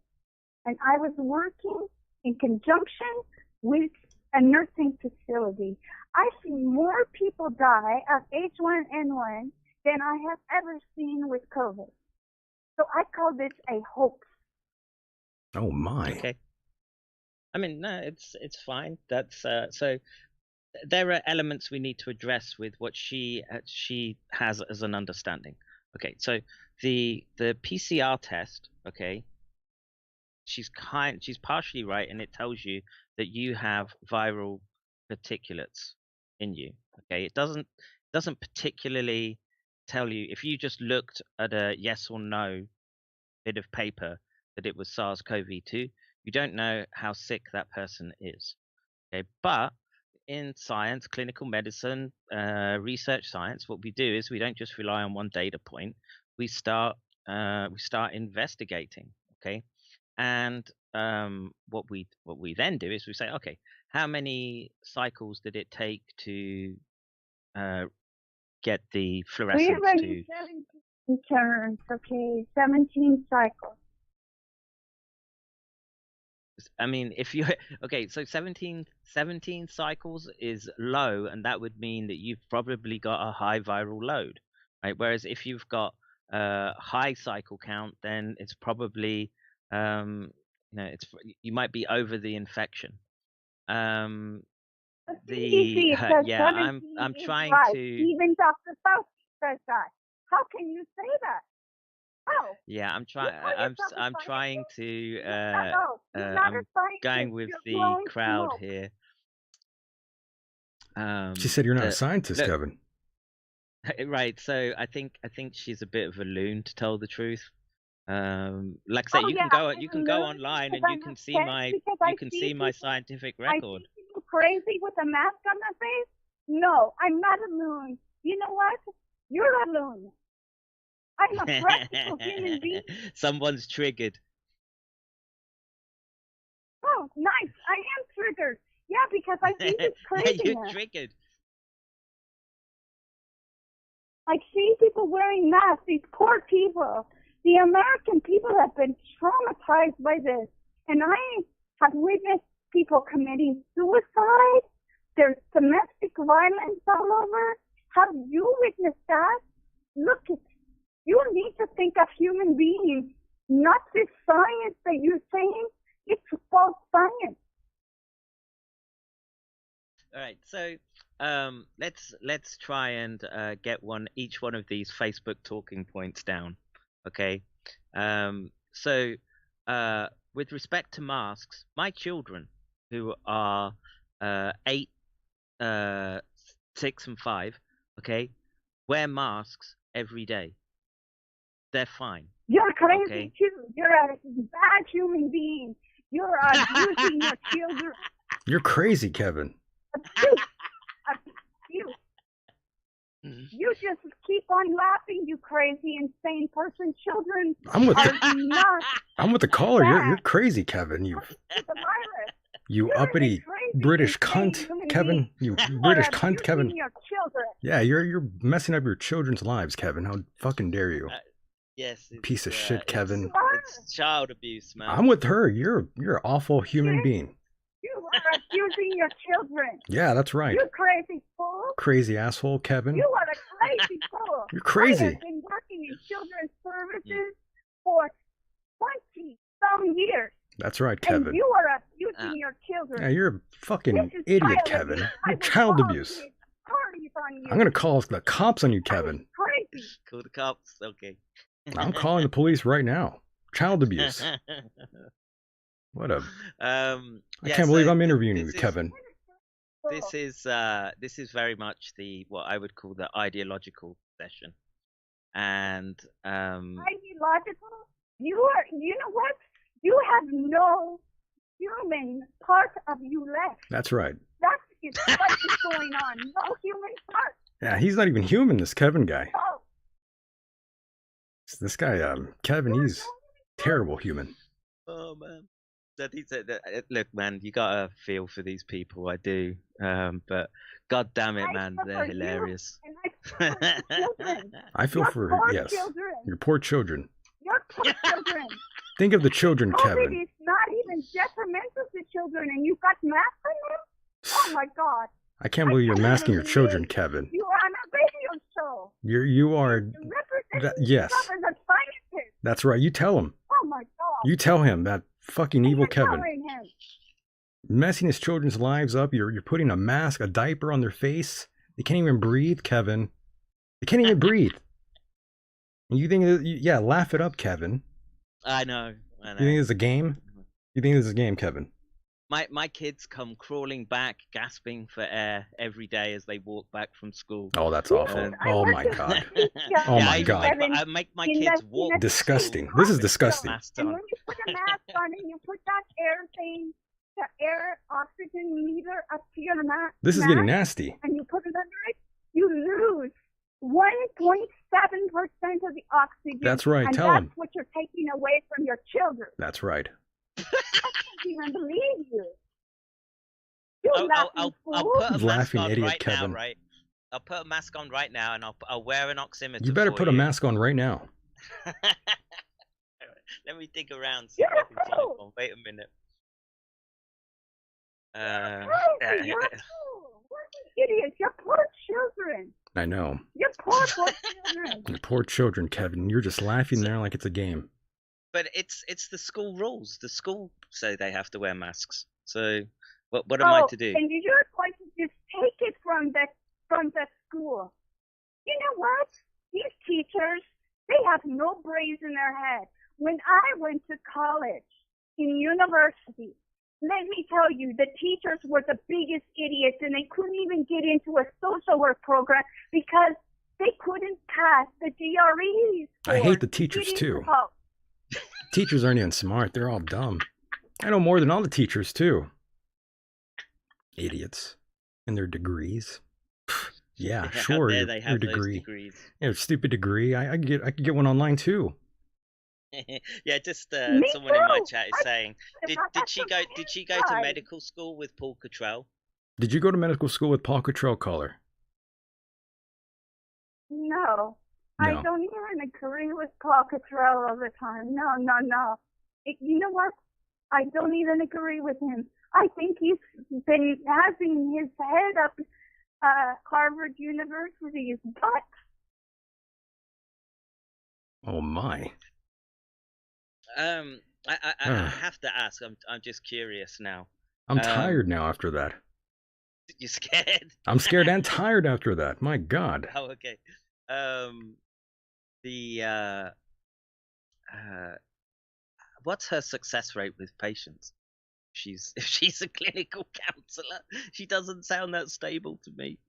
and I was working in conjunction with a nursing facility. I've seen more people die of H1N1 than I have ever seen with COVID. So I call this a hoax. Oh my. Okay. I mean, no, it's fine. That's so. There are elements we need to address with what she has as an understanding. Okay, so the PCR test. Okay, she's partially right, and it tells you that you have viral particulates in you. Okay, it doesn't particularly tell you if you just looked at a yes or no bit of paper that it was SARS-CoV-2. You don't know how sick that person is. Okay, but in science, clinical medicine, research science, what we do is we don't just rely on one data point. We start investigating. Okay, and what we then do is we say, okay, how many cycles did it take to get the fluorescence We already 17 turns, okay, 17 cycles. I mean, if you okay, so 17 cycles is low, and that would mean that you've probably got a high viral load, right? Whereas if you've got a high cycle count, then it's probably you might be over the infection. Yeah, I'm trying to. Even Dr. Fauci says that. How can you say that? Oh. Yeah, I'm trying. I'm trying to. I'm going with the crowd here. She said you're not a scientist, look, Kevin. Right. So I think she's a bit of a loon, to tell the truth. Like I say, you can go online and you can see my scientific record. I see people crazy with a mask on their face. No, I'm not a loon. You know what? You're a loon. I'm a practical human being. Someone's triggered. Oh, nice. I am triggered. Yeah, because I see this craziness. Yeah, you're triggered. I see people wearing masks, these poor people. The American people have been traumatized by this. And I have witnessed people committing suicide. There's domestic violence all over. Have you witnessed that? Look, you need to think of human beings, not this science that you're saying. It's false science. All right, so let's try and get each one of these Facebook talking points down. Okay, so with respect to masks, my children, who are 8, 6, and 5, okay, wear masks every day. They're fine. You're crazy okay? too. You're a bad human being. You're abusing your children. You're crazy, Kevin. Abuse. You just keep on laughing, you crazy, insane person. Children are not. I'm with the caller. You're crazy, Kevin. You uppity British cunt, Kevin. You British cunt, Kevin. Your children. Yeah, you're messing up your children's lives, Kevin. How fucking dare you? Yes. Piece of shit, Kevin. It's child abuse, man. I'm with her. You're an awful human being. You are abusing your children. Yeah, that's right. You crazy fool. Crazy asshole, Kevin. You are a crazy fool. You're crazy. I have been working in children's services for 20-some years. That's right, Kevin. And you are abusing your children. Yeah, you're a fucking idiot, Kevin. You're child abuse. I'm gonna call the cops on you, Kevin. Crazy. Call the cops. Okay. I'm calling the police right now. Child abuse. What a. I can't believe I'm interviewing you, Kevin. This is very much what I would call the ideological session, and ideological. You know what? You have no human part of you left. That's right. That is what is going on. No human part. Yeah, he's not even human. This Kevin guy. Oh. This guy, Kevin, he's terrible human. Oh man. Look, man, you gotta feel for these people. I do, but god damn it, man, they're hilarious. I feel for your poor children. Your poor children. Think of the children, Kevin. COVID is not even detrimental to children, and you've got masks on them. Oh my god! I can't believe you're masking your children, Kevin. You are on a radio show. You are. Yes. That's right. You tell him. Oh my god. You tell him that fucking evil Kevin. Messing his children's lives up. You're putting a diaper on their face. They can't even breathe, Kevin. They can't even breathe. And you think, laugh it up, Kevin. I know. You think it's a game? You think this is a game, Kevin? My kids come crawling back, gasping for air every day as they walk back from school. Oh, that's awful. Oh my god. Oh my god. I make my kids walk. Disgusting. This is disgusting. And when you put a mask on and you put that air thing the air oxygen meter up to your mask. This is getting nasty. And you put it under it, you lose 1.7% of the oxygen. That's right. And Tell that's him. what you're taking away from your children. That's right. I can't even believe you. You I'll put a mask Laughing on idiot, right Kevin. now, right? I'll put a mask on right now, and I'll wear an oximeter. You better put a mask on right now. Let me dig around. See if I can find one. Wait a minute. You're idiots. You're poor children. I know. You're poor children. You poor children, Kevin. You're just laughing there like it's a game. But it's the school rules. The school say they have to wear masks. So what am I to do? And you're going to just take it from the school. You know what? These teachers, they have no brains in their head. When I went to college, in university, let me tell you, the teachers were the biggest idiots, and they couldn't even get into a social work program because they couldn't pass the GREs. I hate the teachers too. Teachers aren't even smart. They're all dumb. I know more than all the teachers too. Idiots. And their degrees. Yeah, sure. They have your those degree. degrees. Yeah, stupid degree. I could get one online too. Yeah, just someone in my chat is saying, did she go to medical school with Paul Cottrell? Did you go to medical school with Paul Cottrell, caller? No. I don't even agree with Paul Cottrell all the time. No. You know what? I don't even agree with him. I think he's been having his head up Harvard University's butt. Oh my. I have to ask. I'm just curious now. I'm tired now after that. You scared? I'm scared and tired after that. My God. Oh, okay. What's her success rate with patients? If she's a clinical counselor, she doesn't sound that stable to me.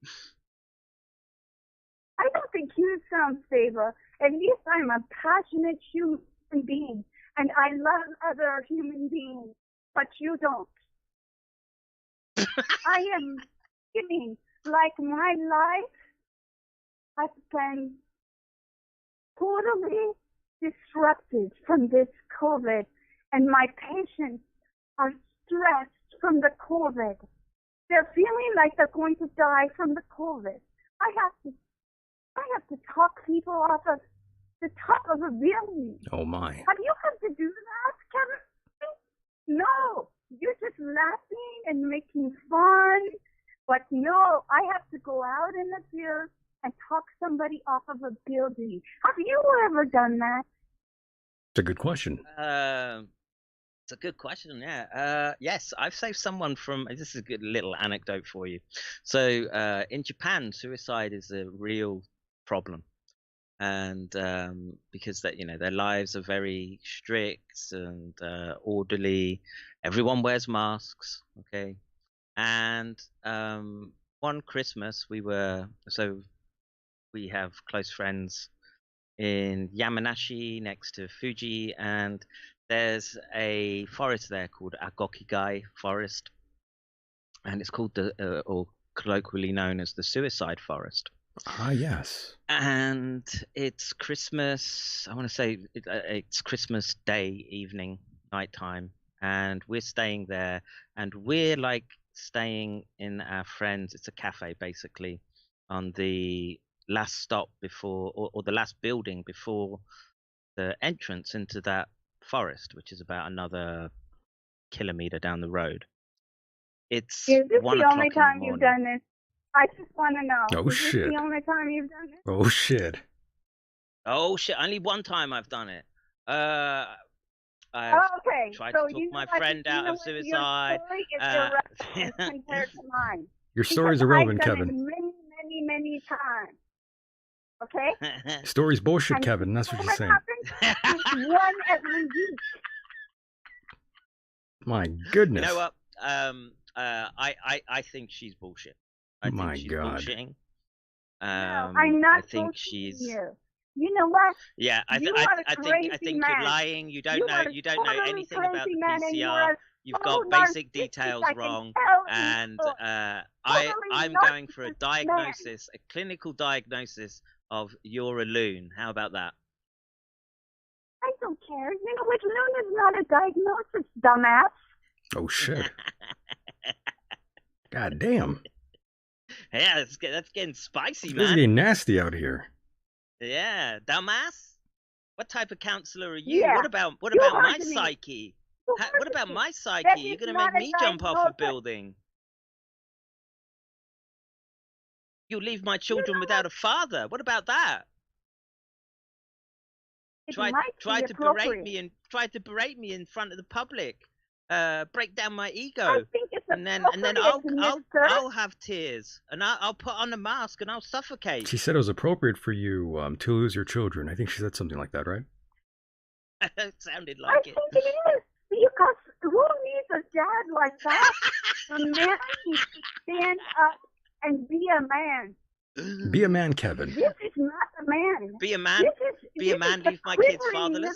I don't think you sound stable. At least I'm a passionate human being, and I love other human beings, but you don't. I am feeling like my life has been totally disrupted from this COVID, and my patients are stressed from the COVID. They're feeling like they're going to die from the COVID. I have to talk people off of the top of a building. Oh my. Have you had to do that, Kevin? No. You're just laughing and making fun. But no, I have to go out in the field and talk somebody off of a building. Have you ever done that? It's a good question. It's a good question, yeah. Yes, I've saved someone from. This is a good little anecdote for you. So, in Japan, suicide is a real problem, and because their lives are very strict and orderly. Everyone wears masks, okay. And one Christmas, we have close friends in Yamanashi next to Fuji, and there's a forest there called Agokigai Forest, and it's called or colloquially known as the Suicide Forest. Ah, yes. And it's Christmas. I want to say it's Christmas Day evening, nighttime, and we're staying there, and we're like staying in our friends. It's a cafe basically on the last stop before, or the last building before the entrance into that forest, which is about another kilometer down the road. It's Is this 1 the o'clock only in the time you've morning. done this? I just want to know. Oh, Is shit. this the only time you've done this? Oh shit. Oh shit! Only one time I've done it. I've Okay, tried so to talk you know my what, friend out of your suicide. story is irrelevant compared to mine. Your story's Because irrelevant, I've done Kevin. it many times. Okay? Story's bullshit, And Kevin. That's what you're what saying. happens is one every week. My goodness. You know what? I think she's bullshit. I think My she's God. bullshitting. No, I'm not I think bullshitting she's. you. You know what? Yeah, I You think are a crazy you're man. lying. You don't You know are a anything about totally the crazy man, and you PCR. are you've got basic details wrong, and I'm going for a diagnosis, a clinical diagnosis of you're a loon. How about that? I don't care. You know what? Loon is not a diagnosis, dumbass. Oh shit! God damn. Yeah, that's getting spicy, man. This is getting nasty out here. Yeah, dumbass. What type of counselor are you? Yeah. What about my psyche? What about my psyche? You're gonna make me jump off a building. You leave my children without a father. What about that? Try to berate me in front of the public. Break down my ego, and then I'll have tears, and I'll put on a mask and I'll suffocate. She said it was appropriate for you to lose your children. I think she said something like that, right? It sounded like it. I think it is, because who needs a dad like that? A man needs to stand up and be a man. Be a man, Kevin. This is not a man. Be a man. Be a man. Leave my kids fatherless.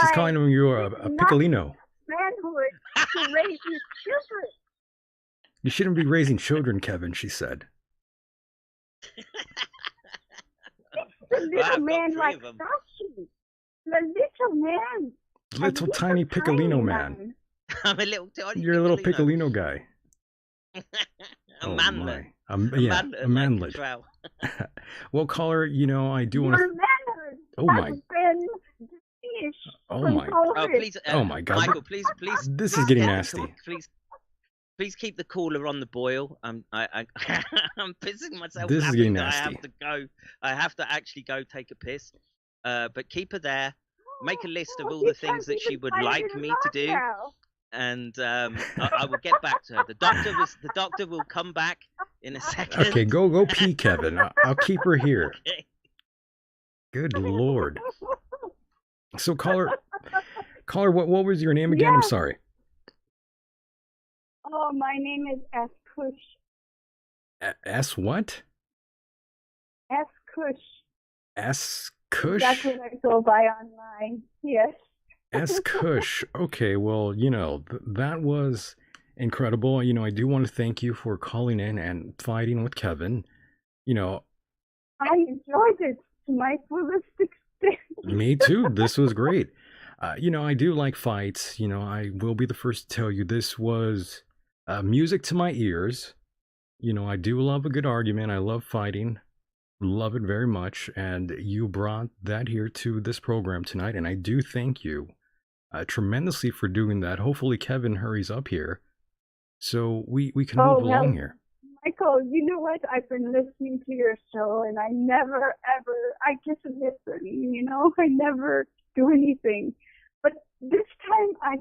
She's calling him a piccolino. Manhood to raise his children. You shouldn't be raising children, Kevin, she said. The little man like Sashi. The little man. Little tiny piccolino man. I'm a little tiny. You're a little piccolino guy. A manlet. A manlet. Well, caller, you know, I do want to. Oh my. Oh my. Oh please. Oh my God. Michael, please. This is getting nasty. Please keep the caller on the boil. I'm pissing myself. This is getting nasty. I have to go. I have to actually go take a piss. But keep her there. Make a list of all the things that she would like me to do, and I will get back to her. The doctor will come back in a second. Okay, go pee, Kevin. I'll keep her here. Okay. Good Lord. So caller, what was your name again? I'm sorry. Oh, my name is S. Kush. S what? S. Kush. S. Kush? That's what I go by online. Yes. S. Kush. Okay, well, you know, that was incredible. You know, I do want to thank you for calling in and fighting with Kevin. You know, I enjoyed it to my fullest extent. Me too. This was great. You know, I do like fights. You know, I will be the first to tell you this was music to my ears. You know, I do love a good argument. I love fighting. Love it very much. And you brought that here to this program tonight. And I do thank you tremendously for doing that. Hopefully Kevin hurries up here so we can move along here. Michael, you know what? I've been listening to your show, and I never, ever, I just listen, you know? I never do anything. But this time,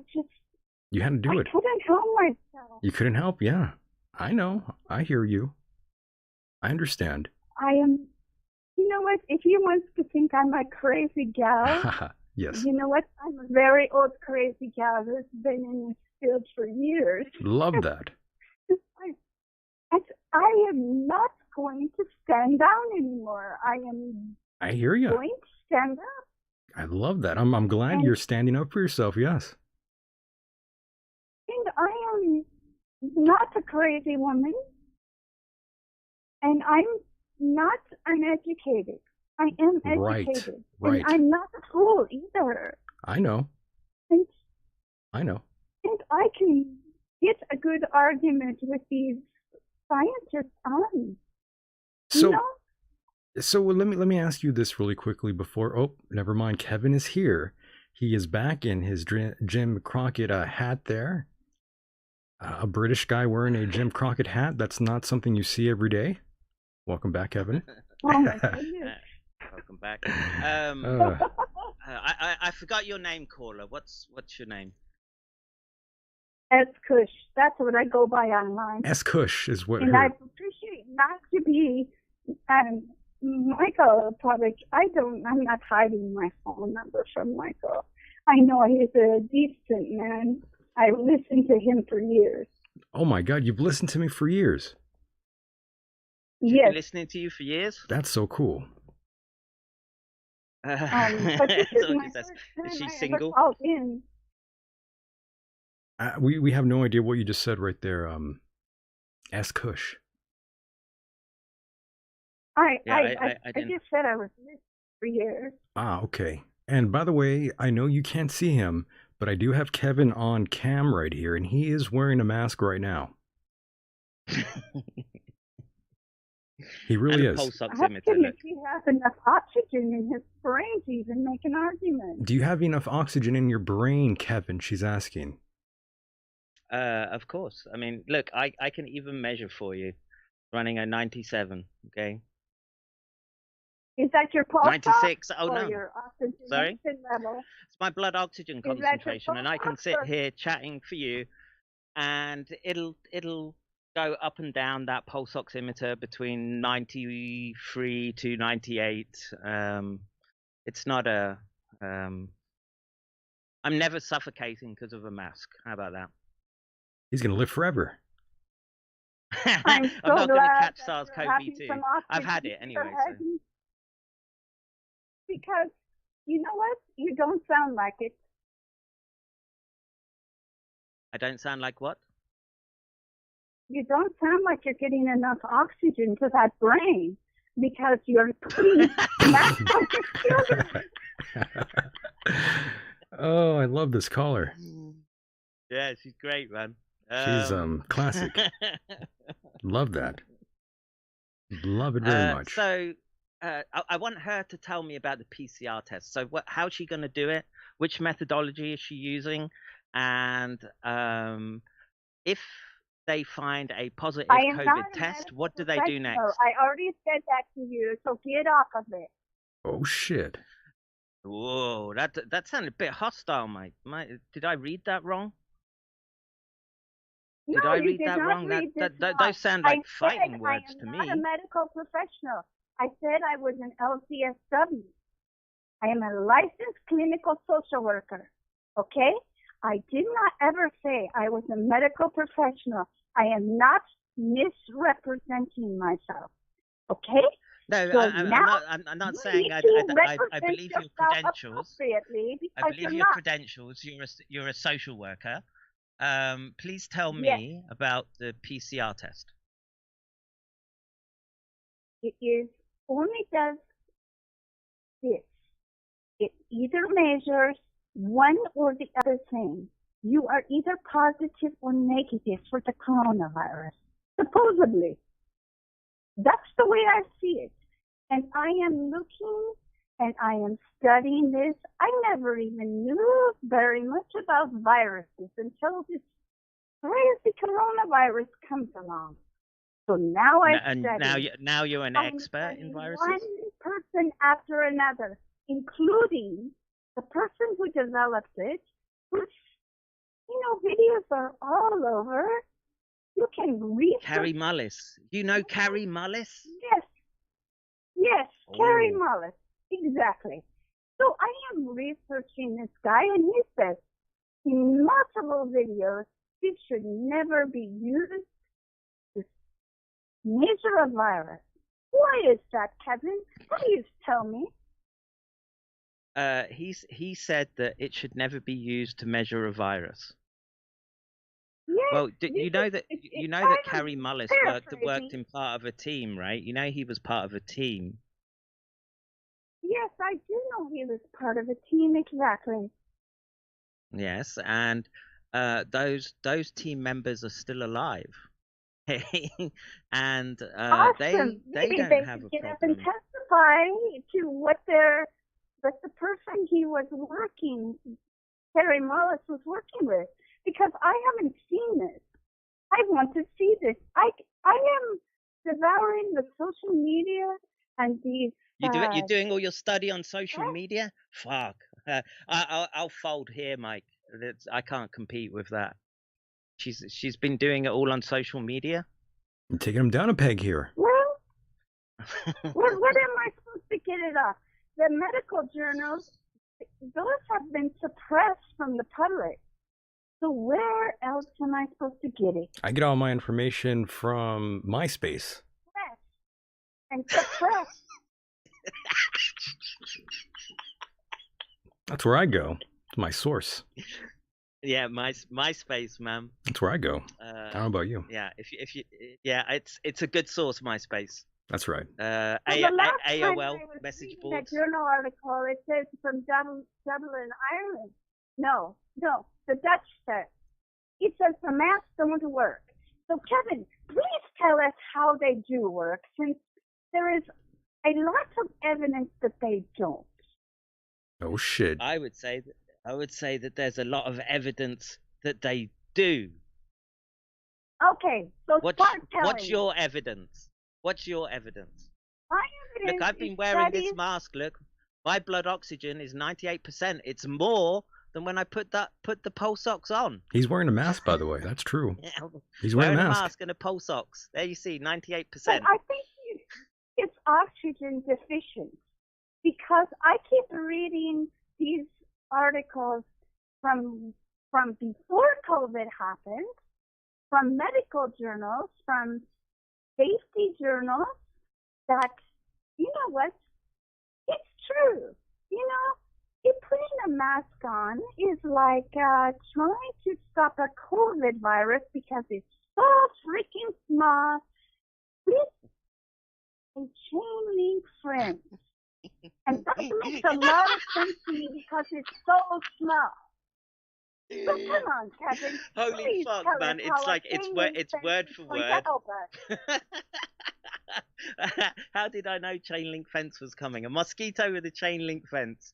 You had to do it. I couldn't help myself. You couldn't help, yeah. I know. I hear you. I understand. You know what? If he wants to think I'm a crazy gal, yes. You know what? I'm a very old crazy gal who's been in this field for years. Love that. I am not going to stand down anymore. I hear you. Going to stand up. I love that. I'm glad you're standing up for yourself. Yes. And I am not a crazy woman. And I'm not uneducated. I am educated. Right. And I'm not a fool either. I know. And I know. And I can get a good argument with these scientists on. So let me ask you this really quickly before. Oh, never mind. Kevin is here. He is back in his Jim Crockett hat there. A British guy wearing a Jim Crockett hat. That's not something you see every day. Welcome back, Kevin. Oh my goodness. Welcome back. I forgot your name, caller. What's your name? S. Kush. That's what I go by online. S. Kush is what. And I appreciate not to be Michael Public. I'm not hiding my phone number from Michael. I know he's a decent man. I listened to him for years. Oh my God, you've listened to me for years. Yes. Listening to you for years? That's so cool. But this is my first time is she I single? ever called in. We have no idea what you just said right there. Ask Kush. I just said I was missed for years. Ah, okay. And by the way, I know you can't see him, but I do have Kevin on cam right here, and he is wearing a mask right now. He really is. Ask him if he has enough oxygen in his brain to even make an argument. Do you have enough oxygen in your brain, Kevin? She's asking. Of course. I mean, look, I can even measure for you, running a 97. Okay. Is that your pulse? 96. Oh no. Your oxygen Sorry. level? It's my blood oxygen concentration, and I can sit here chatting for you, and it'll go up and down that pulse oximeter between 93 to 98. It's not a. I'm never suffocating because of a mask. How about that? He's gonna live forever. I'm not glad gonna catch that SARS-CoV-2. I've had it anyway. So. Because you know what? You don't sound like it. I don't sound like what? You don't sound like you're getting enough oxygen to that brain because you're putting masks on your children. Oh, I love this caller. Yeah, she's great, man. She's classic. Love that. Love it very much. So I want her to tell me about the PCR test. So how's she going to do it? Which methodology is she using? And if they find a positive COVID test, what do they do next? I already said that to you, so get off of it. Oh, shit. Whoa, that sounded a bit hostile, mate. Did I read that wrong? No, did I read you that did wrong? Not read this wrong. Those sound like fighting words to me. I am not a medical professional. I said I was an LCSW. I am a licensed clinical social worker. Okay? I did not ever say I was a medical professional. I am not misrepresenting myself. Okay? No, so I'm not saying I believe your credentials. I believe your credentials. You're a social worker. Please tell me about the PCR test. It only does this. It either measures one or the other thing. You are either positive or negative for the coronavirus, supposedly. That's the way I see it. And I am looking and I am studying this. I never even knew very much about viruses until this crazy coronavirus comes along. So now now you're an expert in viruses? One person after another, including the person who developed it, which, videos are all over. You can research. Carrie Mullis. You know Carrie Mullis? Yes, Carrie Mullis. Exactly. So I am researching this guy, and he says in multiple videos, this should never be used to measure a virus. Why is that, Kevin? Please tell me. He said that it should never be used to measure a virus. Yes, well, you know that Carrie Mullis worked in part of a team, right? You know he was part of a team. Yes, I do know he was part of a team, exactly. Yes, and those team members are still alive. And awesome. they don't have a problem. Get up and testify to what the person he was working, Carrie Mullis was working with, because I haven't seen this. I want to see this. I am devouring the social media and these. You're doing all your study on social media? Fuck. I'll fold here, Mike. I can't compete with that. She's been doing it all on social media. I'm taking him down a peg here. Well, what am I supposed to get it off? The medical journals, those have been suppressed from the public. So where else am I supposed to get it? I get all my information from MySpace. Yes. And suppressed. That's where I go. It's my source. Yeah, MySpace, man. That's where I go. I don't know about you. Yeah, if you yeah, it's a good source, MySpace. That's right. AOL message boards. That journal article, it says from Dublin, Ireland. No, the Dutch says. It says the masks don't work. So Kevin, please tell us how they do work, since there is a lot of evidence that they don't. Oh shit. I would say that there's a lot of evidence that they do. Okay, so start telling what's your evidence? What's your evidence? My evidence. Look, I've been wearing this mask. Look, my blood oxygen is 98%. It's more than when I put the pulse ox on. He's wearing a mask, by the way. That's true. Yeah, he's wearing a mask. mask and a pulse ox. There you see, 98%. But I think it's oxygen deficient, because I keep reading these articles from before COVID happened, from medical journals, from safety journals, that, you know what, it's true. You know, putting a mask on is like trying to stop a COVID virus because it's so freaking small with a chain link fence. And that makes a lot of sense to me because it's so small. So come on, Kevin. Holy fuck, man! It's like it's word for word. How did I know chain link fence was coming? A mosquito with a chain link fence.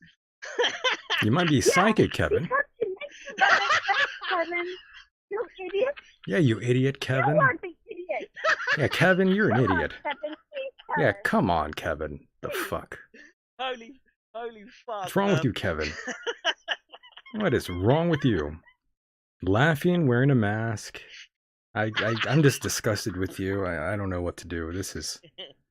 You might be psychic, Kevin. Kevin, you idiot. Yeah, you idiot, Kevin. You are the idiot. Yeah, Kevin, you're an idiot. Kevin, yeah, come on, Kevin. The fuck? Holy fuck. What's wrong with you, Kevin? What is wrong with you? Laughing, wearing a mask. I'm just disgusted with you. I don't know what to do.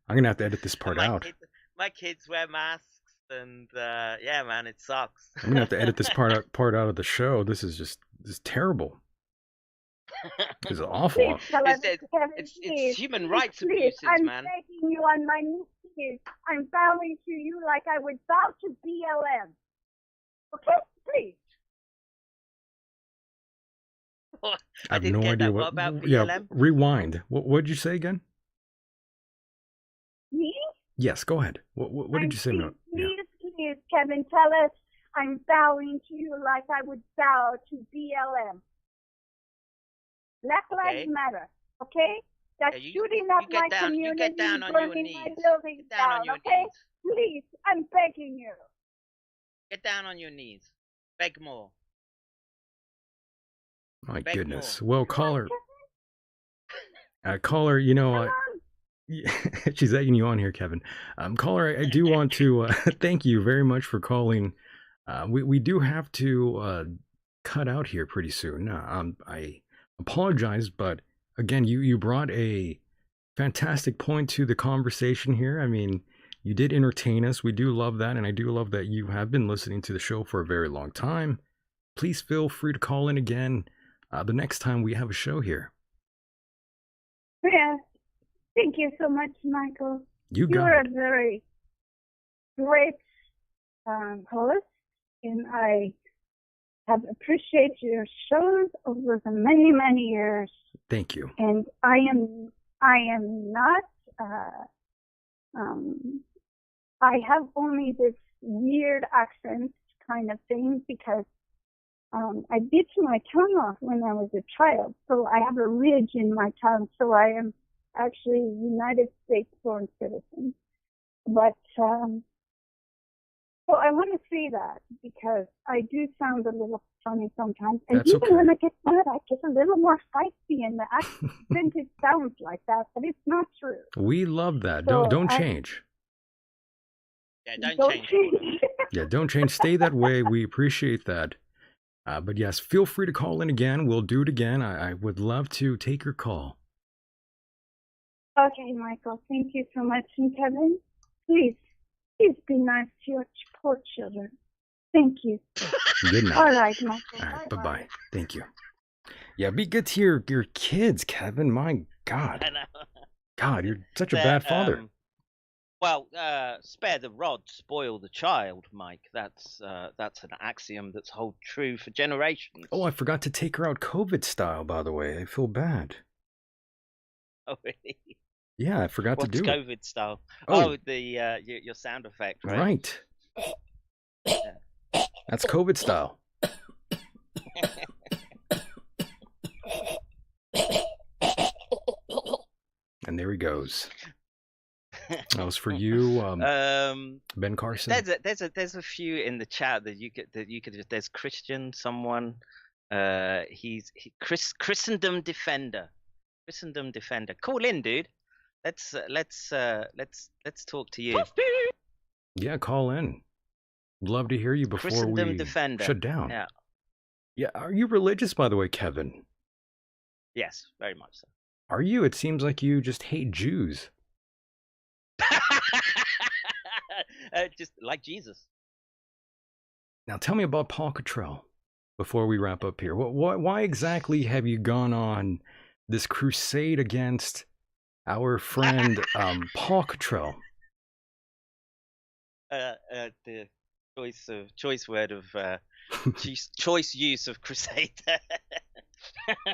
I'm gonna have to edit this part out. My kids wear masks, and yeah, man, it sucks. I'm gonna have to edit this part out of the show. This is terrible. It's awful. It's human rights abuses, man. I'm begging you on my knees. I'm bowing to you like I would bow to BLM. Okay, please. I have no idea what about BLM? Yeah, rewind. What did you say again? Me? Yes, go ahead. What did you say? Please, Kevin, tell us. I'm bowing to you like I would bow to BLM. Black Lives Matter, okay? That's shooting up my community. You get down on your knees. Get down on your knees. Please, I'm begging you. Get down on your knees. Beg more. My goodness. Well, caller, you know, she's egging you on here, Kevin. Caller, I do want to thank you very much for calling. We do have to cut out here pretty soon. I apologize, but again, you brought a fantastic point to the conversation here. I mean, you did entertain us. We do love that, and I do love that you have been listening to the show for a very long time. Please feel free to call in again the next time we have a show here. Yeah. Thank you so much, Michael. You're a very great host, and I have appreciated your shows over the many, many years. Thank you. And I am not. I have only this weird accent kind of thing because I bit my tongue off when I was a child, so I have a ridge in my tongue. So I am actually a United States born citizen. But so I want to say that because I do sound a little funny sometimes, and that's even okay. when I get mad, I get a little more feisty, and the accent it sounds like that, but it's not true. We love that. So don't change. Yeah, don't change. Yeah, don't change. Stay that way. We appreciate that. But yes, feel free to call in again. We'll do it again. I would love to take your call. Okay, Michael. Thank you so much. And Kevin, please be nice to your poor children. Thank you. Good night. All right, Michael. All right, bye-bye. Thank you. Yeah, be good to your kids, Kevin. My God. I know. God, you're such a bad father. Well, spare the rod, spoil the child, Mike. That's an axiom that's hold true for generations. Oh, I forgot to take her out COVID style, by the way. I feel bad. Oh, really? Yeah, I forgot to do it. What's COVID style? Oh, the your sound effect, right? Right. That's COVID style. And there he goes. That was for you, Ben Carson. There's a few in the chat that you could. There's Christian, someone. Christendom defender. Christendom defender. Call in, dude. Let's talk to you. Yeah, call in. Love to hear you before we defender. shut down. Yeah. Yeah. Are you religious, by the way, Kevin? Yes, very much so. Are you? It seems like you just hate Jews. Just like Jesus. Now tell me about Paul Cottrell before we wrap up here. Why exactly have you gone on this crusade against our friend Paul Cottrell? The choice word of choice use of crusade.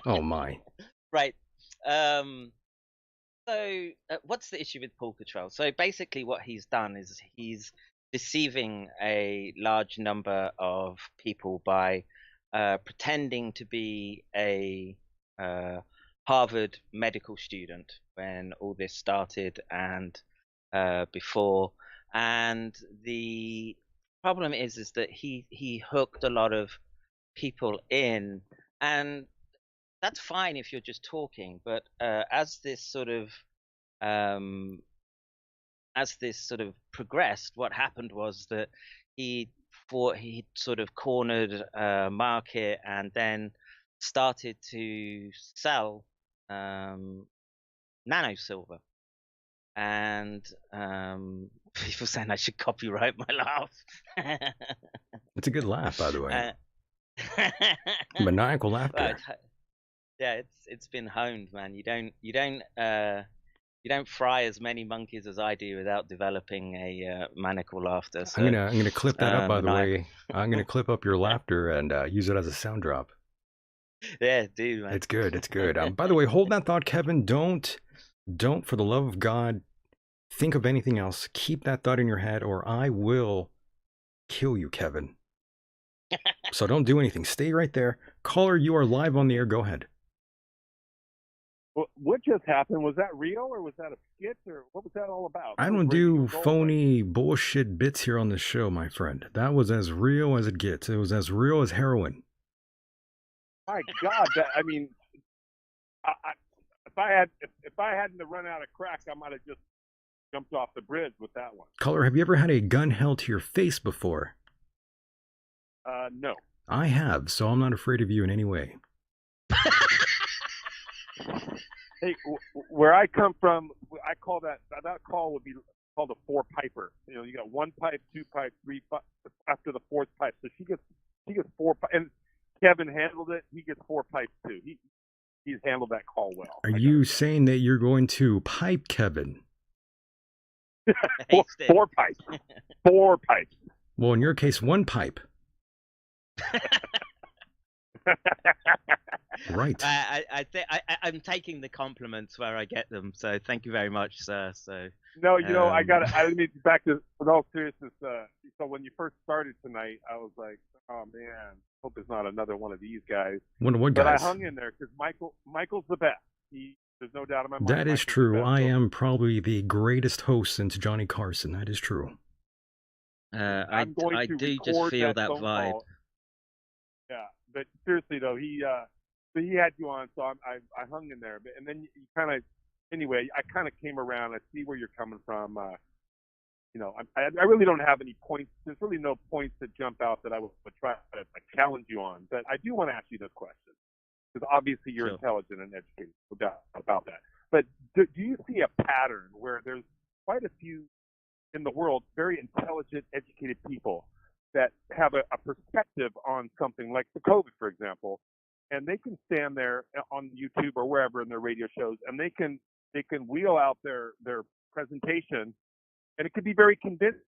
Oh my. Right. So what's the issue with Paul Cottrell? So basically what he's done is he's deceiving a large number of people by pretending to be a Harvard medical student when all this started and before. And the problem is that he hooked a lot of people in, and that's fine if you're just talking, but as this sort of progressed, what happened was that he sort of cornered a market and then started to sell nano silver. And people saying I should copyright my laugh. It's a good laugh, by the way. Maniacal laughter. Yeah, it's been honed, man. You don't fry as many monkeys as I do without developing a maniacal laughter. So, I'm gonna clip that up, by the way. I'm gonna clip up your laughter and use it as a sound drop. Yeah, dude, man. It's good. It's good. By the way, hold that thought, Kevin. Don't, for the love of God, think of anything else. Keep that thought in your head, or I will kill you, Kevin. So don't do anything. Stay right there. Caller, you are live on the air. Go ahead. What just happened? Was that real, or was that a skit, or what was that all about? I don't do phony bullshit bits here on the show, my friend. That was as real as it gets. It was as real as heroin. My God, I mean, if I hadn't run out of crack, I might have just jumped off the bridge with that one. Caller, have you ever had a gun held to your face before? No. I have, so I'm not afraid of you in any way. Hey, where I come from, I call that call would be called a four piper. You know, you got one pipe, two pipe, three pipe, after the fourth pipe. So she gets four pipes, and Kevin handled it. He gets four pipes too. He's handled that call well. Are you saying that you're going to pipe Kevin? Four pipes. Four pipes. Well, in your case, one pipe. Right. I'm taking the compliments where I get them, so thank you very much, sir. So no, I need to back to with all seriousness. So when you first started tonight, I was like, oh man, hope it's not another one of these guys. What guys? But I hung in there because Michael's the best. There's no doubt in my mind. That is true. I am probably the greatest host since Johnny Carson. That is true. I do just feel that vibe. Call. Yeah, but seriously though, so he had you on, so I hung in there, and then you kind of, anyway, I kind of came around. I see where you're coming from. I really don't have any points. There's really no points that jump out that I would try to challenge you on. But I do want to ask you this question, because obviously you're intelligent and educated, no doubt about that. But do you see a pattern where there's quite a few in the world very intelligent, educated people that have a perspective on something like the COVID, for example, and they can stand there on YouTube or wherever in their radio shows, and they can wheel out their presentation and it could be very convincing.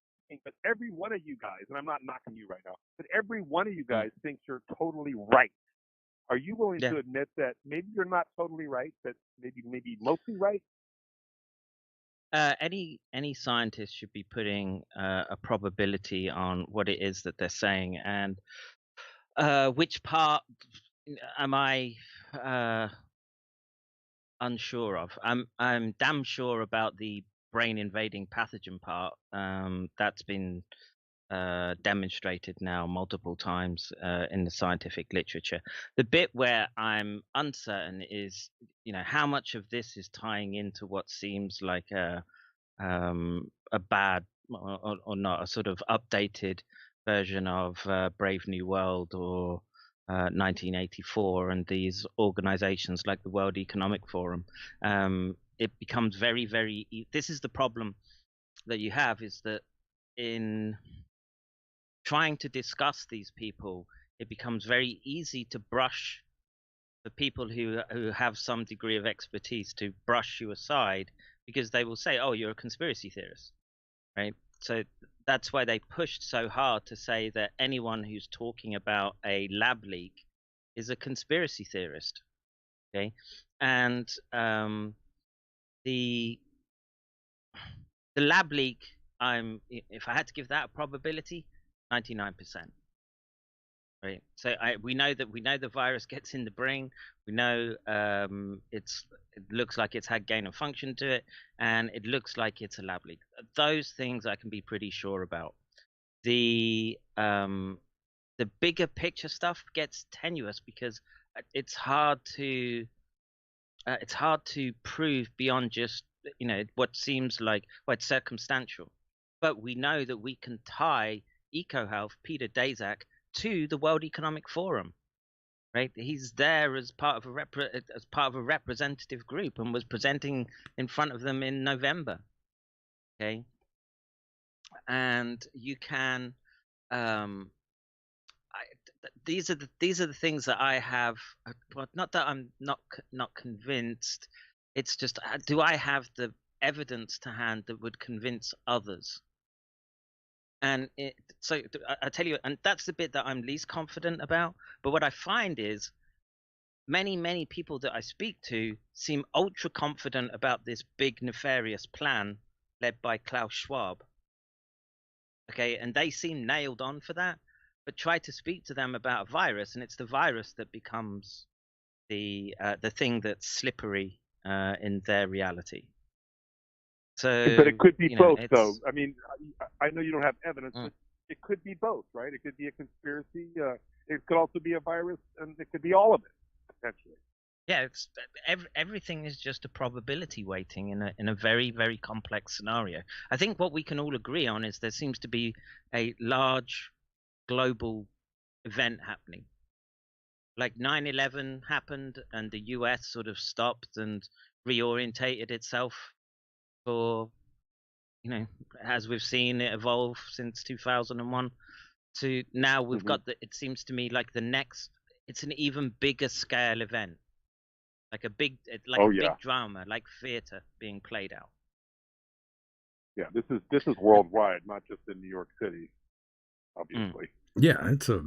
But every one of you guys, and I'm not knocking you right now, but every one of you guys thinks you're totally right. Are you willing to admit that maybe you're not totally right, but maybe mostly right? Any scientist should be putting a probability on what it is that they're saying, and which part am I unsure of? I'm damn sure about the brain invading pathogen part. That's been demonstrated now multiple times in the scientific literature. The bit where I'm uncertain is, how much of this is tying into what seems like a bad or not, a sort of updated version of Brave New World or 1984 and these organizations like the World Economic Forum. It becomes very, very, this is the problem that you have, is that in trying to discuss these people, it becomes very easy to brush the people who have some degree of expertise, to brush you aside, because they will say, oh, you're a conspiracy theorist, right? So that's why they pushed so hard to say that anyone who's talking about a lab leak is a conspiracy theorist, okay? And the lab leak, if I had to give that a probability, 99%. Right. So we know the virus gets in the brain. We know it looks like it's had gain of function to it, and it looks like it's a lab leak. Those things I can be pretty sure about. The bigger picture stuff gets tenuous because it's hard to prove beyond just what seems like, well, it's circumstantial. But we know that we can tie EcoHealth, Peter Daszak, to the World Economic Forum, right? He's there as part of a representative group and was presenting in front of them in November. Okay, and you can. These are the things that I have. Well, not that I'm not convinced. It's just, do I have the evidence to hand that would convince others? And so I tell you, and that's the bit that I'm least confident about. But what I find is many people that I speak to seem ultra confident about this big nefarious plan led by Klaus Schwab. Okay, and they seem nailed on for that. But try to speak to them about a virus, and it's the virus that becomes the thing that's slippery in their reality. So, but it could be both, though. I mean, I know you don't have evidence, but it could be both, right? It could be a conspiracy. It could also be a virus, and it could be all of it, potentially. Yeah, everything is just a probability weighting in a very, very complex scenario. I think what we can all agree on is there seems to be a large global event happening. Like 9/11 happened, and the US sort of stopped and reorientated itself for, as we've seen it evolve since 2001 to now we've got it seems to me like the next, it's an even bigger scale event, like a big drama, like theater being played out. Yeah, this is worldwide, not just in New York City, obviously. Yeah, it's a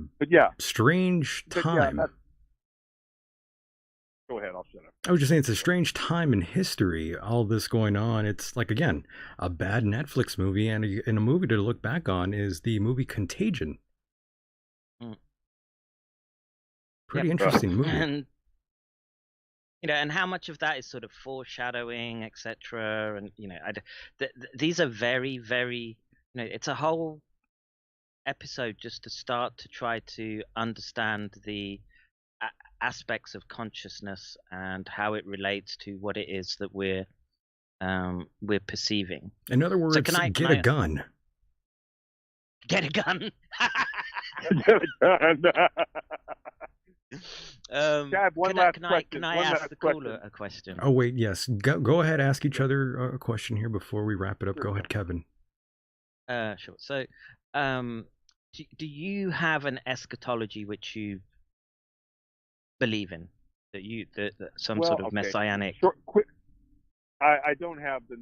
strange time. Go ahead, I'll shut up. I was just saying, it's a strange time in history, all this going on. It's like, again, a bad Netflix movie, and a movie to look back on is the movie Contagion. Pretty interesting movie. And and how much of that is sort of foreshadowing, etc. And these are very, very, it's a whole episode just to start to try to understand the aspects of consciousness and how it relates to what it is that we're perceiving. In other words, get a gun. Get a gun. Get a gun. Chad, can I ask the caller a question? Oh wait, yes. Go ahead, ask each other a question here before we wrap it up. Go ahead, Kevin. Sure. So, do you have an eschatology which you believe in? That some sort of messianic? Short, quick. I don't have the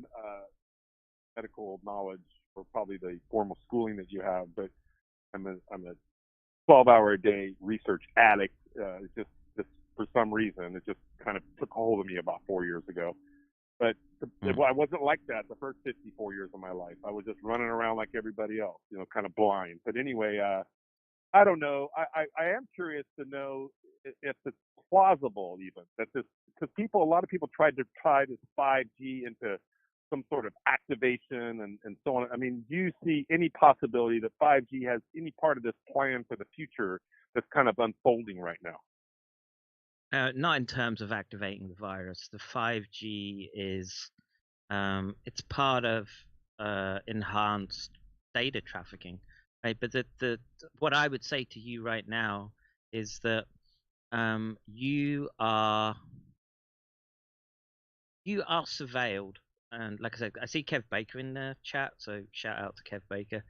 medical knowledge or probably the formal schooling that you have, but I'm a 12-hour a day research addict. Just for some reason, it just kind of took hold of me about 4 years ago. But I wasn't like that the first 54 years of my life. I was just running around like everybody else, kind of blind. But anyway, I don't know. I am curious to know if it's plausible even that this, because a lot of people tried to tie this 5G into some sort of activation and so on. I mean, do you see any possibility that 5G has any part of this plan for the future that's kind of unfolding right now? Not in terms of activating the virus. The 5G is it's part of enhanced data trafficking, right? But the what I would say to you right now is that you are surveilled. And like I said, I see Kev Baker in the chat, so shout out to Kev Baker.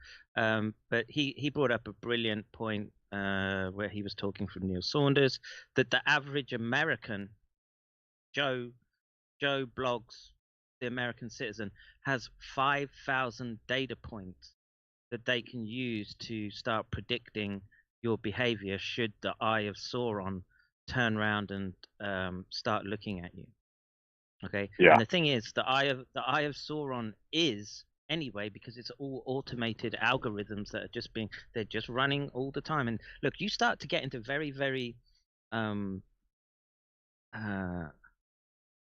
But he brought up a brilliant point where he was talking from Neil Saunders, that the average American, Joe Blogs, the American citizen, has 5,000 data points that they can use to start predicting your behavior should the Eye of Sauron turn around and start looking at you. Okay. Yeah. And the thing is, the Eye of Sauron is anyway, because it's all automated algorithms that are they're just running all the time. And look, you start to get into very, very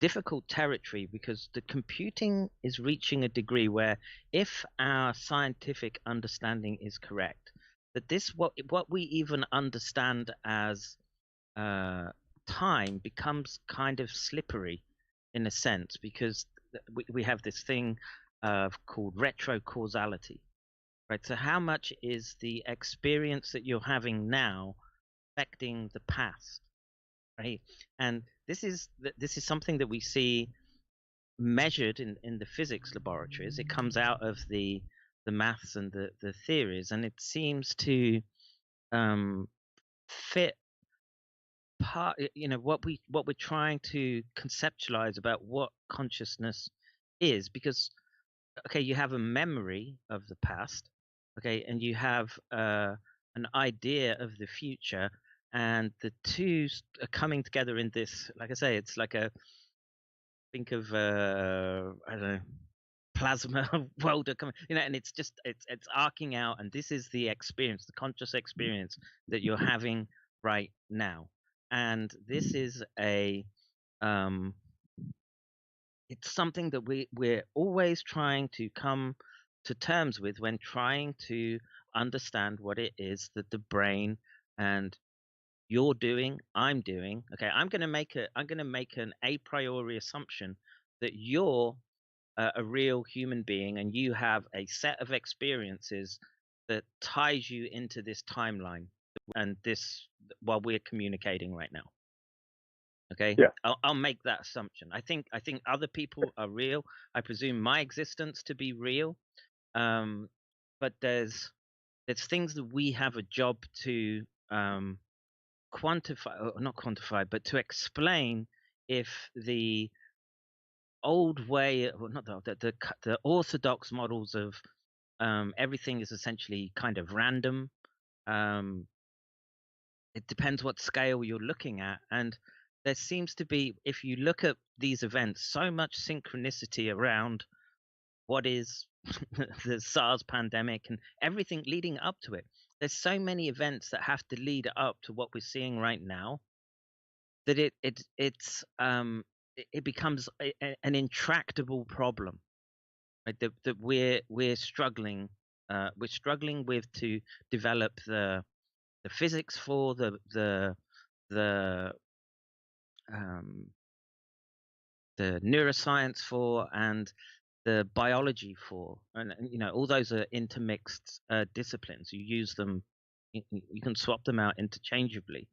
difficult territory, because the computing is reaching a degree where, if our scientific understanding is correct, that what we even understand as time becomes kind of slippery in a sense, because we have this thing called retrocausality, right? So how much is the experience that you're having now affecting the past, right? And this is something that we see measured in the physics laboratories. It comes out of the maths and the theories, and it seems to fit part, what we're trying to conceptualize about what consciousness is. Because okay, you have a memory of the past, okay, and you have an idea of the future, and the two are coming together in this, like I say, it's like think of I don't know, plasma world coming, and it's just it's arcing out, and this is the experience, the conscious experience that you're having right now. And this is it's something that we're always trying to come to terms with when trying to understand what it is that the brain and you're doing, I'm doing. Okay, I'm going to make an a priori assumption that you're a real human being, and you have a set of experiences that ties you into this timeline, and this, while we're communicating right now. Okay. Yeah. I'll make that assumption. I think other people are real. I presume my existence to be real. But there's things that we have a job to quantify, or not quantify, but to explain if the old way, or not the orthodox models of everything is essentially kind of random. It depends what scale you're looking at, and there seems to be, if you look at these events, so much synchronicity around what is the SARS pandemic and everything leading up to it. There's so many events that have to lead up to what we're seeing right now, that it becomes an intractable problem, right? That we're struggling with, to develop the physics for, the neuroscience for, and the biology for, and all those are intermixed disciplines. You use them, you can swap them out interchangeably,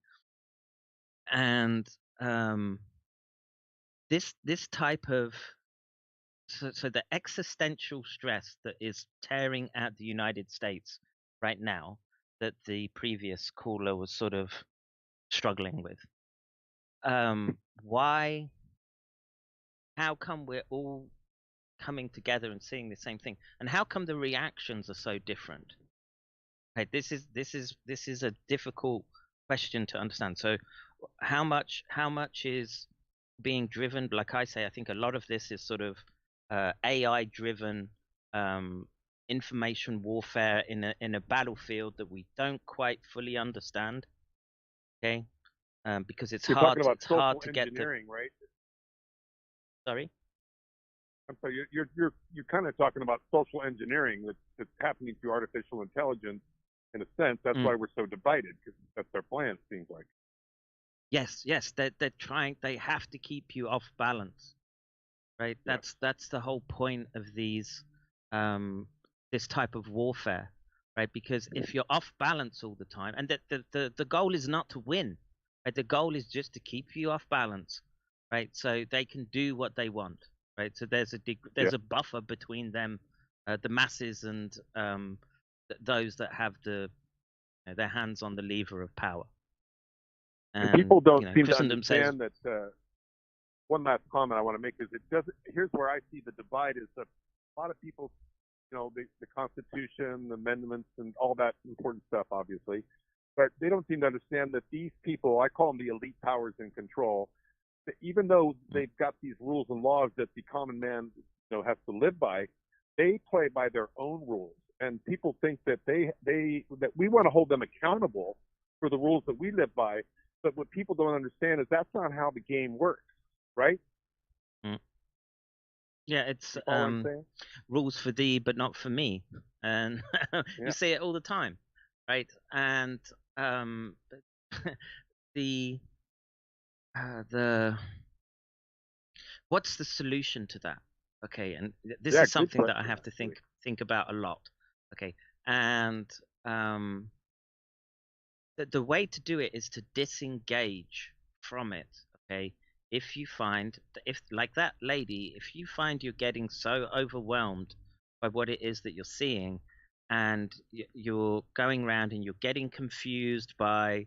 and this type of so the existential stress that is tearing at the United States right now, that the previous caller was sort of struggling with. Why? How come we're all coming together and seeing the same thing? And how come the reactions are so different? Okay, this is a difficult question to understand. So how much is being driven? Like I say, I think a lot of this is sort of AI driven information warfare in a battlefield that we don't quite fully understand. Okay, because it's You're hard. talking about It's hard social to get the. engineering, right? Sorry. I'm sorry. You're kind of talking about social engineering that's happening through artificial intelligence. In a sense, that's why we're so divided, because that's their plan. It seems like. Yes, they're trying. They have to keep you off balance, right? Yeah. That's the whole point of these, this type of warfare, right? Because if you're off balance all the time, and the goal is not to win, right? The goal is just to keep you off balance, right? So they can do what they want, right? So there's a buffer between them, the masses, and those that have their hands on the lever of power. And people don't seem to Christendom understand that. One last comment I want to make is it doesn't. Here's where I see the divide: is that a lot of people, the Constitution, the amendments, and all that important stuff, obviously, but they don't seem to understand that these people, I call them the elite powers in control, that even though they've got these rules and laws that the common man, has to live by, they play by their own rules, and people think that that we want to hold them accountable for the rules that we live by. But what people don't understand is that's not how the game works, right? Yeah, it's I'm saying? rules for thee, but not for me, and you say it all the time, right? And the what's the solution to that? Okay, and this is something that I have to think about a lot. Okay, and the way to do it is to disengage from it. Okay, if you find like that lady, if you find you're getting so overwhelmed by what it is that you're seeing, and you're going around and you're getting confused by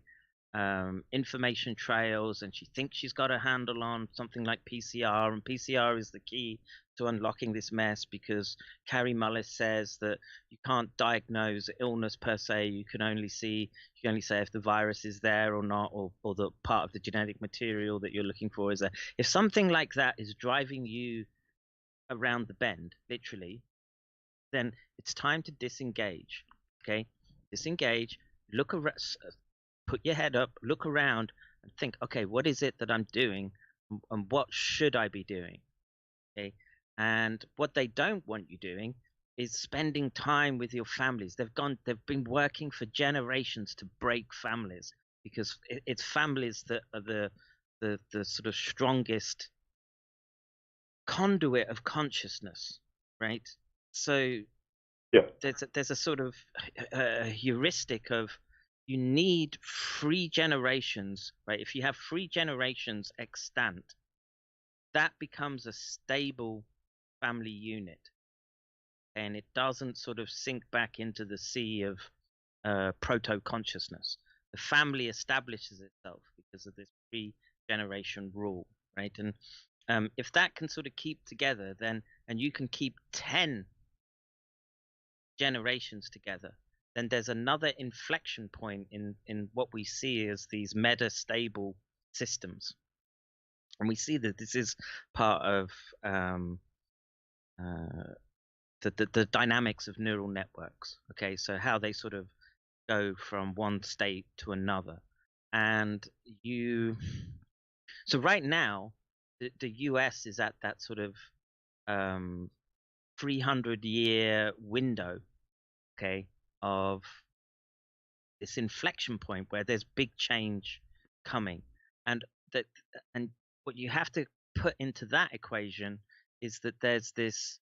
information trails, and she thinks she's got a handle on something like PCR, and PCR is the key to unlocking this mess, because Carrie Mullis says that you can't diagnose illness per se. You can only say if the virus is there or not, or the part of the genetic material that you're looking for is there. If something like that is driving you around the bend, literally, then it's time to disengage. Okay, disengage. Look around. Put your head up, look around, and think, okay, what is it that I'm doing, and what should I be doing? Okay, and what they don't want you doing is spending time with your families. They've been working for generations to break families, because it's families that are the sort of strongest conduit of consciousness, right? So there's a sort of heuristic of, you need 3 generations, right? If you have 3 generations extant, that becomes a stable family unit, and it doesn't sort of sink back into the sea of proto-consciousness. The family establishes itself because of this 3-generation rule, right? And if that can sort of keep together, then, and you can keep 10 generations together, then there's another inflection point in what we see as these meta-stable systems. And we see that this is part of the dynamics of neural networks. Okay, so how they sort of go from one state to another. And so right now, the US is at that sort of 300-year window, okay, of this inflection point where there's big change coming, and what you have to put into that equation is that there's this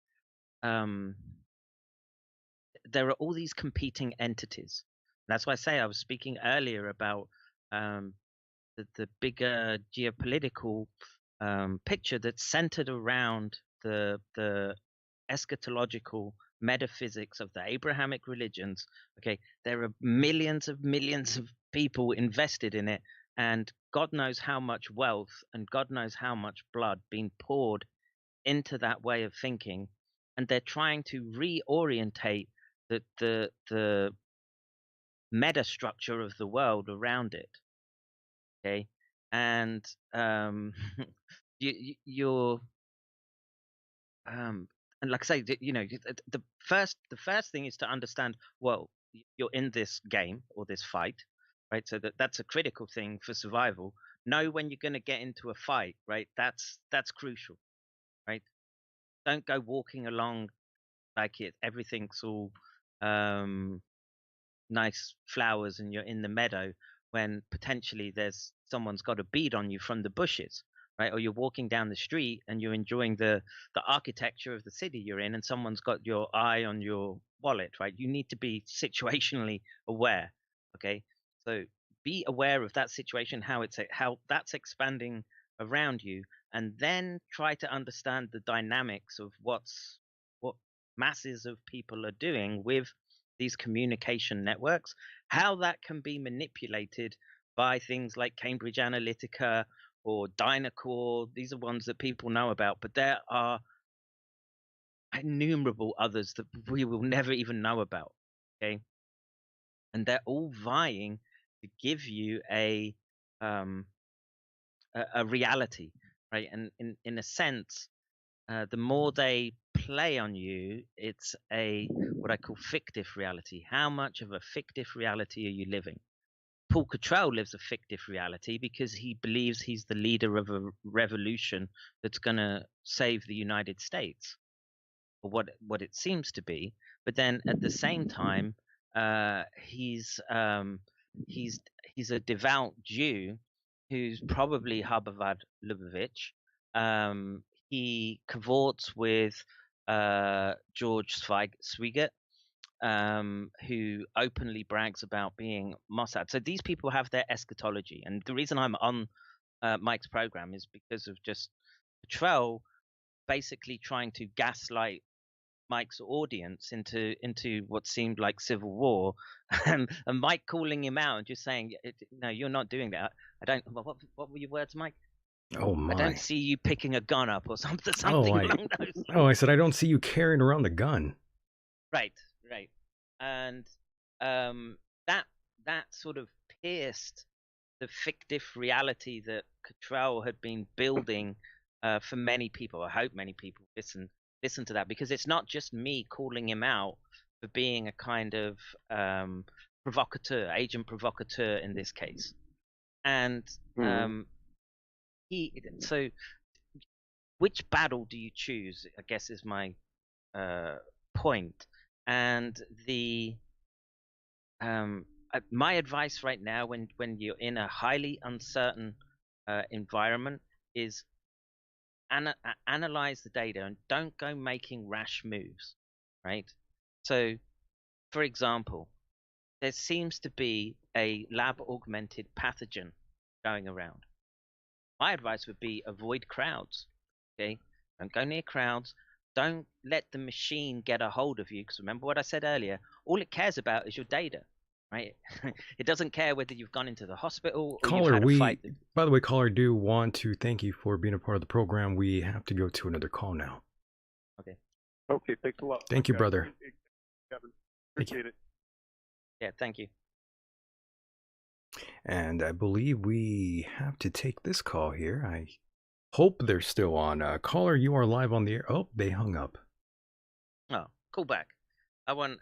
there are all these competing entities. That's why I say I was speaking earlier about the bigger geopolitical picture that's centered around the eschatological metaphysics of the Abrahamic religions. Okay, there are millions of people invested in it, and God knows how much wealth and God knows how much blood being poured into that way of thinking and they're trying to reorientate the meta structure of the world around it. Okay, and you're and like I say, the first thing is to understand. Well, you're in this game or this fight, right? So that's a critical thing for survival. Know when you're going to get into a fight, right? That's crucial, right? Don't go walking along like everything's all nice flowers and you're in the meadow when potentially someone's got a bead on you from the bushes, right? Or you're walking down the street and you're enjoying the architecture of the city you're in and someone's got your eye on your wallet, right? You need to be situationally aware. Okay, so be aware of that situation, how that's expanding around you, and then try to understand the dynamics of what masses of people are doing with these communication networks, how that can be manipulated by things like Cambridge Analytica or Dynacore. These are ones that people know about, but there are innumerable others that we will never even know about. Okay, and they're all vying to give you a reality, right? And in a sense, the more they play on you, it's what I call fictive reality. How much of a fictive reality are you living? Paul Cottrell lives a fictive reality because he believes he's the leader of a revolution that's going to save the United States, or what it seems to be. But then at the same time, he's a devout Jew who's probably Habavad Lubavitch. He cavorts with George Swigert, who openly brags about being Mossad. So these people have their eschatology, and the reason I'm on Mike's program is because of just Petrel basically trying to gaslight Mike's audience into what seemed like civil war, and Mike calling him out and just saying, "No, you're not doing that. I don't." What were your words, Mike? Oh my! I don't see you picking a gun up or something. Along those lines. I said I don't see you carrying around a gun. Right, and that sort of pierced the fictive reality that Cottrell had been building for many people. I hope many people listen to that, because it's not just me calling him out for being a kind of agent provocateur in this case. And so which battle do you choose, I guess, is my point. And my advice right now, when you're in a highly uncertain environment, is analyze the data and don't go making rash moves, right? So, for example, there seems to be a lab-augmented pathogen going around. My advice would be avoid crowds, okay? Don't go near crowds. Don't let the machine get a hold of you, because remember what I said earlier, all it cares about is your data, right? It doesn't care whether you've gone into the hospital or you've had a fight. By the way, caller, do want to thank you for being a part of the program. We have to go to another call now. Okay, thanks a lot. Thank you, brother. Kevin. Appreciate it. Yeah, thank you. And I believe we have to take this call here. I hope they're still on. Caller, you are live on the air. Oh, they hung up. Oh, call back. I want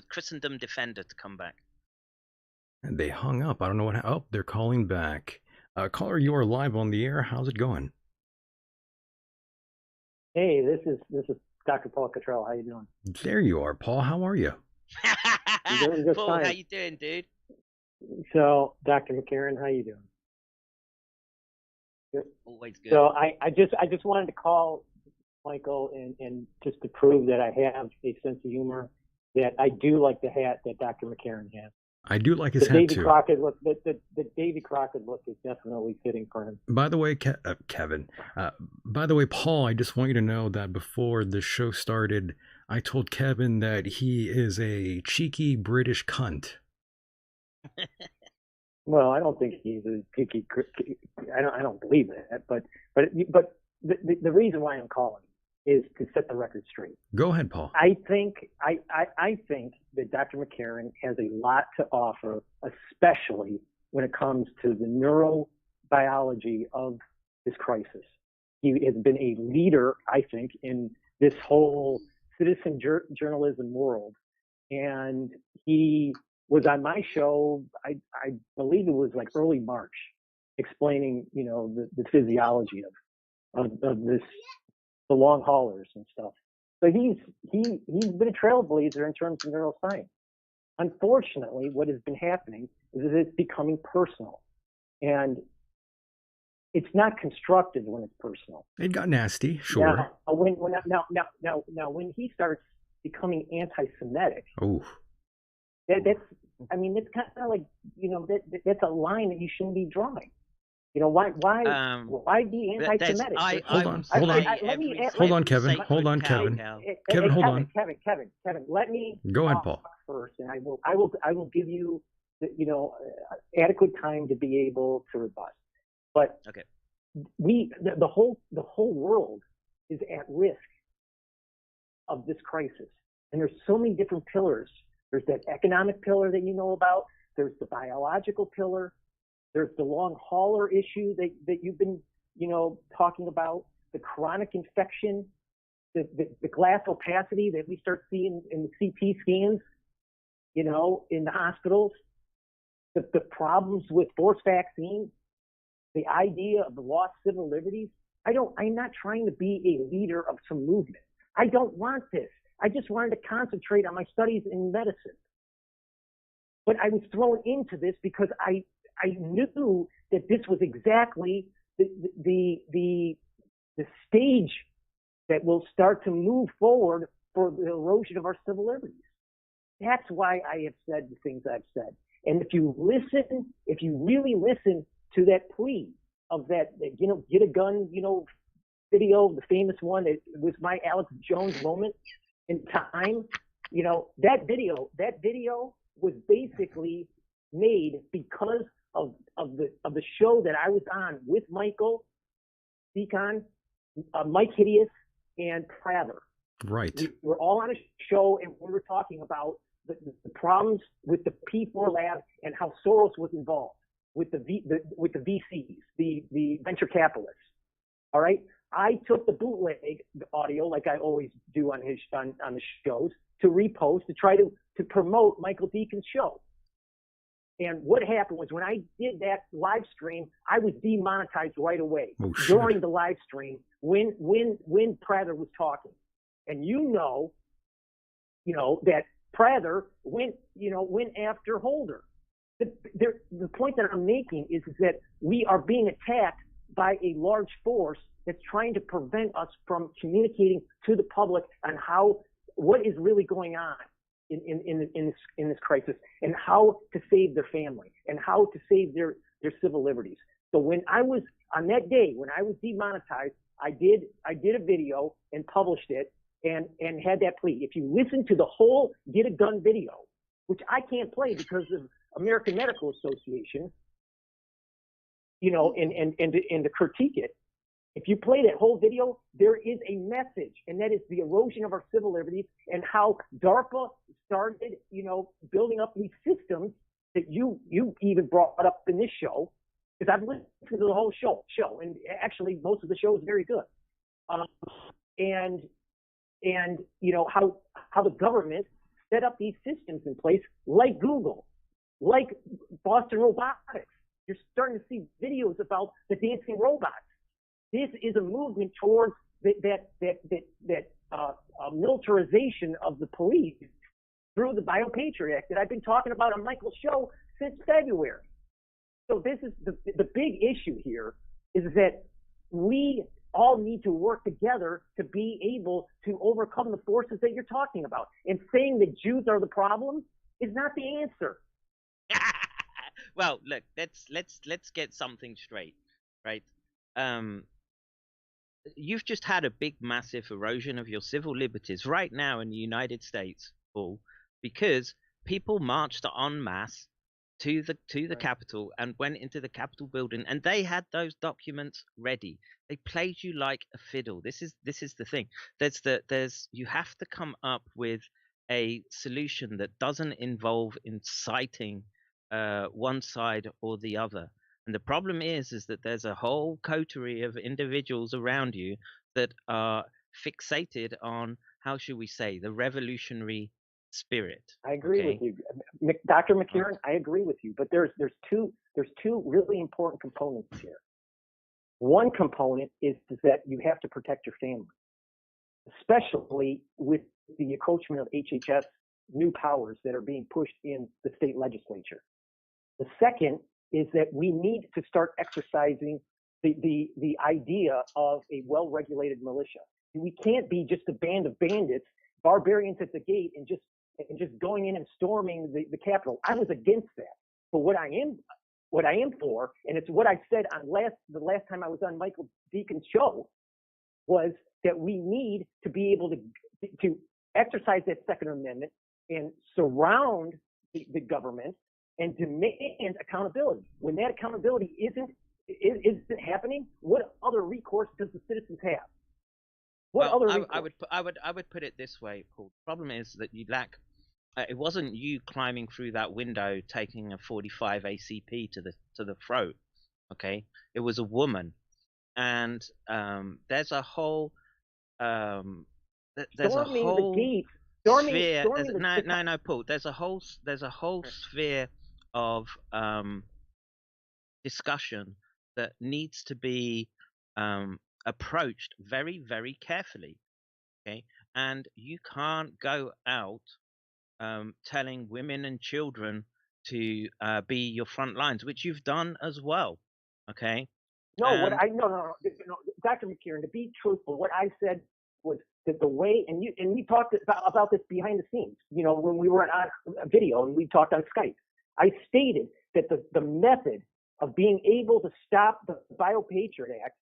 Christendom Defender to come back. And they hung up. I don't know what. Oh, they're calling back. Caller, you are live on the air. How's it going? Hey, this is Dr. Paul Cottrell. How you doing? There you are, Paul. How are you? I'm doing just Paul, fine. how you doing, dude? So, Dr. McCairn, how you doing? Good. Always good. So I just wanted to call Michael and just to prove that I have a sense of humor, that I do like the hat that Dr. McCairn has. I do like his hat Davy too. Crockett look, the Davy Crockett look is definitely fitting for him. By the way, Kevin. By the way, Paul, I just want you to know that before the show started, I told Kevin that he is a cheeky British cunt. Well, I don't think he's a cheeky. I don't believe that. But the reason why I'm calling is to set the record straight. Go ahead, Paul. I think that Dr. McCairn has a lot to offer, especially when it comes to the neurobiology of this crisis. He has been a leader, I think, in this whole citizen journalism world. And he was on my show, I believe it was like early March, explaining, the physiology of this, the long haulers and stuff. So he's been a trailblazer in terms of neuroscience. Unfortunately, what has been happening is that it's becoming personal, and it's not constructive when it's personal. It got nasty, sure. Now, when he starts becoming anti-Semitic, that's kind of like, that's a line that you shouldn't be drawing. Why be anti-Semitic? Hold on, Kevin. Hold on, Kevin. Kevin, hold on. Kevin, let me go ahead, Paul. First, and I will give you, adequate time to be able to rebut. But okay, the whole world is at risk of this crisis, and there's so many different pillars. There's that economic pillar that you know about. There's the biological pillar. There's the long hauler issue that you've been, talking about, the chronic infection, the glass opacity that we start seeing in the CT scans, in the hospitals, the problems with forced vaccines, the idea of the lost civil liberties. I'm not trying to be a leader of some movement. I don't want this. I just wanted to concentrate on my studies in medicine. But I was thrown into this because I knew that this was exactly the stage that will start to move forward for the erosion of our civil liberties. That's why I have said the things I've said. And if you really listen to that plea of that, get a gun, video, the famous one, it was my Alex Jones moment in time. That video was basically made because of the show that I was on with Michael, Decon, Mike Hideous, and Prather. Right. We were all on a show, and we were talking about the problems with the P4 lab and how Soros was involved with the VCs, the venture capitalists. All right. I took the bootleg audio, like I always do on the shows, to repost to try to promote Michael Deacon's show. And what happened was when I did that live stream, I was demonetized right away during the live stream when Prather was talking. And that Prather went after Holder. The point that I'm making is that we are being attacked by a large force that's trying to prevent us from communicating to the public on what is really going on in this crisis, and how to save their family and how to save their civil liberties. So when I was on that day, when I was demonetized, I did a video and published it and had that plea. If you listen to the whole Get a Gun video, which I can't play because of American Medical Association, and to critique it, if you play that whole video, there is a message, and that is the erosion of our civil liberties and how DARPA started, building up these systems that you even brought up in this show, because I've listened to the whole show, and actually most of the show is very good. And how the government set up these systems in place, like Google, like Boston Robotics. You're starting to see videos about the dancing robots. This is a movement towards that militarization of the police through the Biopatriot Act that I've been talking about on Michael's show since February. So this is the big issue here, is that we all need to work together to be able to overcome the forces that you're talking about. And saying that Jews are the problem is not the answer. Well, look, let's get something straight, right? You've just had a big, massive erosion of your civil liberties right now in the United States, Paul, because people marched en masse to the Capitol and went into the Capitol building, and they had those documents ready. They played you like a fiddle. This is the thing. You have to come up with a solution that doesn't involve inciting one side or the other. And the problem is that there's a whole coterie of individuals around you that are fixated on, how should we say, the revolutionary spirit. I agree with you, Dr. McCairn. I agree with you, but there's two really important components here. One component is that you have to protect your family, especially with the encroachment of HHS new powers that are being pushed in the state legislature. The second is that we need to start exercising the idea of a well-regulated militia. We can't be just a band of bandits, barbarians at the gate, and just going in and storming the Capitol. I was against that. But what I am for, and it's what I said on the last time I was on Michael Deacon's show, was that we need to be able to exercise that Second Amendment and surround the government and demand accountability. When that accountability isn't happening, what other recourse does the citizens have? I would put it this way, Paul. The problem is that you lack. It wasn't you climbing through that window taking a 45 ACP to the throat. Okay, it was a woman, and there's a whole sphere. No, Paul. There's a whole sphere of discussion that needs to be approached very, very carefully. Okay, and you can't go out telling women and children to be your front lines, which you've done as well. Okay. No, Dr. McCairn, to be truthful, what I said was that the way, and we talked about this behind the scenes, when we were on a video and we talked on Skype, I stated that the method of being able to stop the Biopatriot Act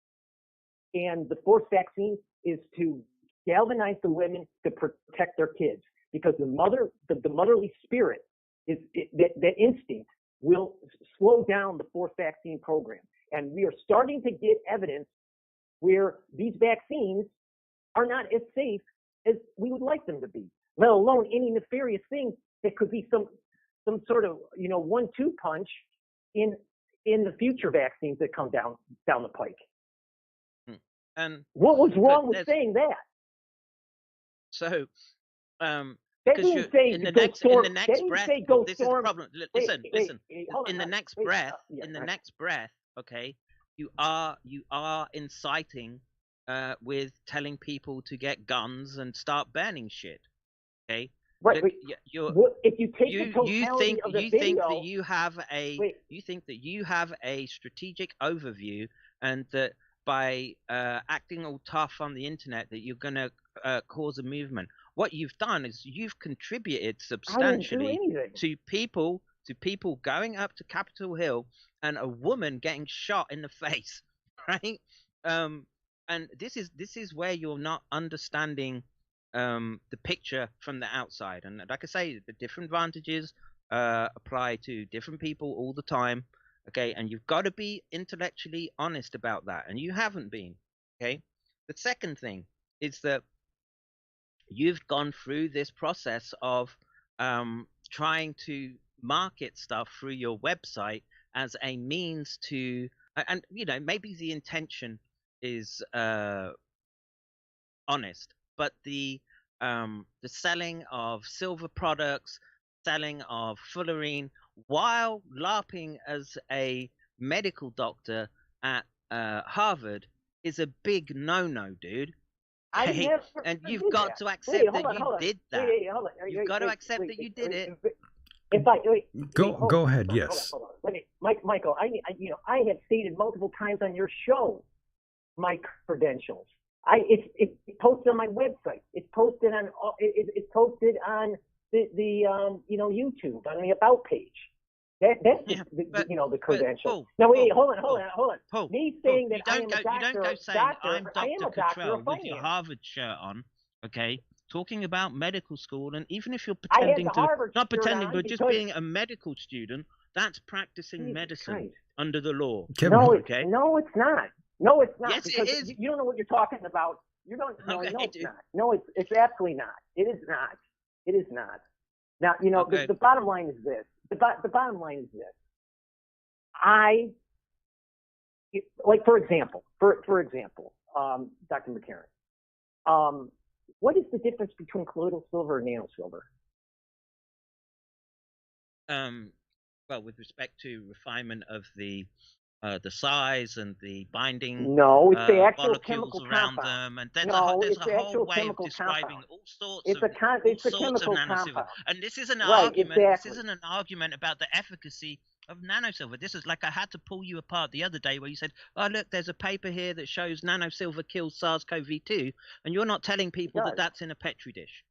and the forced vaccine is to galvanize the women to protect their kids, because the motherly spirit that instinct will slow down the forced vaccine program. And we are starting to get evidence where these vaccines are not as safe as we would like them to be, let alone any nefarious thing that could be some sort of 1-2 punch in the future vaccines that come down the pike. And what was wrong with saying that? So, because in the next breath, this is the problem. Listen. In the next breath, okay, you are inciting with telling people to get guns and start burning shit. Okay. Right. If you take the totality of the video, think that you have a strategic overview, and that by acting all tough on the internet that you're going to cause a movement. What you've done is you've contributed substantially to people going up to Capitol Hill and a woman getting shot in the face, right? And this is where you're not understanding the picture from the outside. And like I say, the different advantages apply to different people all the time. Okay, and you've got to be intellectually honest about that, and you haven't been. Okay, the second thing is that you've gone through this process of trying to market stuff through your website as a means to, and maybe the intention is honest, but the selling of silver products, selling of fullerene, while LARPing as a medical doctor at Harvard is a big no-no, dude. Okay? And you've got to accept that you did that. You've got to accept that you did it. Go ahead. Yes. Hold on. Michael, I have stated multiple times on your show my credentials. It's posted on my website. It's posted on the YouTube on the About page. That's the credential. Now wait, hold on. Paul, me saying that I am a doctor, you don't go saying I'm Dr. Cottrell with your Harvard shirt on, okay? Talking about medical school, and even if you're pretending to, not pretending, but just being a medical student, That's practicing medicine Christ. under the law. No, okay? No, it's not. No, it's not. Yes, because it is. You don't know what you're talking about. You don't. No, Okay, no, it's not. No, it's absolutely not. It is not. It is not. Now, Okay. the bottom line is this. The bottom line is this. For example, Dr. McCairn, what is the difference between colloidal silver and nano silver? Well, with respect to refinement of the size and the binding No, it's the actual molecules chemical around compound. them, and there's it's a the whole actual way of chemical describing compound. all sorts It's of chemical nanosilver. compound. And this is an Right, argument. exactly. This isn't an argument about the efficacy of nanosilver. This is like I had to pull you apart the other day where you said, "Oh, look, there's a paper here that shows nanosilver kills SARS-CoV-2," and you're not telling people that that's in a petri dish.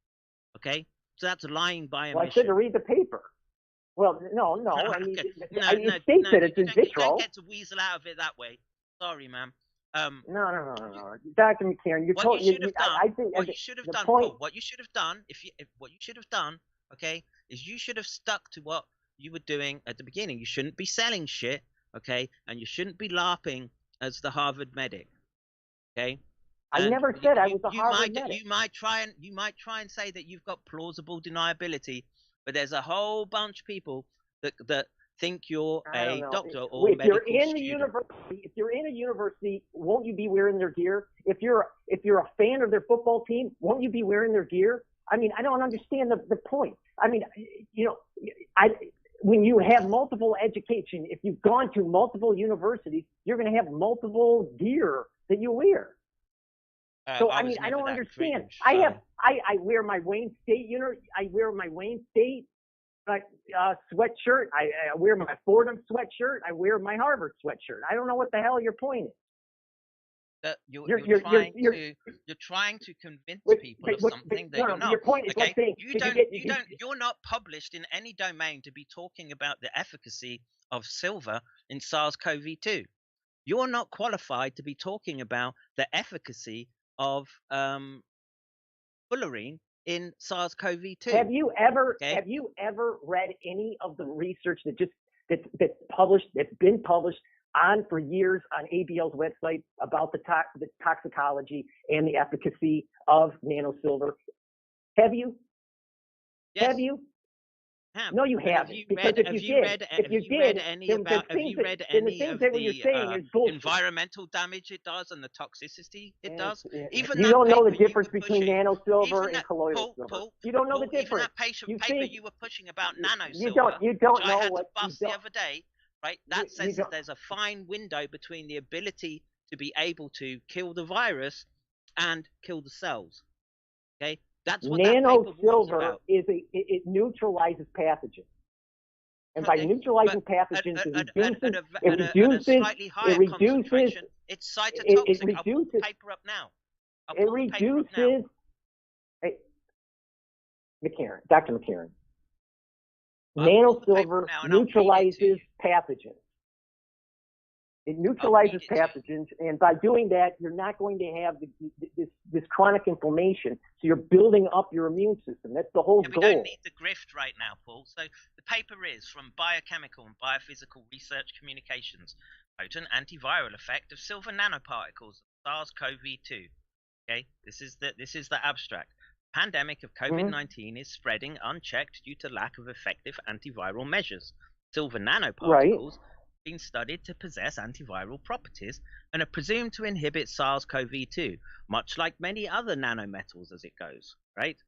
Okay, so that's lying by omission. Well, I said to read the paper. Well, no. I mean, it states that it's in vitro. You don't get to weasel out of it that way. Sorry, ma'am. No. Dr. McCairn, what you should have done, what you should have done, okay, is you should have stuck to what you were doing at the beginning. You shouldn't be selling shit, okay, and you shouldn't be LARPing as the Harvard medic, okay. I never said I was a Harvard medic. You might try and say that you've got plausible deniability, but there's a whole bunch of people that think you're a doctor or if medical you're in student. the university, if you're in a university, won't you be wearing their gear? If you're a fan of their football team, won't you be wearing their gear? I mean, I don't understand the point. I mean, when you have multiple education, if you've gone to multiple universities, you're going to have multiple gear that you wear. So I mean, I don't understand. Cringe, so. I wear my Wayne State sweatshirt. I wear my Fordham sweatshirt. I wear my Harvard sweatshirt. I don't know what the hell your point is. You're trying to convince people of something that you're not. Your point is like saying you're not published in any domain to be talking about the efficacy of silver in SARS-CoV-2. You're not qualified to be talking about the efficacy of fullerene in SARS-CoV-2. Have you ever read any of the research that's been published for years on ABL's website about the toxicology and the efficacy of nanosilver? Have you? Yes. Have you? No, you haven't. Have you read any of the environmental damage it does and the toxicity it does? Even you don't know the difference between nanosilver and colloidal silver. You don't know the difference. Even that paper you were pushing about nanosilver, you don't which know I had what to bust the other day, right? That says that there's a fine window between the ability to be able to kill the virus and kill the cells. Okay. That's what nanosilver it neutralizes pathogens, and by neutralizing pathogens, it reduces. It's cytotoxic. I'll pull the paper up now. Hey, McCairn, Dr. McCairn, nanosilver neutralizes pathogens. It neutralizes pathogens, and by doing that, you're not going to have this chronic inflammation. So you're building up your immune system. That's the whole goal. We don't need the grift right now, Paul. So the paper is from Biochemical and Biophysical Research Communications, potent antiviral effect of silver nanoparticles of SARS-CoV-2. Okay, this is the abstract. Pandemic of COVID-19 is spreading unchecked due to lack of effective antiviral measures. Silver nanoparticles been studied to possess antiviral properties and are presumed to inhibit SARS-CoV-2, much like many other nanometals as it goes, right?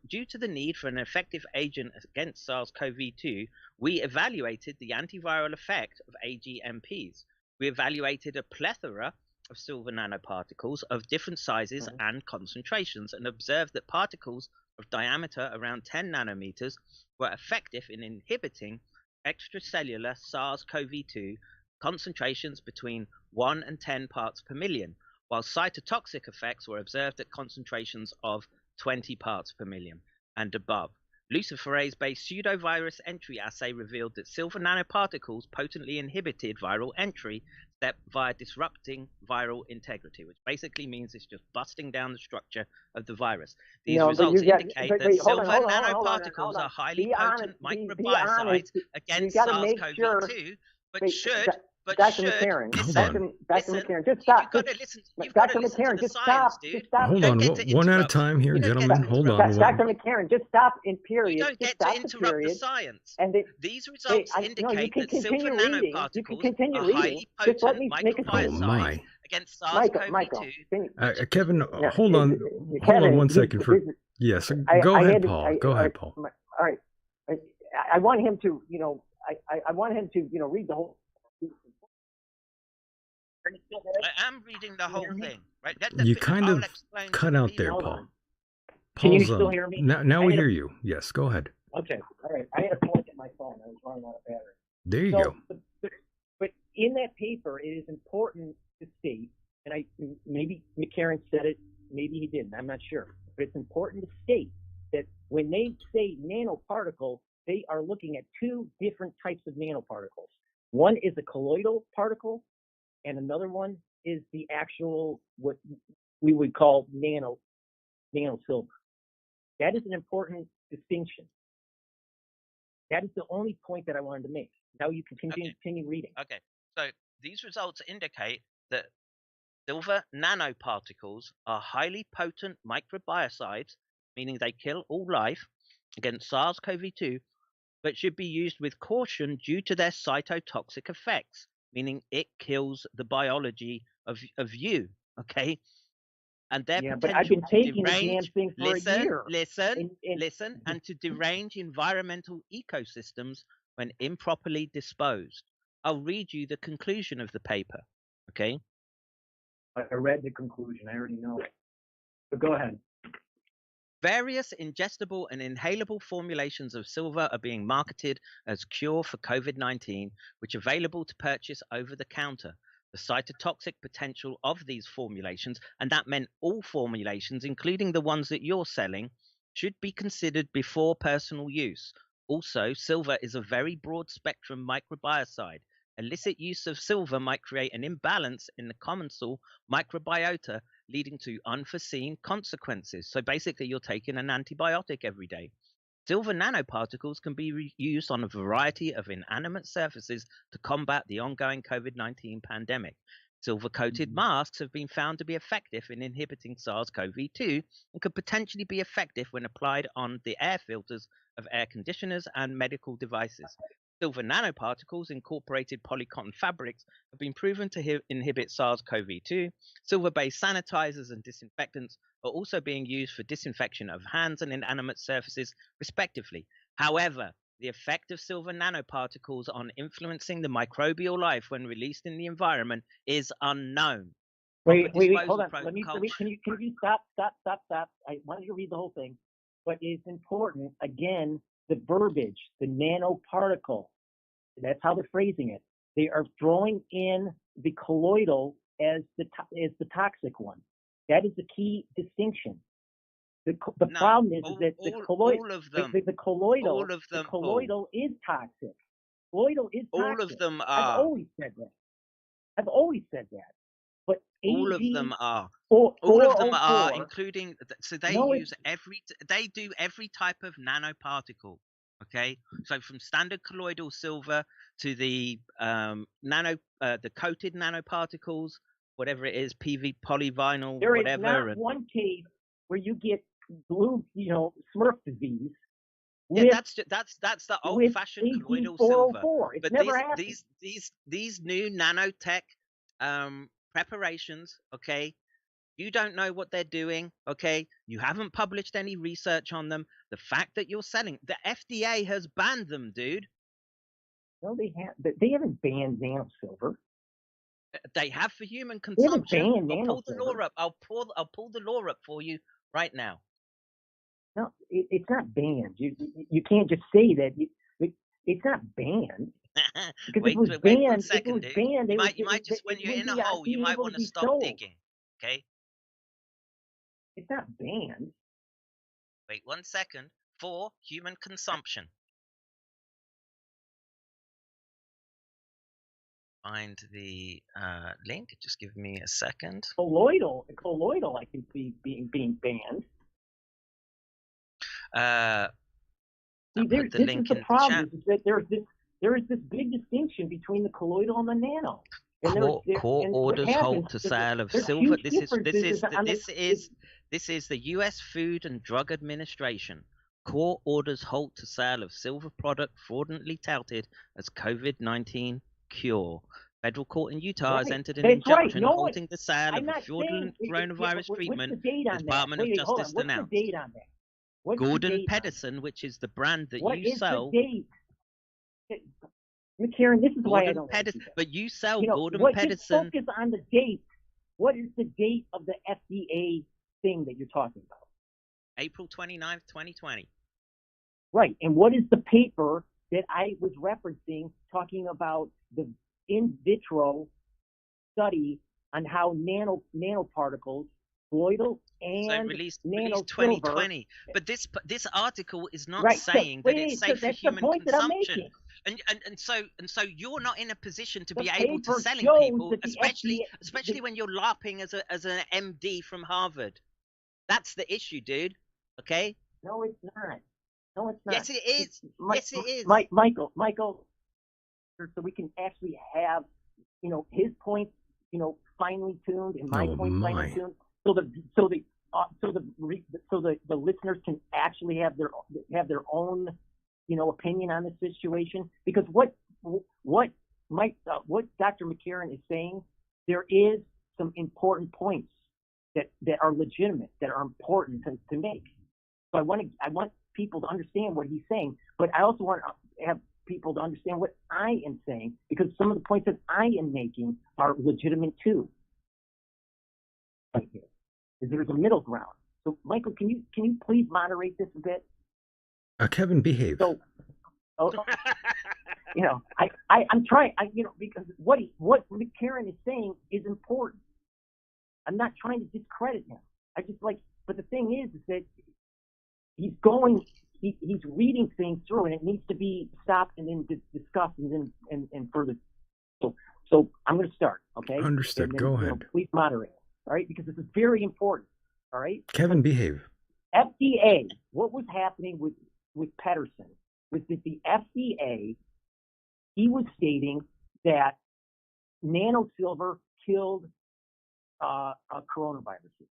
Due to the need for an effective agent against SARS-CoV-2, we evaluated the antiviral effect of AGMPs. We evaluated a plethora of silver nanoparticles of different sizes and concentrations and observed that particles of diameter around 10 nanometers were effective in inhibiting extracellular SARS-CoV-2 concentrations between 1 and 10 parts per million, while cytotoxic effects were observed at concentrations of 20 parts per million and above. Luciferase-based pseudovirus entry assay revealed that silver nanoparticles potently inhibited viral entry step via disrupting viral integrity, which basically means it's just busting down the structure of the virus. These results indicate that silver nanoparticles are highly potent microbiocides against SARS-CoV-2, but should Dr. McCairn, Dr. McCairn, just stop. Dr. McCairn, just stop. Just stop. Hold on, one at a time here, gentlemen. Hold on. Dr. McCairn, just stop in period. You don't get to interrupt the science. These results indicate that silver nanoparticles are highly potent microbiocides against SARS-CoV-2. Kevin, hold on 1 second. Yes, go ahead, Paul. Go ahead, Paul. All right. I want him to, I want him to, read the whole. I am reading the whole thing, right? You kind of cut out there, Paul. Can you still hear me? Now we hear you. Yes, go ahead. Okay, all right. I had to plug in my phone. I was running out of battery. There you go. But in that paper, it is important to state, and maybe McCairn said it, maybe he didn't. I'm not sure. But it's important to state that when they say nanoparticle, they are looking at two different types of nanoparticles. One is a colloidal particle, and another one is the actual, what we would call nano silver. That is an important distinction. That is the only point that I wanted to make. Now you can continue reading. Okay, so these results indicate that silver nanoparticles are highly potent microbiocides, meaning they kill all life against SARS-CoV-2, but should be used with caution due to their cytotoxic effects, meaning it kills the biology of you, okay? And their potential but I've been taking to this damn thing for a year. Listen, and to derange environmental ecosystems when improperly disposed. I'll read you the conclusion of the paper, okay? I read the conclusion. I already know it. But go ahead. Various ingestible and inhalable formulations of silver are being marketed as cure for COVID-19, which are available to purchase over the counter. The cytotoxic potential of these formulations, and that meant all formulations, including the ones that you're selling, should be considered before personal use. Also, silver is a very broad spectrum microbiocide. Illicit use of silver might create an imbalance in the commensal microbiota, leading to unforeseen consequences. So basically, you're taking an antibiotic every day. Silver nanoparticles can be used on a variety of inanimate surfaces to combat the ongoing COVID-19 pandemic. Silver-coated masks have been found to be effective in inhibiting SARS-CoV-2 and could potentially be effective when applied on the air filters of air conditioners and medical devices. Silver nanoparticles, incorporated polycotton fabrics, have been proven to inhibit SARS-CoV-2. Silver-based sanitizers and disinfectants are also being used for disinfection of hands and inanimate surfaces, respectively. However, the effect of silver nanoparticles on influencing the microbial life when released in the environment is unknown. Wait, hold on. Can you stop? I wanted to read the whole thing, but it's important, again, the verbiage, the nanoparticle. That's how they're phrasing it. They are throwing in the colloidal as the toxic one. That is the key distinction. The problem is that the colloidal is toxic. Colloidal is toxic. All of them are. I've always said that. But all of them are. All of them are, including. So they They do every type of nanoparticle. Okay, so from standard colloidal silver to the the coated nanoparticles, whatever it is, PV, polyvinyl, there whatever. There is not one case where you get blue, Smurf disease. Yeah, that's the old-fashioned colloidal silver. But these new nanotech preparations, okay, you don't know what they're doing, okay? You haven't published any research on them. The fact that you're selling, the FDA has banned them, dude. No, they haven't banned nano silver. They have for human consumption. I'll pull the law up. I'll pull the law up for you right now. No, it's not banned. You can't just say that. It's not banned. Wait 1 second, dude. You might just, when you're in a hole, you might want to stop digging. Okay. It's not banned. Wait 1 second. For human consumption. find the link. Just give me a second. Colloidal, I can see being banned. See, this is the problem. Is that there is this big distinction between the colloidal and the nano. And Court orders halt to sale of silver. This is the U.S. Food and Drug Administration. Court orders halt to sale of silver product fraudulently touted as COVID-19 cure. Federal court in Utah has entered an injunction halting the sale of a fraudulent coronavirus treatment. The Department of Justice announced. What's the date on that? Gordon Pedersen, which is the brand that you sell. What is the date? McCairn, this is why I don't Pedersen, like but you sell Gordon Just Pedersen. focus on the date. What is the date of the FDA thing that you're talking about? April 29th, 2020. Right. And what is the paper that I was referencing talking about the in vitro study on how nanoparticles, colloidal and released nano 2020. But this article is not saying that it's safe for human consumption. And so you're not in a position to be able to selling people, especially when you're LARPing as an MD from Harvard. That's the issue, dude. Okay? No, it's not. No, it's not. Yes, it is. Yes, it is. Michael, so we can actually have, his points, finely tuned and my points finely tuned, so the listeners can actually have their own, opinion on the situation. Because what Dr. McCairn is saying, there is some important points that are legitimate, that are important to make. So I want people to understand what he's saying, but I also want to have people to understand what I am saying, because some of the points that I am making are legitimate too. Right here, there's a middle ground. So, Michael, can you please moderate this a bit? Kevin, behave. So, I'm trying. Because what McCairn is saying is important. I'm not trying to discredit him. But the thing is that he's reading things through, and it needs to be stopped and then discussed and further. So I'm going to start. Okay. Understood. Go ahead. Please moderate. All right, because this is very important. All right. Kevin, behave. FDA. What was happening with Pedersen was that the FDA, he was stating that nanosilver killed coronaviruses.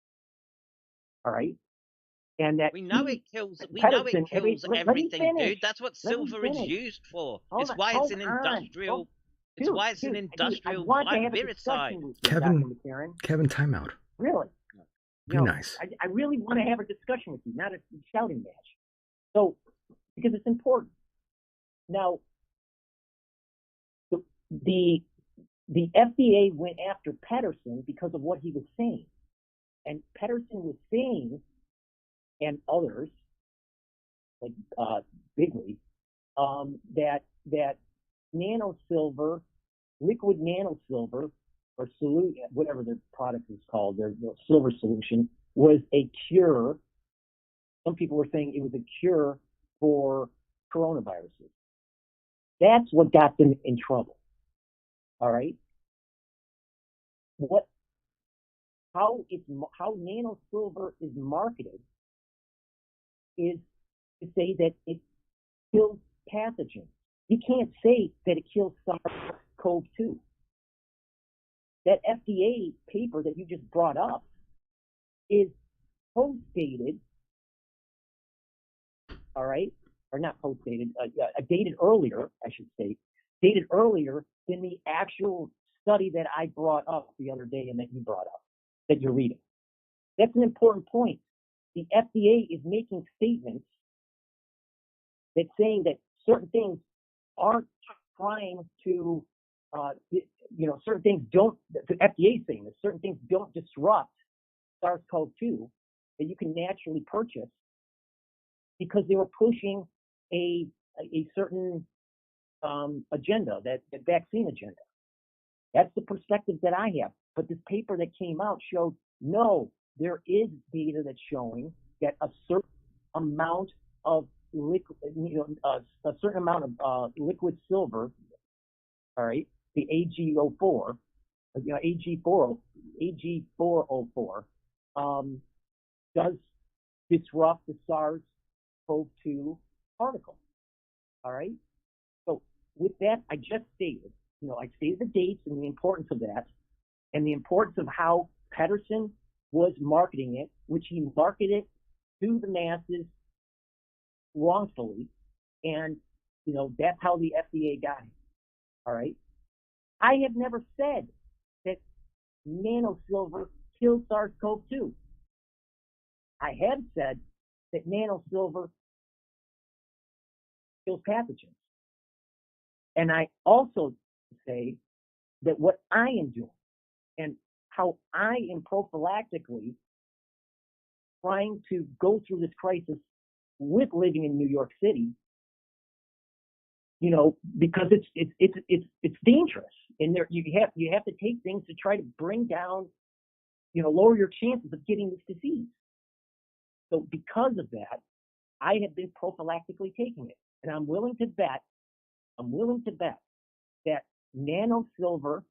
All right. And that we know it kills everything, dude. That's what silver is used for. It's why it's an industrial. It's why it's an industrial viricide. Kevin, time out. Really? Be nice. I really want to have a discussion with you, not a shouting match. So, because it's important. Now, the FDA went after Pedersen because of what he was saying. And Pedersen was saying, and others, like Bigley, that nanosilver, liquid nanosilver, or whatever their product is called, their silver solution, was a cure. Some people were saying it was a cure for coronaviruses. That's what got them in trouble. All right. How nanosilver is marketed is to say that it kills pathogens. You can't say that it kills SARS-CoV-2. That FDA paper that you just brought up is post-dated, all right, or not post-dated, dated earlier, I should say, dated earlier than the actual study that I brought up the other day and that you brought up, that you're reading. That's an important point. The FDA is making statements that saying that certain things aren't trying to, certain things don't, the FDA is saying that certain things don't disrupt SARS-CoV-2 that you can naturally purchase because they were pushing a certain agenda, that vaccine agenda. That's the perspective that I have. But this paper that came out showed, no, there is data that's showing that a certain amount of liquid, a certain amount of liquid silver, all right, the AG04, AG404, does disrupt the SARS-CoV-2 particle. All right. So with that, I just stated, I stated the dates and the importance of that, and the importance of how Pedersen was marketing it, which he marketed to the masses wrongfully, and that's how the FDA got him. All right. I have never said that nanosilver kills SARS-CoV-2. I have said that nanosilver kills pathogens. And I also say that what I am doing and how I am prophylactically trying to go through this crisis with living in New York City, because it's dangerous, and you have to take things to try to bring down, lower your chances of getting this disease. So because of that, I have been prophylactically taking it, and I'm willing to bet that nanosilver,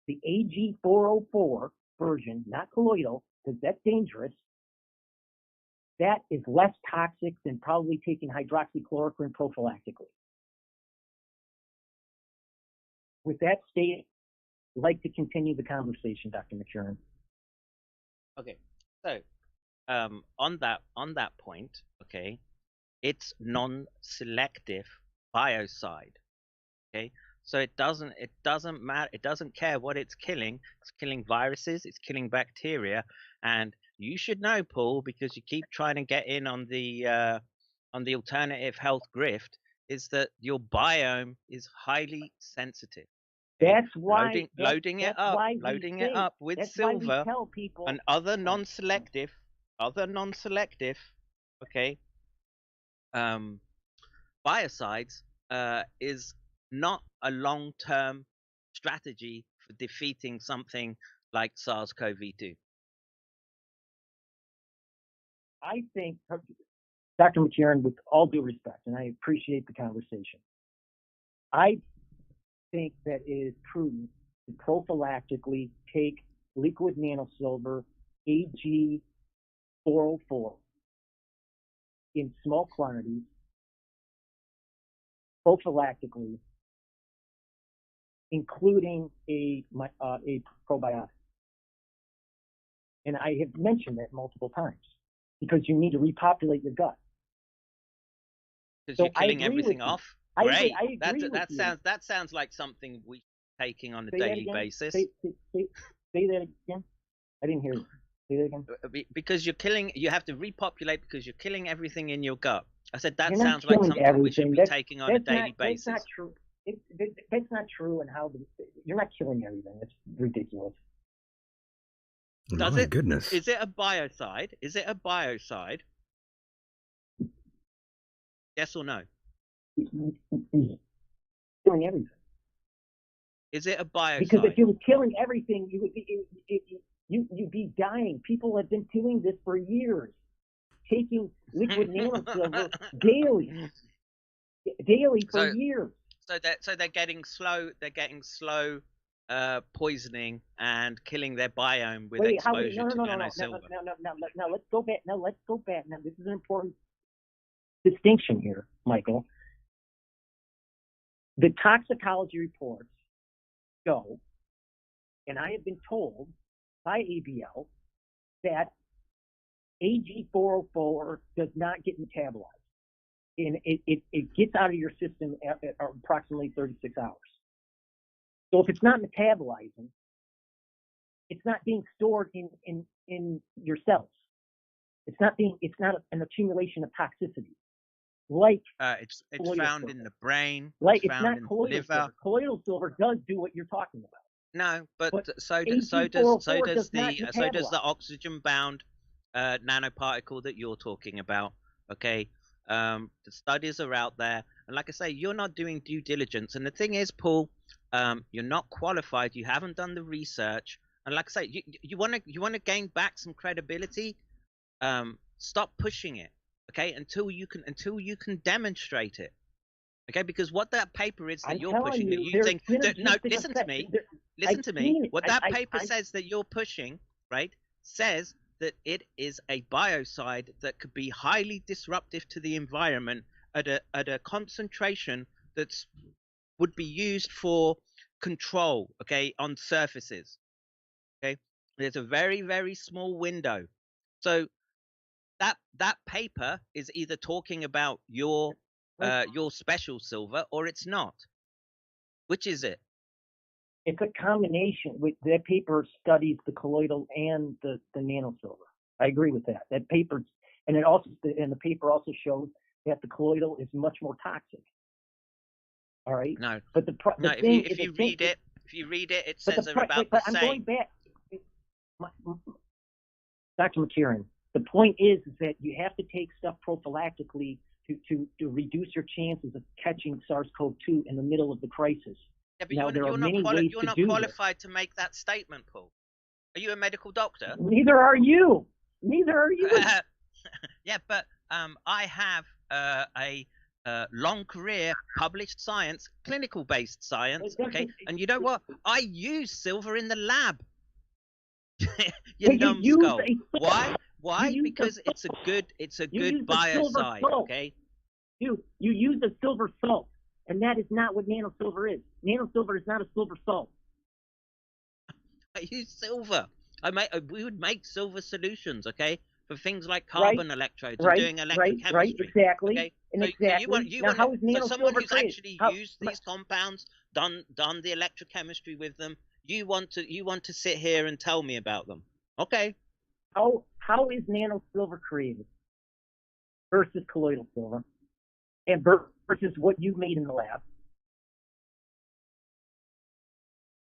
the AG404 version, not colloidal, because that's dangerous, that is less toxic than probably taking hydroxychloroquine prophylactically. With that stated, I'd like to continue the conversation, Dr. McCairn. Okay, so on that point, okay, it's non-selective biocide. Okay, so it doesn't matter. It doesn't care what it's killing. It's killing viruses. It's killing bacteria. And you should know, Paul, because you keep trying to get in on the alternative health grift, is that your biome is highly sensitive. Okay? That's why loading it up with silver and other non-selective, okay, biocides is not a long-term strategy for defeating something like SARS-CoV-2. I think, Dr. McCairn, with all due respect, and I appreciate the conversation, I think that it is prudent to prophylactically take liquid nanosilver AG404 in small quantities, prophylactically, including a probiotic. And I have mentioned that multiple times, because you need to repopulate your gut. Because you're killing everything off. Great. I agree with you. That sounds like something we're taking on a daily basis. Say that again. I didn't hear you. Say that again. Because you have to repopulate because you're killing everything in your gut. I said that sounds like something we should be taking on a daily basis. That's not true. That's not true. And you're not killing everything. That's ridiculous. My goodness. Is it a biocide? Yes or no? Killing everything. Is it a biocide? Because if you were killing everything, you'd be dying. People have been doing this for years, taking liquid nanosilver daily for years. So they're getting slow. They're getting slow poisoning and killing their biome with exposure to nanosilver. Now let's go back. Now this is an important distinction here, Michael. The toxicology reports show, and I have been told by ABL, that AG404 does not get metabolized, and it gets out of your system at approximately 36 hours. So if it's not metabolizing, it's not being stored in your cells. It's not an accumulation of toxicity. Like it's found in the brain. Like it's not in colloidal liver. silver. Colloidal silver does do what you're talking about. No, but so does the oxygen bound nanoparticle that you're talking about. Okay, the studies are out there, and like I say, you're not doing due diligence. And the thing is, Paul, you're not qualified. You haven't done the research. And like I say, you want to gain back some credibility. Stop pushing it. Okay, until you can demonstrate it. Okay, because what that paper is that I'm you're telling pushing, that you, you there's think that, no, synergistic listen to effects. me, I've listen to me. seen it. What that paper says that you're pushing, right, says that it is a biocide that could be highly disruptive to the environment at a concentration that's would be used for control, okay, on surfaces. Okay, there's a very, very small window. So that paper is either talking about your special silver or it's not. Which is it? It's a combination. That paper studies the colloidal and the nanosilver. I agree with that. That paper, and the paper also shows that the colloidal is much more toxic. All right. No. But if you read it, it says they're about the same. I'm going back, Dr. McCairn. The point is that you have to take stuff prophylactically to reduce your chances of catching SARS-CoV-2 in the middle of the crisis. Yeah, but you're not qualified to make that statement, Paul. Are you a medical doctor? Neither are you. Neither are you. Yeah, but I have a long career, published science, clinical-based science. Okay, and you know what? I use silver in the lab. you numbskull. Why? Why? Because it's a good biocide. Okay. You use a silver salt, and that is not what nanosilver is. Nanosilver is not a silver salt. I use silver. We would make silver solutions, okay, for things like carbon electrodes and doing electrochemistry. Right, exactly. Okay? So someone who's actually used these compounds, done the electrochemistry with them, you want to sit here and tell me about them. Okay. How is nanosilver created versus colloidal silver, and versus what you made in the lab?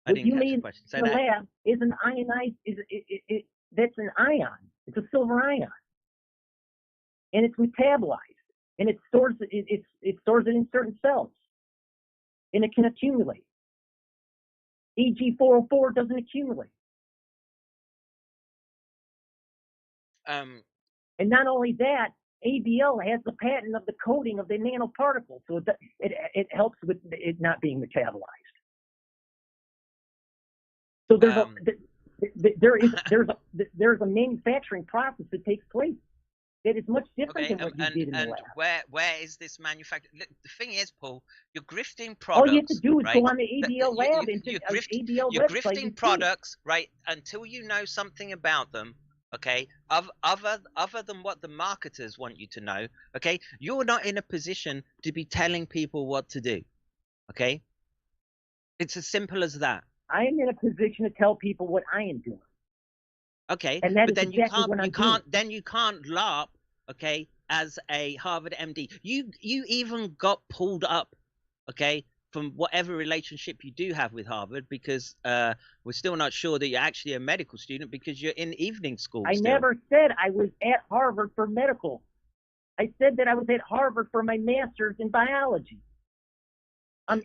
What you made in the lab is an ionized. That's an ion. It's a silver ion, and it's metabolized, and it stores it in certain cells, and it can accumulate. Ag404 doesn't accumulate. And not only that, ABL has the patent of the coating of the nanoparticle, so it helps with it not being metabolized. So there's a manufacturing process that takes place that is much different than what you did in the lab. Where is this manufactured? The thing is, Paul, you're grifting products. All you have to do is go on the ABL lab and you're grifting products, right? Until you know something about them. Okay, other than what the marketers want you to know, okay, you're not in a position to be telling people what to do. Okay, it's as simple as that. I am in a position to tell people what I am doing. Okay, and that but is then exactly you can't LARP. Okay, as a Harvard MD, you even got pulled up. Okay, from whatever relationship you do have with Harvard, because we're still not sure that you're actually a medical student because you're in evening school. I never said I was at Harvard for medical. I said that I was at Harvard for my master's in biology.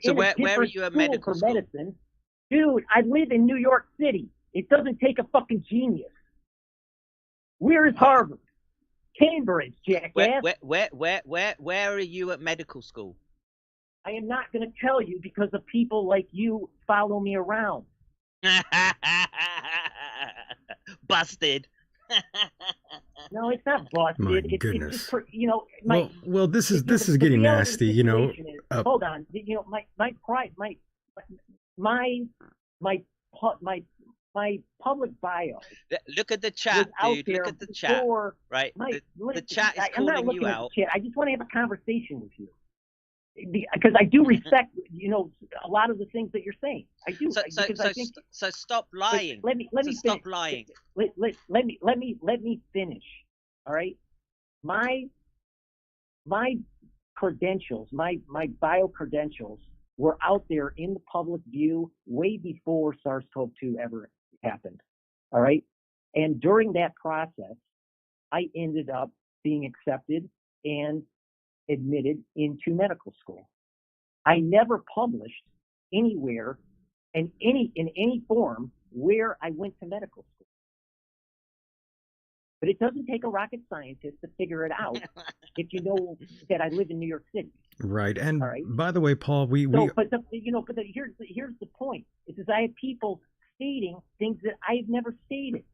So where are you at medical school? Medicine. Dude, I live in New York City. It doesn't take a fucking genius. Where is Harvard? Cambridge, jackass. Where are you at medical school? I am not going to tell you because of people like you follow me around. Busted. No, it's not busted. My goodness. It's just, you know, well, this is getting nasty. You know. Hold on. You know, my public bio. Look at the chat, dude. Look at the chat. Right. The chat is calling you out. I just want to have a conversation with you. Because I do respect, you know, a lot of the things that you're saying. I do. So stop lying. Let me stop lying. Let me finish. All right. My credentials, my bio credentials were out there in the public view way before SARS-CoV-2 ever happened. All right. And during that process, I ended up being accepted and admitted into medical school. I never published anywhere in any form where I went to medical school. But it doesn't take a rocket scientist to figure it out if you know that I live in New York City. Right. And All right. by the way, Paul, here's the point. It's just I have people stating things that I've never stated.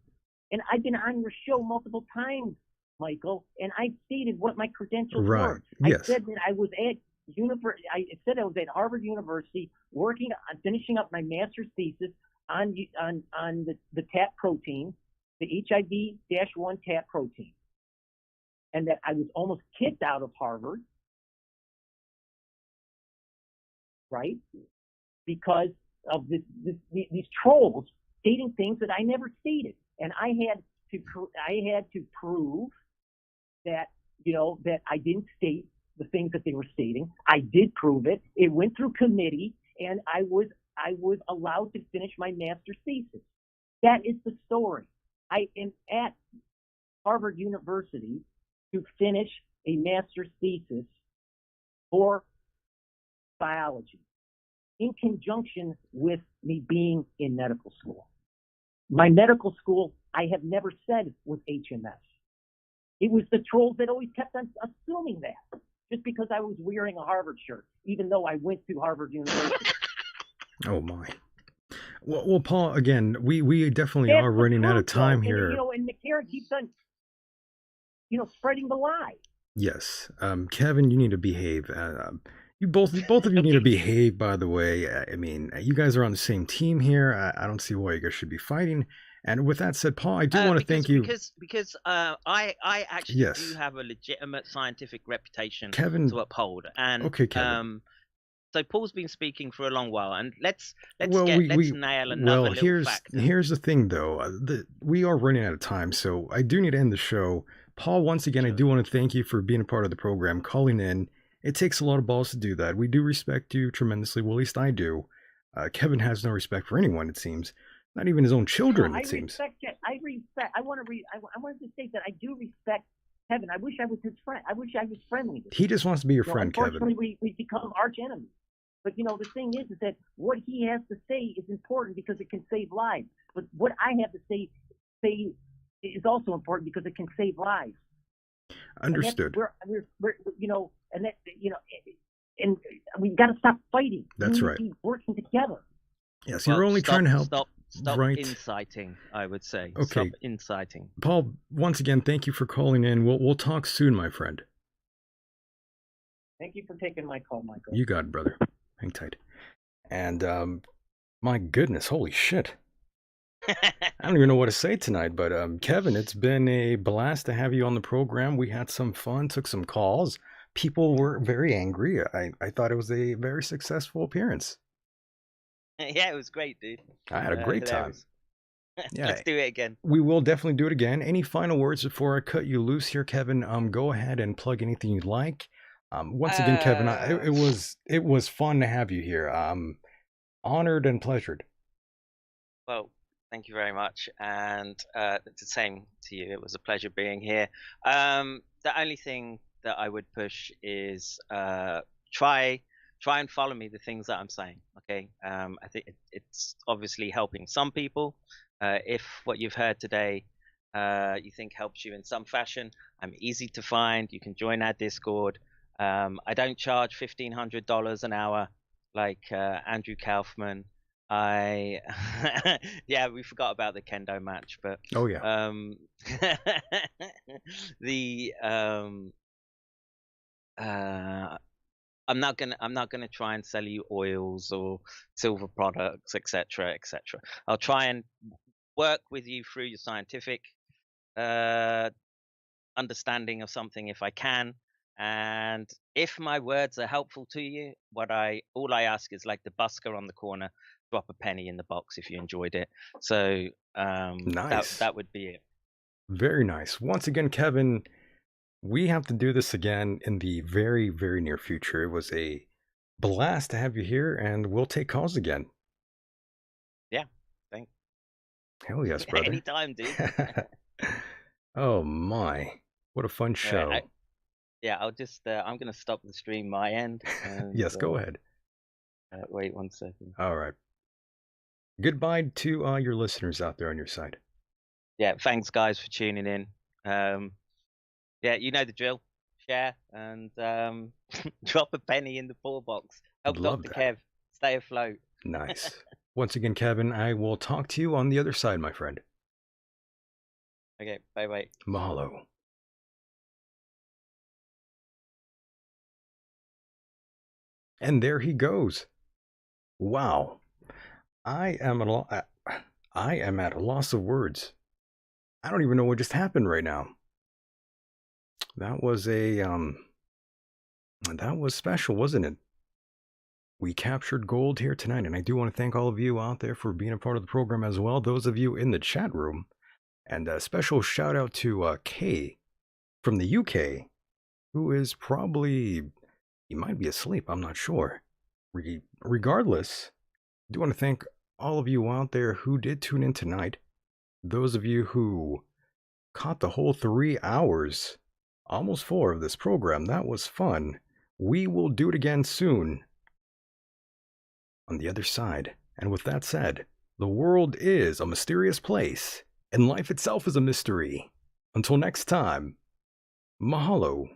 And I've been on your show multiple times, Michael, and I've stated what my credentials were. Yes. I said that I was at Harvard University working on finishing up my master's thesis on the TAP protein, the HIV-1 TAP protein. And that I was almost kicked out of Harvard, right? Because of these trolls stating things that I never stated. And I had to prove that, that I didn't state the things that they were stating. I did prove it. It went through committee, and I was allowed to finish my master's thesis. That is the story. I am at Harvard University to finish a master's thesis for biology in conjunction with me being in medical school. My medical school, I have never said was HMS. It was the trolls that always kept on assuming that, just because I was wearing a Harvard shirt, even though I went to Harvard University. Oh, my. Well, Paul, again, we definitely are running out of time here. And McCairn keeps on, spreading the lie. Yes. Kevin, you need to behave. You both of you need to behave, by the way. I mean, you guys are on the same team here. I don't see why you guys should be fighting. And with that said, Paul, I do want to thank you. Because I actually do have a legitimate scientific reputation to uphold. And okay, Kevin. So Paul's been speaking for a long while, and let's nail another little fact. Here's the thing, though. We are running out of time, so I do need to end the show. Paul, once again, I do want to thank you for being a part of the program, calling in. It takes a lot of balls to do that. We do respect you tremendously. Well, at least I do. Kevin has no respect for anyone, it seems. Not even his own children, it seems. I wanted to state that I do respect Kevin. I wish I was his friend. I wish I was friendly with him. He just wants to be your friend, Kevin. Unfortunately, we become arch enemies. But, the thing is that what he has to say is important because it can save lives. But what I have to say is also important because it can save lives. Understood. And we got to stop fighting. That's right. Keep working together. Yes, you're only trying to help. Stop inciting, I would say. Okay. Stop inciting. Paul, once again, thank you for calling in. We'll talk soon, my friend. Thank you for taking my call, Michael. You got it, brother. Hang tight. And my goodness, holy shit. I don't even know what to say tonight, but Kevin, it's been a blast to have you on the program. We had some fun, took some calls. People were very angry. I thought it was a very successful appearance. Yeah, it was great, dude. I had a great time. Yeah, let's do it again. We will definitely do it again. Any final words before I cut you loose here, Kevin? Go ahead and plug anything you'd like. Once again, Kevin, it was fun to have you here. Honored and pleasured. Well, thank you very much, and it's the same to you. It was a pleasure being here. The only thing that I would push is try and follow me, the things that I'm saying. Okay, I think it's obviously helping some people. If what you've heard today you think helps you in some fashion, I'm easy to find. You can join our Discord. I don't charge $1,500 an hour like Andrew Kaufman. Yeah, we forgot about the kendo match, but oh yeah. I'm not gonna try and sell you oils or silver products, etc., etc. I'll try and work with you through your scientific understanding of something if I can. And if my words are helpful to you, all I ask is, like the busker on the corner, drop a penny in the box if you enjoyed it. So nice. That would be it. Very nice. Once again, Kevin, we have to do this again in the very, very near future. It was a blast to have you here, and we'll take calls again. Yeah, thanks. Hell yes, brother. Anytime, dude. Oh my, what a fun show. I'll just I'm gonna stop the stream my end. And, yes, go ahead. Wait 1 second. All right. Goodbye to your listeners out there on your side. Yeah, thanks guys for tuning in. Yeah, you know the drill. Share and drop a penny in the poll box. Help Love Dr. that. Kev stay afloat. Nice. Once again, Kevin, I will talk to you on the other side, my friend. Okay, bye-bye. Mahalo. And there he goes. Wow. I am at a loss of words. I don't even know what just happened right now. That was that was special, wasn't it? We captured gold here tonight, and I do want to thank all of you out there for being a part of the program as well. Those of you in the chat room, and a special shout out to Kay from the UK, who is probably, he might be asleep, I'm not sure. Regardless, I do want to thank all of you out there who did tune in tonight. Those of you who caught the whole 3 hours, almost 4 of this program, that was fun. We will do it again soon on the other side. And with that said, the world is a mysterious place, and life itself is a mystery. Until next time, mahalo.